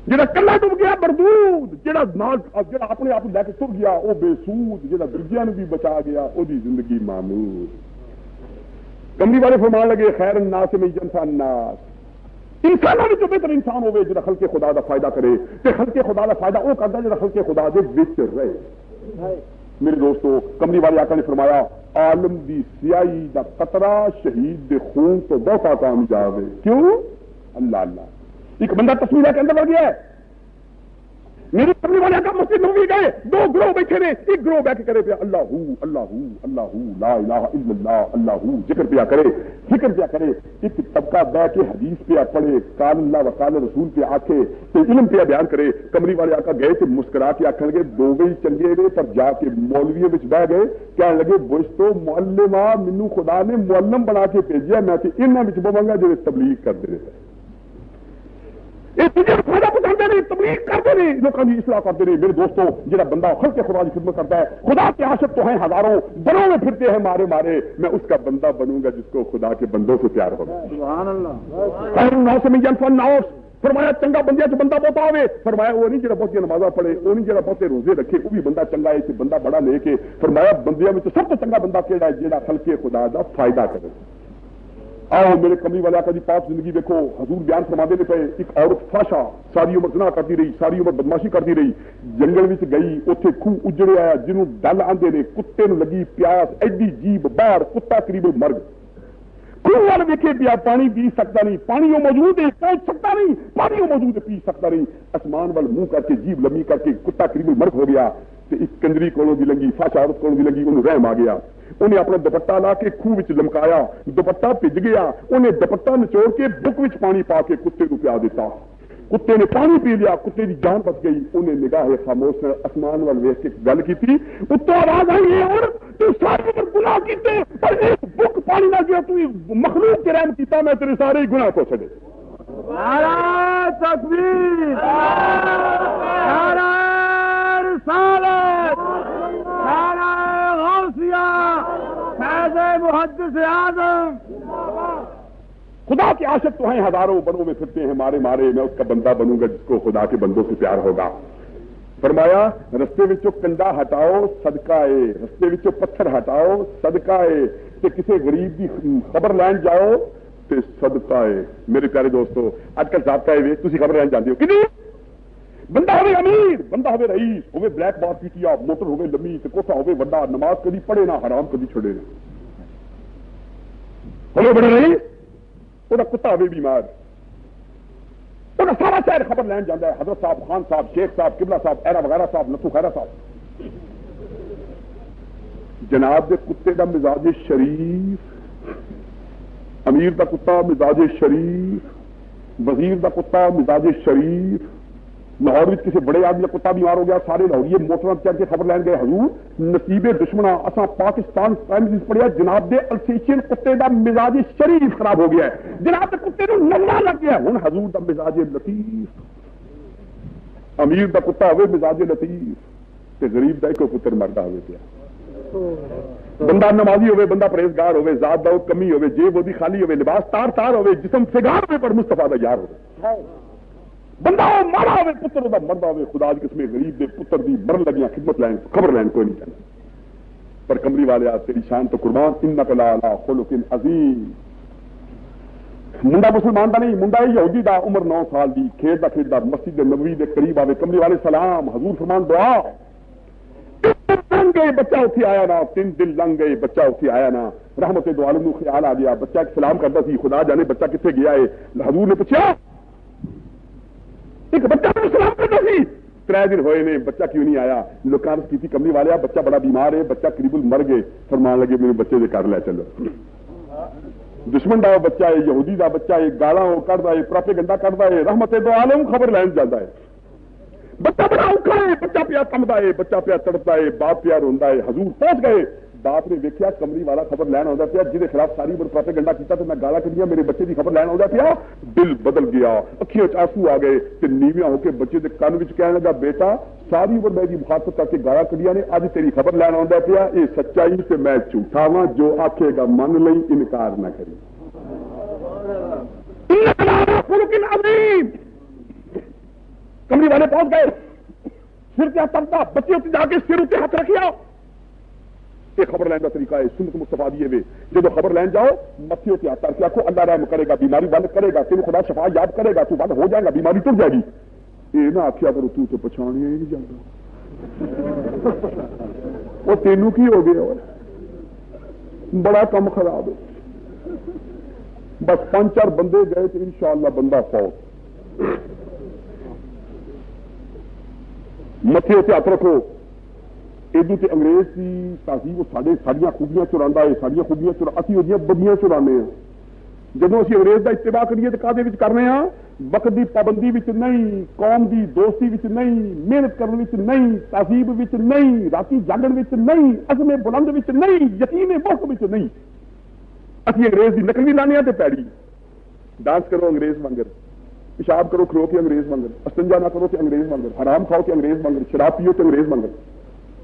Speaker 2: جڑا کلا ڈب گیا مردود جڑا اپنے آپ لے کے تر گیا وہ بے سود جڑا درجیاں بھی بچا گیا وہ زندگی معمول کملی والے فرمان لگے خیر الناس من جنس الناس انسانوں میں جو بہتر انسان ہوئے جڑا خلق خدا دا فائدہ کرے تے خلق خدا دا فائدہ وہ کرتا جڑا خلق خدا دے وچ رہے میرے دوستو کملی والے آقا نے فرمایا عالم دی سیاہی دا قطرہ شہید دے خون تو بہت کامیاب ہے کیوں اللہ اللہ ایک بندہ تصویر کے اندر بڑھ گیا ہے میری کملی والے آقا مسجد نبوی گئے دو گروہ بیٹھے نے ایک گروہ بیٹھ کے کرے پیا اللہ اللہ اللہ لا الہ الا اللہ اللہ ذکر پیا کرے فکر پیا کرے ایک طبقہ بیٹھ کے حدیث پیا پڑھے قال اللہ وقال رسول پہ آکھے تو علم پیا بیان کرے کملی والے آقا گئے تو مسکرا کے آخر لگے دو گئی چنگے نے پر جا کے مولویوں میں بہ گئے کہنے لگے بوشتو معلمہ منو خدا نے معلم بنا کے بھیجیا میں انہاں وچ بواں گا جو تبلیغ کرتے رہے یہ تجھے فائدہ پہنچاتے نہیں تبلیغ کرتے نہیں لوگوں کی اصلاح کرتے نہیں میرے دوستوں جہاں بندہ خلق خدا کی خدمت کرتا ہے خدا کے عاشق تو ہیں ہزاروں بنوں میں پھرتے ہیں مارے مارے میں اس کا بندہ بنوں گا جس کو خدا کے بندوں سے پیار ہوگا سبحان اللہ خیر الناس من جنس الناس فرمایا چنگا بندے چ بندہ بہت آوے فرمایا وہ نہیں جڑا بہت نمازاں پڑھے وہ نہیں جڑا بہت روزے رکھے وہ بھی بندہ چنگا ہے بندہ بڑا لے کے فرمایا بندیاں میں سب تو چنگا بندہ کیڑا ہے جہاں خلق خدا کا فائدہ کرے آؤ میرے کملی والا کا جی پاک زندگی دیکھو حضور بیان فرماتے نے پے ایک عورت فاشا ساری عمر زنا کرتی رہی ساری عمر بدماشی کرتی رہی جنگل میں گئی اتنے خوہ اجڑے آیا جنہوں ڈل آندے نے کتے نوں لگی پیاس ایڈی جیب باہر کتا قریب مرگ خوہ وال ویکھے پیا پانی پی سکتا نہیں پانی وہ موجود ہے پہنچ سکتا نہیں پانی وہ موجود ہے پی سکتا نہیں آسمان وال منہ کر کے جیب لمبی کر کے کتا قریب مرگ ہو گیا تو ایک کندری کولوں دی لنگی فاشا عورت کولوں دی لنگی انہوں رحم آ گیا انہیں اپنا دوپٹہ لا کے خوہ وچ لمکایا دوپٹہ بھج گیا انہیں دوپٹہ نچوڑ کے بک وچ پانی پا کے کتے کو پیا دیتا کتے نے پانی پی لیا کتے کی جان بچ گئی انہیں نگاہ خاموش آسمان وال ویکھ کے گل کی اتوں آواز آئی اور تو سارے گناہ کیتے پر ایک بک پانی نہ گیا تو مخلوق کے رحم کیتا میں تیرے سارے گناہ کو چھڈے
Speaker 3: نعرہ تکبیر نعرہ رسالت نعرہ غوثیہ فیض محدث اعظم
Speaker 2: خدا کے عاشق تو ہیں ہزاروں بنوں میں پھرتے ہیں مارے مارے میں اس کا بندہ بنوں گا جس کو خدا کے بندوں سے پیار ہوگا فرمایا رستے وچوں کنڈا ہٹاؤ صدقہ ہے رستے وچوں پتھر ہٹاؤ صدقہ ہے کہ کسی غریب کی خبر لین جاؤ تے صدقہ ہے میرے پیارے دوستو اج کل ضابطہ ہے تسی خبر لین جاندے ہو کہ نہیں بندہ ہوئے امیر بندہ ہوئے رئیس ہوئے بلیک بار پیٹیا موٹر ہوئے لمبی تے کوٹھا ہوئے بڑا نماز کدی پڑھے نہ حرام کدی چھڑے نہ ہوئے بڑا رئیس وہ کتا ہوئے بیمار وہ سارا شہر خبر لین جانا ہے حضرت صاحب خان صاحب شیخ صاحب قبلہ صاحب ایرا وغیرہ صاحب نتھو خیرہ صاحب جناب دے کتے دا مزاج شریف امیر دا کتا مزاج شریف وزیر دا کتا مزاج شریف لاہور میں کسی بڑے آدمی کا کتا بیمار ہو گیا سارے لاہوریے موٹر چڑھ کے خبر لین گئے حضور نصیب دشمنا اساں پاکستان ٹائمز پڑھیا جناب دے السیشین کتے دا مزاج شریف خراب ہو گیا ہے جناب دے کتے نوں ننگا لگ گیا ہن حضور دا مزاج لطیف امیر دا کتا ہوئے مزاج لطیف تے غریب دا کوئی پتر مردا ہوئے پیا بندہ نمازی ہوئے بندہ پرہیزگار ہوئے ذات دا کمی ہوئے جیب ودی خالی ہوئے لباس تار تار ہوئے جسم فگار ہوئے پر مصطفیٰ دا یار ہوئے بندہ ہو مارا ہوئے پتر دا مردہ ہوئے خدا دی قسم غریب دے پتر دی مرن لگیاں خدمت لین خبر لین کوئی نہیں چاہتا پر کملی والے آج تیری شان تو قربان انک لعلی خلق عظیم منڈا مسلمان دا نہیں منڈا یہودی دا عمر 9 سال دی کھیڈدا مسجد نبوی دے قریب آوے کملی والے سلام حضور فرمان دعا لنگ گئے بچہ اتھی آیا نا 3 دن لنگ گئے بچہ اتھی آیا نا رحمت دو عالم نو خیال آ گیا بچہ سلام کرتا سی خدا جانے بچہ کتنے گیا ہے حضور نے پوچھا ایک بچہ سلام کرتا سی 3 دن ہوئے نے بچہ کیوں نہیں آیا لوکاں کی تھی کملی والے بچہ بڑا بیمار ہے بچہ قریب مر گئے فرمان لگے میرے بچے دے کر لے چلو دشمن دا بچہ ہے یہودی دا بچہ ہے گالاں کڈدا ہے پروپیگنڈا کردا ہے رحمت دو عالم خبر لین جاندا ہے بچہ بڑا اوکھا ہے, بچہ پیا کمدا ہے, بچہ پیا تڑپتا ہے, باپ پیا روندا ہے. حضور پہنچ گئے, باپ نے ویکھیا کملی والا خبر لین آਉਂਦਾ پیا جہدے خلاف ساری عمر پروپیگنڈا کیتا تے میں گالاں کڈیاں, میرے بچے دی خبر لین آਉਂਦਾ پیا. دل بدل گیا, اکھیاں چ آنسو آ گئے تے نیویاں ہو کے بچے دے کان وچ کہنے لگا بیٹا ساری عمر میں دی مخاطب کر کے گالاں کڈیاں نے, اج تیری خبر لین آਉਂਦਾ پیا, اے سچائی تے میں جھوٹا واں, جو آکھے گا من لئی, انکار نہ کری. کملی والے پہنچ گئے, سر کیا ترتا, بچے اتنے جا کے سر اتنے ہاتھ رکھیا. یہ خبر لین کا طریقہ ہے سنت مصطفیٰ دیے ہوئے. جب خبر لین جاؤ متھے اتنے ہاتھ رکھ کے آخو اللہ رحم کرے گا, بیماری بند کرے گا, تینوں خدا شفا یاد کرے گا, تو بند ہو جائے گا, بیماری ٹر جائے گی. یہ نہ آخیا کرو تو پچھاڑیا ہی نہیں جاتا, وہ تینوں کی ہو گیا, بڑا کم خراب ہے. بس 5-4 بندے گئے تو انشاءاللہ بندہ فوت. متھے اتنے ہاتھ رکھو. ادو تے انگریز کی تہذیب ساڈیاں خوبیاں چراندا ہے, ساڈیاں خوبیاں اسی وہ بدیاں چرانے ہیں. جدو اسی انگریز کا اتباع کریے تو کادے وچ کرنے ہاں, وقت دی پابندی وچ نہیں, قوم دی دوستی وچ نہیں, محنت کرنے وچ نہیں, تہذیب وچ نہیں, راتی جاگن وچ نہیں, عزم بلند وچ نہیں, یقین بہت وچ نہیں. اسی انگریز دی نقل بھی لانے تے پیڑی. ڈانس کرو انگریز وانگر, پیشاب کرو کھلو کے انگریز وانگر, استنجا نہ کرو کہ انگریز وانگر, حرام کھاؤ کہ انگریز وانگر, شراب پیو کہ انگریز وانگر.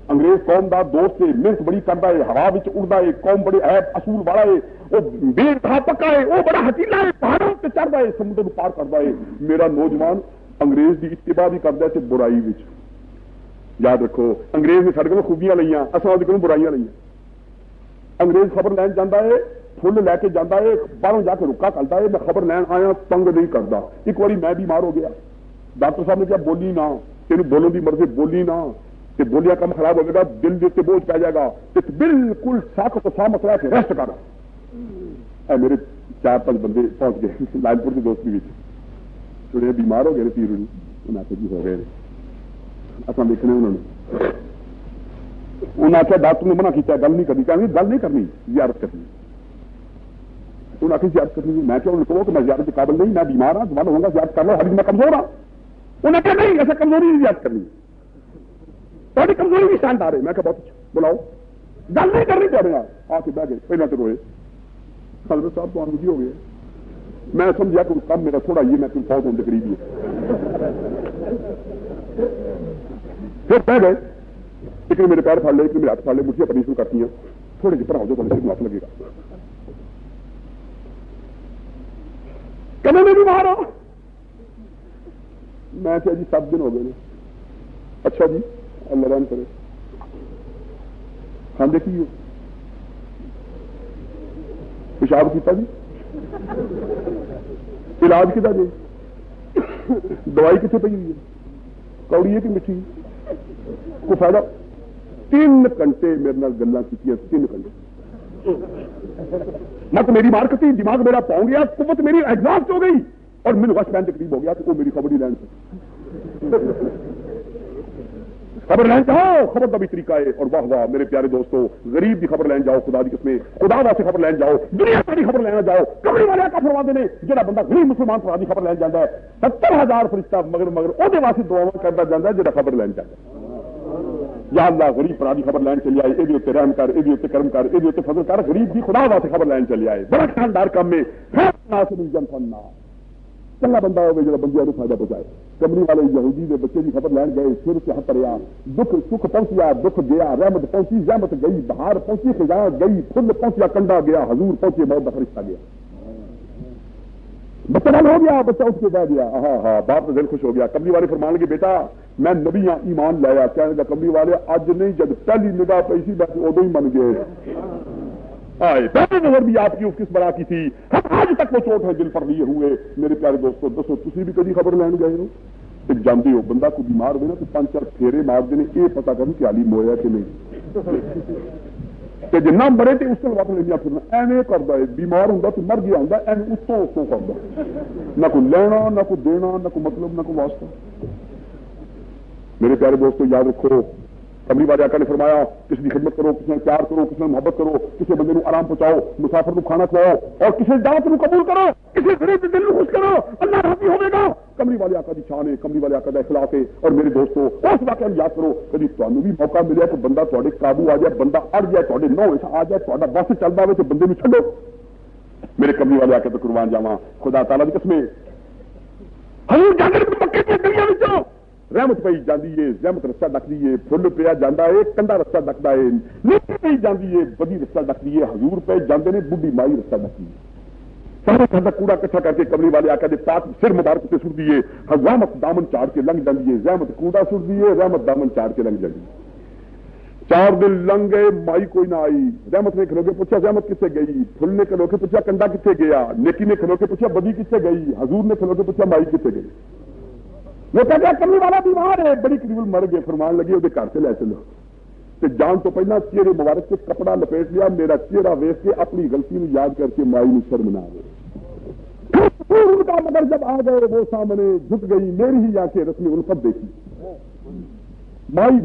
Speaker 2: انگریز قوم دا دوست ہے, محنت بڑی کرتا ہے, ہوا وچ اڑتا ہے, قوم بڑے عیب اصول والا ہے, وہ بے انتہا پکا ہے, وہ بڑا حکیلا ہے, پہاڑوں سے چڑھتا ہے, سمندر پار کرتا ہے. میرا نوجوان انگریز دی اتباع بھی کرتا ہے برائی وچ. یاد رکھو انگریز نے سارے خوبیاں لئیاں, اصل وہ برائیاں لئیاں. انگریز خبر لین جانا ہے, فل لے کے جانا ہے, باہروں جا کے رکا کرتا ہے, میں خبر لین آیا تنگ نہیں کرتا. ایک بار میں بیمار ہو گیا, ڈاکٹر صاحب نے کہا بولی نہ, تین بولوں کی مرضی بولی نہ, بولیا کم خراب ہو گا, دل کے بوجھ پی جائے گا, بالکل ساکھ تو سا مسئلہ ہے, ریسٹ کر. میرے 4-5 بندے پہنچ گئے لائن پور کی دوستی تھوڑے بیمار ہو گئے تیر انہیں آخر جی ہو گئے اصل دیکھنے انہوں نے آخیا ڈاکٹر نے منع کیا گل نہیں کرنی, کہ گل نہیں کرنی, زیارت کرنی. انہوں نے آخر زیارت کرنی. میں کیا کہو کہ میں زیارت کے قابل نہیں, میں بیمار ہوں, زبان ہوں گا, زیارت کر لو, ابھی میں کمزور ہوں. انہوں نے کہا نہیں ایسا کمزوری نہیں زیارت کرنی, تھوڑی کمزوری بھی شاندار ہے. میں کہ بہت اچھا بلاؤ, گل نہیں کرنی چاہ رہے. آ کے بہ گئے, پہلے تو روئے, حضرت صاحب تو آنگی ہو گئے. میں سمجھا کہ کم میرا تھوڑا یہ, میں تم فوت ہونے کے قریب ہی. پھر بہ گئے, ایک نے میرے پیر پھاڑ لے, ایک نے میرے ہاتھ پھاڑ لے, مٹھیاں پڑی شروع کرتی ہیں, تھوڑے جی پڑھاؤ جو بڑے سے معاف لگے گا. کبھی میں بیمار ہوں, میں کیا جی 7 دن ہو گئے. اچھا جی اللہ رحم کرے, کھاندے کی ہو, پیشاب کیتا جی, علاج کتا جی, دوائی کتنے پی ہوئی ہے, کوڑی ہے کہ میٹھی, کوئی فائدہ. 3 گھنٹے میرے نال گلاں کیتیاں, 3 گھنٹے. مت میری مارکتی, دماغ میرا پاؤں گیا, قوت میری ایگزاسٹ ہو گئی, اور میرے وش پہن کے قریب ہو گیا کہ وہ میری خبر ہی لین سے. خبر لین جاؤ, خبر کا بھی طریقہ ہے. اور واہ واہ میرے پیارے دوستو, غریب کی خبر لین جاؤ, خدا کی قسم, خدا واسطے خبر لین جاؤ, دنیا کی خبر لینا جاؤ. کملی والے کا فرماتے ہیں جہاں بندہ غریب مسلمان خدا کی خبر لین جاتا ہے, 70,000 فرشتہ مگر وہ واسطے دعاواں کرتا جاتا ہے جہاں خبر لین جاتا ہے. یا اللہ غریب خدا کی خبر لین چلی آئے, یہ اتنے رحم کر, یہ اتنے کرم کر, یہ اتنے فضل کر, غریب کی خدا واسطے خبر لین چلی آئے. بڑا شاندار کام ہے. چنگا بندہ ہوگا جب بندیاں کو فائدہ پہنچائے. کملی والے یہودی کے بچے کی خبر لین گئے, سر سے ہاتھ رہا, دکھ سکھ پہنچیا, دکھ گیا, رحمت پہنچی, زحمت گئی, بہار پہنچی, خزاں گئی, پھل پہنچیا, کنڈا گیا, حضور پہنچے, موت کا فرشتہ گیا. بچہ ہو گیا, بچہ اٹھ کے بہ گیا. ہاں ہاں باپ کا دل خوش ہو گیا. کملی والے فرمان لگے بیٹا میں نبی ہاں, ایمان لایا. کہنے لگا کملی والے اج نہیں, جب پہلی نگاہ پی سی بس ادو ہی من گئے. آئے پہلے نظر بھی آپ کی اس کس بڑا کی تھی, ہم آج تک وہ چوٹ ہے دل پر لیے ہوئے. میرے پیارے دوستو دسو تسی بھی کبھی خبر لین گئے ہو, جانتے ہو بندہ کو بیمار ہوئے نا تو 5-4 پھیرے مار دینے, یہ پتا کروں کہ عالم ہویا کہ نہیں. جنا مرے تو اس وقت لیا پھرنا ایویں کرتا ہے. بیمار ہوں تو مر گیا ہوں ایویں اتوں کرتا, نہ کوئی لینا, نہ کوئی دینا, نہ کوئی مطلب, نہ کوئی واسطہ. میرے پیارے دوستو یاد رکھو, کملی والے آقا نے فرمایا کسی کی خدمت کرو, کسی نے پیار کرو, کسی نے محبت کرو, کسی بندے کو آرام پہنچاؤ, مسافر کو کھانا کھلاؤ, اور کسی دعوت کو قبول کرو, کسی غریب دل کو خوش کرو, اللہ راضی ہوے گا. کملی والے آقا دی شان ہے، کملی والے آقا دا اخلاق ہے. اور میرے دوستو اس واقعہ یاد کرو، کبھی تمہیں بھی موقع ملیا کہ بندہ تھوڑے قابو آ جائے، بندہ اڑ جائے، تھوڑے نو آ جائے، تھوڑا بس چلتا ہوئے تو بندے نو چھڈو. میرے کملی والے آقا تے قربان جاواں، خدا تعالیٰ دی قسم حضور جاندے مکے دی گلیاں وچوں رحمت پئی جاندی ہے، رحمت رستہ ڈکدی ہے، پھل پیا جاندا ہے، کنڈا رستہ ڈکدا ہے، نیکی پئی جاندی ہے، بدی رستہ ڈکدی ہے. حضور پہ جاندے نے، بڈھی مائی رستہ ڈکدی ہے. سارے گھر کا کوڑا کٹھا کر کے کملی والے آقا دے پاک سر مبارک سے سٹ دیے. رحمت دامن چاڑ کے لنگ جاندی ہے، رحمت کوڑا سٹ دیے، رحمت دامن چاڑ کے لنگ جاندی ہے. 4 دن لنگ گئے، مائی کوئی نہ آئی. رحمت نے کھلو کے پوچھا رحمت کتنے گئی، پھل نے کھلو کے پوچھا کنڈا کتنے گیا، نیکی نے کھلو کے پوچھا بدی کتنے گئی، حضور نے کھلو کے پوچھا مائی کتنے گئی. وہ کہتے ہیں کملی والا بیمار ہے، بڑی قریب مر گئے. فرمان لگے وہ گھر سے لے چلو. جان تو پہلا چہرے مبارک سے کپڑا لپیٹ لیا، میرا چہرہ ویخ کے اپنی غلطی میں یاد کر کے مائی نے شرم نہ گئے. مگر جب آ گئے وہ سامنے جھک گئی، میری ہی آنکھیں رسمی الفت دیکھی. مائی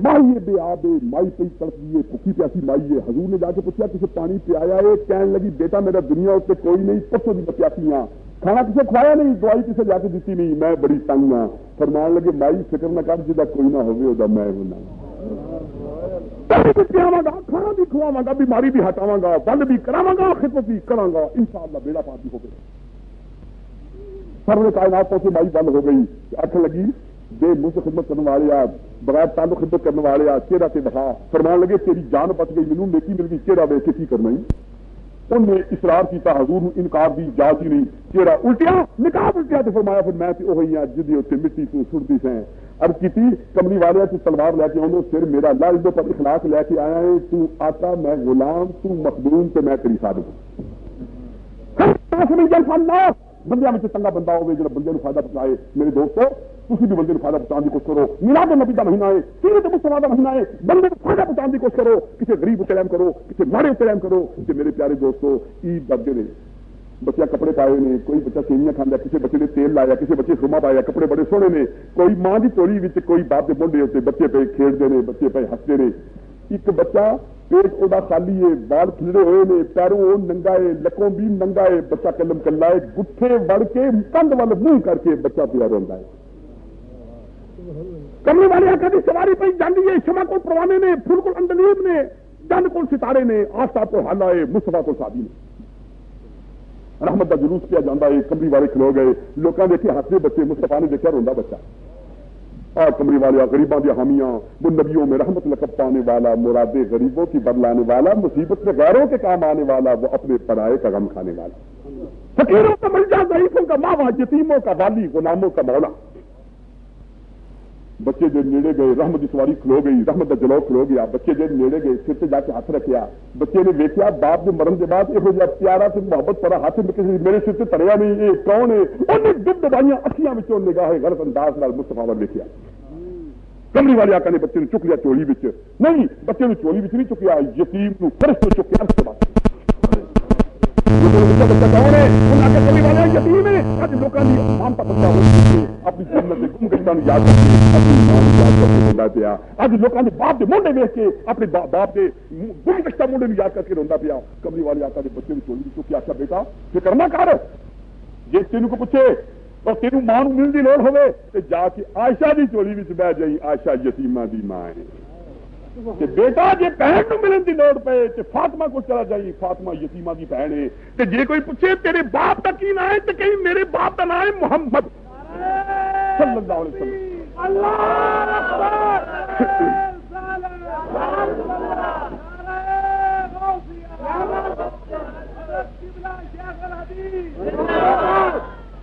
Speaker 2: بے آب ہے، مائی پہ تڑپ دیے، بھوکی پیاسی مائی ہے. حضور نے جا کے پوچھا کسے پانی پیا ہے، کہنے لگی بیٹا میرا دنیا اتنے کوئی نہیں، پرسوں بھی پیاسی ہاں، کھانا کسے کھوایا نہیں، دوائی کسے جا کے دیتی نہیں، میں بڑی تنگ ہاں. فرمان لگے مائی فکر نہ کر، جدا کوئی نہ ہوگی ادا میں ہونا، پیاواں گا، کھانا بھی کھواواں گا، بیماری بھی ہٹاواں گا، بند بھی کراواں گا، خدمت بھی کراں گا، انشاءاللہ بیڑا پار بھی ہو گیا. سر کائنات سے مائی بند ہو گئی. اکھ لگی بے مجھ خدمت کرنے والے آ، بغیر تعلق خدمت کرنے والے آ، چہرہ سے دکھا. فرمان لگے تیری جان بچ گئی، مینوں نیکی مل گئی، چہرہ ویکھ کے کی کرنا ہی. انہوں نے اصرار کیا، حضور نے انکار دی اجازت ہی نہیں. چہرہ الٹیا، نقاب الٹیا تو فرمایا پھر میں وہی ہاں جدی اتنے مٹی تو سڑتی سے. اب کی کملی والے تو تلوار لے کے آؤں پھر میرا اللہ ادھر پر اخلاق لے کے آیا ہے، تو آقا میں غلام، تو مخدوم، تو میں تیری صادق ہوں. بندے میں چنگا بندہ ہوگا جو بندے کو فائدہ پہنچائے. میرے دوستو تھی بھی بندے کو فائدہ پہنچانے کی کوشش کرو. میلاد النبی کا مہینہ ہے، سیرت مصطفیٰ کا مہینہ ہے، بندے کو فائدہ پہنچانے کی کوشش کرو. کسی غریب کو قائم کرو، کسی ماڑے کو قائم کرو. کہ میرے پیارے دوستو عید بچے نے، بچہ کپڑے پائے نے، کوئی بچہ سیویاں کھانا، کسی بچے نے تیل لایا، کسی بچے سرما پایا، کپڑے بڑے سونے نے. کوئی ماں کی تولی وچ کوئی باپ کے بونڈے ہوتے، بچے پہ کھیلتے ہیں، بچے پہ ہستے نے. ایک بچہ پیٹ وہ خالی ہے، بال کھلے ہوئے نے، پیروں وہ ننگا ہے، لکوں بھی ننگا ہے، بچہ کلم کلا ہے، گٹھے وڑ کے کندھ وال منہ کر کے بچہ پیا رہتا ہے. کملی والے آقا دی سواری پہ جاندی ہے، شمع کو پروانے نے، پھول کو اندلیب نے، چند کو ستارے نے، آفتاب کو حالا ہے، مصطفیٰ کو شادی نے. رحمت کا جلوس پیا جانا ہے. کملی والے کھلو گئے، لوگوں نے دیکھے ہستے بچے، مصطفیٰ نے دیکھا روندا بچہ. اور کملی والے غریباں دی حامیاں، وہ نبیوں میں رحمت لقب پانے والا، مرادیں غریبوں کی بدلانے والا، مصیبت میں غیروں کے کام آنے والا، وہ اپنے پرائے کا غم کھانے والا، فقیروں کا ملجا، ضعیفوں کا ماوا، یتیموں کا والی، غلاموں کا مولا. بچے جو نیڑے گئے، رحمت کی سواری کھلو گئی، رحمت کا جلو کھلو گیا. بچے جو نیڑے گئے، سر سے جا کے ہاتھ رکھیا. بچے نے دیکھا باپ کے مرن کے بعد یہ پیارا سے محبت پڑا، ہاتھ میرے سر سے تریا نہیں، یہ کون ہے؟ انہیں دب دبائیاں اکھیاں وچوں نگاہ غلط انداز نال مصطفیٰ ور دیکھا. کملی والے آقا نے بچے نے چک لیا چولی وچ. نہیں، بچے نے چولی وچ نہیں چکیا، یتیم کو فرش تو چکیا. اس کے بعد بچہ کون ہے؟ انہوں نے کملی والے یتیم ہے. اج لوگوں کی مانتا بچہ ہو چکے، اپنی جنت کے گم گشتہ یاد کر کے، اپنی ماں کو یاد کر کے روندا پیا. اج لوگوں کے باپ کے منڈے ویکھ کے اپنے باپ کے گم گشتہ منڈے یاد کر کے روندا پیا. کملی والے آقا نے بچے نے چولی وچ چکیا. اچھا بیٹا فکر نہ کر، جے تینوں کو پوچھے اور تینوں ماں ملنے کی لوڑ ہوے تو جا کے عائشہ دی چولی وچ بہ جائی. عائشہ یتیمہ دی ماں ہے. کہ بیٹا جی بہن کو ملن کی لوڑ پے تو فاطمہ کو چلا جائی، فاطمہ یتیمہ کی بہن ہے. تو جی کوئی پوچھے تیرے باپ کا کی نام ہے تو کہیں میرے باپ کا نام ہے محمد صلی اللہ علیہ وسلم.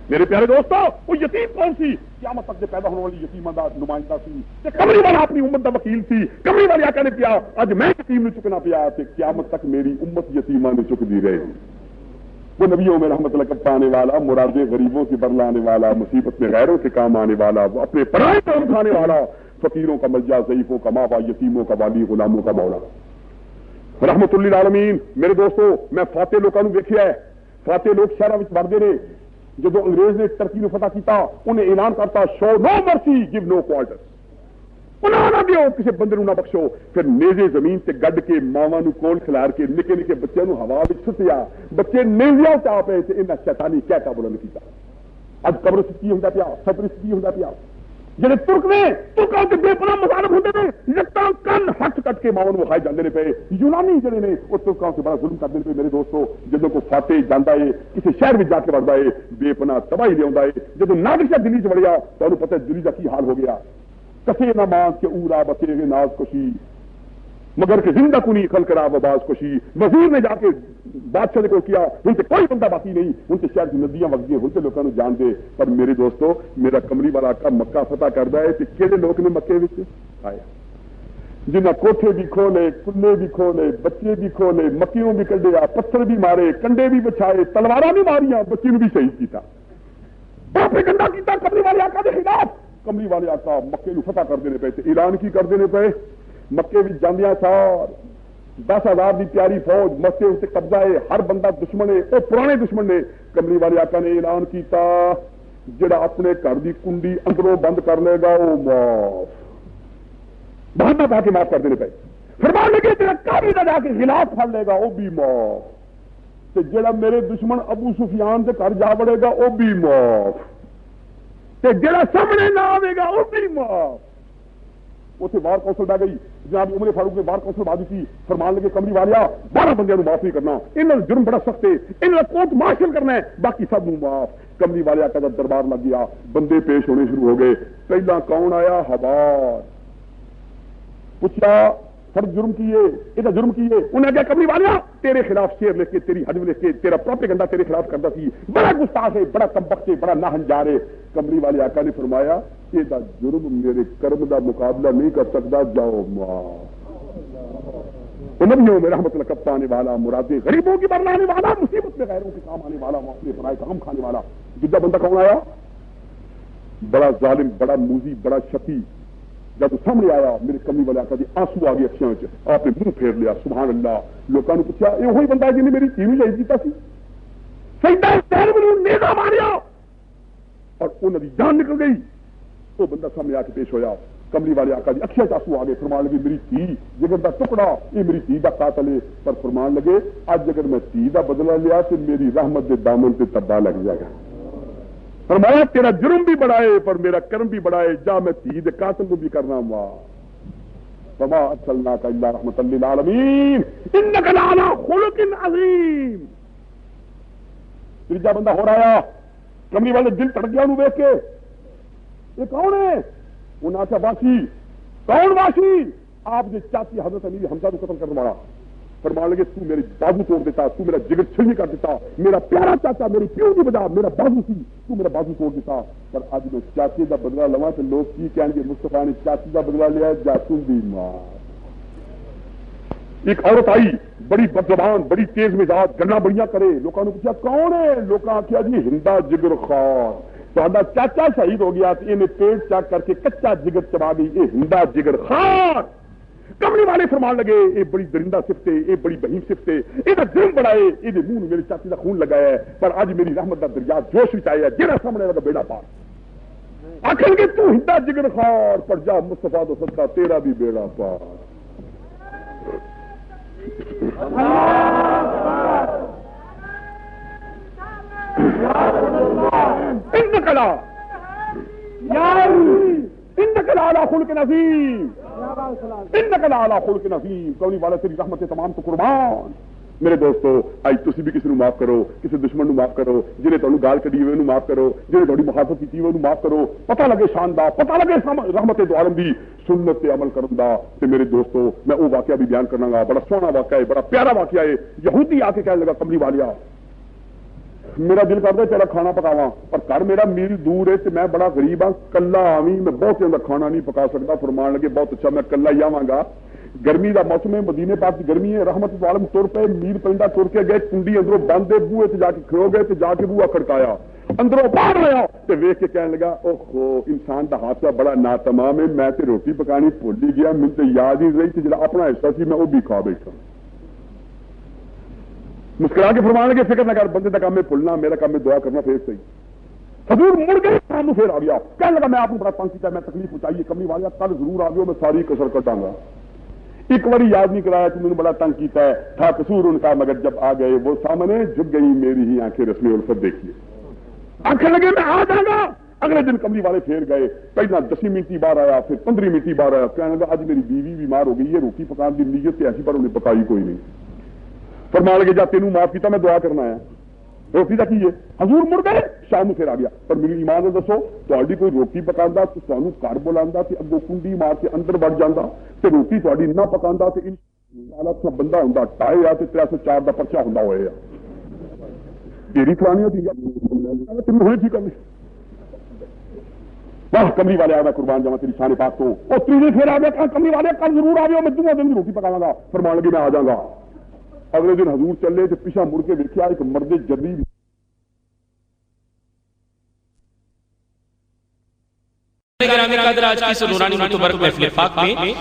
Speaker 2: میرے پیارے دوستو وہ یتیم کون سی؟ قیامت تک پیدا ہونے والی یتیمہ دا نمائندہ سی. کملی والا اپنی امت دا وکیل سی. کملی والے آقا نے کیا اج میں یتیم نے چکنا پیا تے قیامت تک میری امت یتیمہ نے چک دی رہے. وہ نبیوں میں رحمت لقب پانے والا، مرادیں غریبوں کی برلانے والا، مصیبت میں غیروں کے کام آنے والا، وہ اپنے پرائے کام کھانے والا، فقیروں کا ملجا، ضعیفوں کا ماوا، یتیموں کا والی، غلاموں کا مولا، رحمت للعالمین. میرے دوستو میں فاتح لوگوں ویکھیا ہے. فاتح لوگ شہروں میں بڑھتے رہے. جب انگریز نے ترکی کو فتح کیتا انہیں اعلان کرتا شو نو مرسی گیو نو کوارٹر، انہوں نہ دیو کسی بندے نہ بخشو. پھر نیزے زمین سے گڈ کے ماواں نو کول کھلار کے نکے نکے بچے نو ہوا وچ سٹیا. بچے نیزیاں چا پے تے انہاں شیطانی کہہ کا بلند کیتا. اج قبر سکی ہوندا پیا صدر سکی ہوندا پیا جڑے ترک نے ترکاں دے بے پناہ مظالم ہوندے نے لٹاں کن ہتھ کٹ کے ماں نوں کھائے جاندے نے پے یونانی جڑے نے وہ ترکاں سے بڑا ظلم کردے نے پے میرے دوستو جدوں کو فاتح جاندا ہے کسی شہر وچ جا کے وڑدا ہے بے پناہ تباہی لے آندا ہے جدوں نادر شاہ دلی چ وڑیا تانوں پتہ ہے دلی دا کی حال ہو گیا کسے نہ مانگ کے اورا بچے گے ناز کشی مگر کہ زندہ کنی خل کرا باز کشی وزیر نے جا کے بادشاہ نے کو کیا ان سے کوئی بندہ باقی نہیں ان سے شاید ندیاں وگدی ان سے لوگوں جان دے پر میرے دوستو میرا کملی والا آقا مکہ فتح کرتا ہے کہ کہڑے لوگ نے مکے وچ آئے جنہ کوٹھے بھی کھولے کلے بھی کھولے بچے بھی کھولے مکیوں بھی کڈیا پتھر بھی مارے کنڈے بھی بچھائے تلواراں بھی ماریاں بچی نوں بھی شہید کیتا باپے گندا کیتا کملی والے آقا دے خلاف کملی والے آقا مکے نوں فتح کر دینے پے تے اعلان کی کر دینے پے مکے بھی جاندیاں سار 10,000 کی پیاری فوج مکے اتنے قبضہ ہے ہر بندہ دشمن ہے وہ پرانے دشمن نے کملی والے آقا نے اعلان کیتا جڑا اپنے گھر کی کنڈی اندروں بند کر لے گا وہ معاف بہانا پا کے معاف کر دینے پے فرمان لگے تیرا کابی نہ جا کے خلاف پھڑ لے گا وہ بھی معاف تے جڑا میرے دشمن ابو سفیان کے گھر جا بڑے گا وہ بھی معاف تے جڑا سامنے نہ آئے گا وہ بھی معاف اتنے بار کونسل بہ گئی جناب عمر فاروق نے بار کونسل بازی کی فرمان لگے کملی والیا 12 بندیاں نوں معاف نہیں کرنا انہاں دا جرم بڑا سخت ہے انہاں دا کوٹ مارشل کرنا ہے باقی سب نوں معاف کملی والیا کا دربار لگ گیا بندے پیش ہونے شروع ہو گئے پہلا کون آیا حبار پوچھا سر جرم کیے یہ جرم کیے انہیں کہا کملی والیا تیرے خلاف شعر لکھ کے تیری حجم لکھ کے تیرا پروپیگنڈا تیرے خلاف کرتا سی بڑا گستاخ ہے بڑا کمبخت ہے بڑا ناہنجار ہے کملی والے آقا نے فرمایا یہ جرم میرے کرم دا مقابلہ نہیں کر سکتا جاؤ نبیوں میں رحمت القب آنے والا مرادیں غریبوں کی برلانے والا مصیبت میں غیروں کے کام آنے والا اپنے پرائے کام کھانے والا جدہ بندہ کون آیا بڑا ظالم بڑا موزی بڑا شقی جب سامنے آیا میرے کملی والے آقا دی آنسو آ گئے اکھیاں آپ نے منہ پھیر لیا سبحان اللہ لوگوں نے پوچھا یہ وہی بندہ جن نے میری تھی شہید کیتا سی سیدہ حسین نے نیزہ ماریا اور انہوں دی جان نکل گئی وہ بندہ سامنے آ کے پیش ہویا کملی والے آقا دی اکھیاں آنسو آ گئے فرمان لگے میری تھی جگر دا ٹکڑا یہ میری تھی دا قاتل ہے پر فرمان لگے اج اگر میں تھی دا بدلہ لیا تو میری رحمت دے دامن تے تبا لگ جائے گا فرمایا تیرا جرم بھی بڑا ہے پر میرا کرم بھی بڑا ہے جا میں تھی دے قاتل کو بھی کرنا ہوا فما ارسلناک الا رحمۃ للعالمین انک لعلی خلق عظیم تیجا بندہ ہو رہا کملی والے دل تڑک گیا انہوں دیکھ کے یہ کون ہے انہوں نے کہا واشی کون واشی آپ نے چاچی حضرت علی حمزہ کو قتل کرنے والا فرمان لگے تو میری بازو توڑ دیتا تو میرا جگر چھلنی کر دیتا میرا پیارا چاچا میری پیو کی وجہ میرا بازو سی تو میرا بازو توڑ دیتا پر آج میں چاچی کا بدلہ لوا تو لوگ کی کہیں گے مصطفیٰ نے چاچی کا بدلہ لیا جاسم بھی ماں ایک عورت آئی بڑی بدزبان بڑی تیز مزاج گنا بڑیاں کرے لوگوں نے پوچھا کون ہے لوگ آخیا جی ہندا جگر خار تو چاچا شہید ہو گیا تو انہیں پیٹ چاک کر کے کچا جگر چبا گئی یہ ہندا جگر خار کملی والے فرمان لگے یہ بڑی درندہ صفت ہے یہ بڑی بہیم صفت ہے یہ جرم بڑا ہے یہ منہ میری چاچی کا خون لگایا ہے پر اج میری رحمت کا دریا جوش بھی آیا جہاں سامنے لگا بیڑا پار آخر کے تو ہندا جگر خار پر جا مصطفیٰ تو صدقہ تیرا بھی بیڑا پار رحمت تمام تو قربان میرے دوستو آج تسی بھی کسی معاف کرو کسی دشمن نو معاف کرو جنہیں تمہیں گال کڈی ہوئے معاف کرو جنہیں تھوڑی مخالفت کی ہوئے معاف کرو پتہ لگے شان دا پتہ لگے رحمت دو عالم دی سنت تے عمل کرن دا تے میرے دوستو میں وہ واقعہ بھی بیان کرنا گا بڑا سونا واقعہ ہے بڑا پیارا واقعہ ہے یہودی آ کے کہنے لگا کملی والیا میرا دل کرتا تیرا کھانا پکاواں پر گھر میرا میل دور ہے میں بڑا غریب ہاں کلا آویں میں بہت زیادہ کھانا نہیں پکا سکتا فرمان لگے بہت اچھا میں کلا ہی آواں گا گرمی کا موسم ہے مدینے پاک کی گرمی ہے رحمت عالم تر پہ میل پیندا تر کے گئے کنڈی اندروں بند ہے بوئے تے جا کے کھلو گئے تے جا کے بوا کھڑکایا اندروں باہر آیا تے ویکھ کے کہنے لگا اوہو انسان دا حادثہ بڑا ناتمام ہے میں تے روٹی پکانی بھول ہی گیا مجھے تے یاد ہی رہی تے جڑا اپنا حصہ سی میں وہ بھی کھا بیٹھا مسکرا کے فرمان لگے فکر نہ کر بندے کا کام ہے بھولنا میرا کام ہے دعا کرنا پھر صحیح حضور مڑ گئے سامنے پھر آ گیا کہنے لگا میں آپ کو بڑا تنگ کیا میں تکلیف پہنچائی کملی والا کل ضرور آ گیا میں ساری کسر کٹاں گا ایک بار یاد نہیں کرایا کہ مجھے بڑا تنگ کیتا ہے تھا قصور ان کا مگر جب آ گئے وہ سامنے جھک گئی میری ہی آنکھیں رسمی الفت دیکھیے آخر لگے میں آ جاؤں گا. اگلے دن کملی والے پھر گئے, پہلا 10 منٹی بار آیا, پھر 15 منٹی بار آیا. کہنے لگا آج میری بیوی بیمار ہو گئی ہے, روٹی پکان کی نیت تو ایسی پر انہیں پکائی کوئی نہیں. فرمان لگے جا تینوں معاف کیتا, میں دعا کرنا ہے روٹی کا کیجیے. حضور مڑ گئے, شام پھر آ گیا. پر میری ایمان دسو تہاڈی کوئی روٹی پکاندا تو تانوں گھر بلاندا تے اگوں کنڈی مار کے اندر وڑ جاندا تے روٹی تہاڈی نہ پکاندا تے انشاءاللہ سا بندہ ہوندا ٹائے آ تے 304 دا پرچہ ہوندا ہوئے آ. تیری کھانی ہوتی ہے تم ہوئی ٹھیک کرنی. واہ کملی والے آ میں قربان جاواں تیری شان پاک تو. او تیجے پھر آ گیا کملی والے کل ضرور آ میں دوسرے دن روٹی پکاواں گا. فرمان لگے میں آ جاؤں گا. اگلے دن حضور چلے تو پیچھا مڑ کے دیکھا ایک مرد جدید
Speaker 1: گرامی قدر آج کی نورانی متبرک محفل پاک میں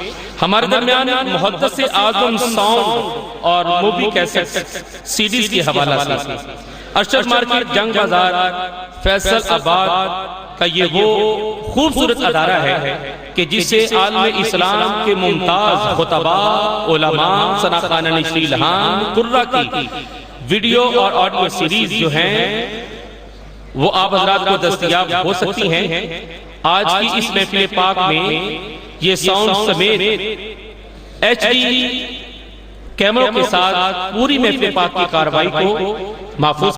Speaker 1: ہمارے درمیان محدث اعظم ساؤنڈ اور موبی کیسٹ سیڈیز کی حوالہ سے ارشد مارکیٹ جنگ بازار فیصل آباد کا یہ وہ خوبصورت ادارہ ہے کہ جسے عالم اسلام کے ممتاز خطباء علماء ثناخوان نشری لہان قرہ کی ویڈیو اور آڈیو سیریز جو ہیں وہ آپ حضرات کو دستیاب ہو سکتی ہیں. آج کی اس محفل پاک میں یہ ساؤنڈ سمیت ایچ ڈی کیمروں کے ساتھ پوری محفل پاک کی کارروائی کو محفوظ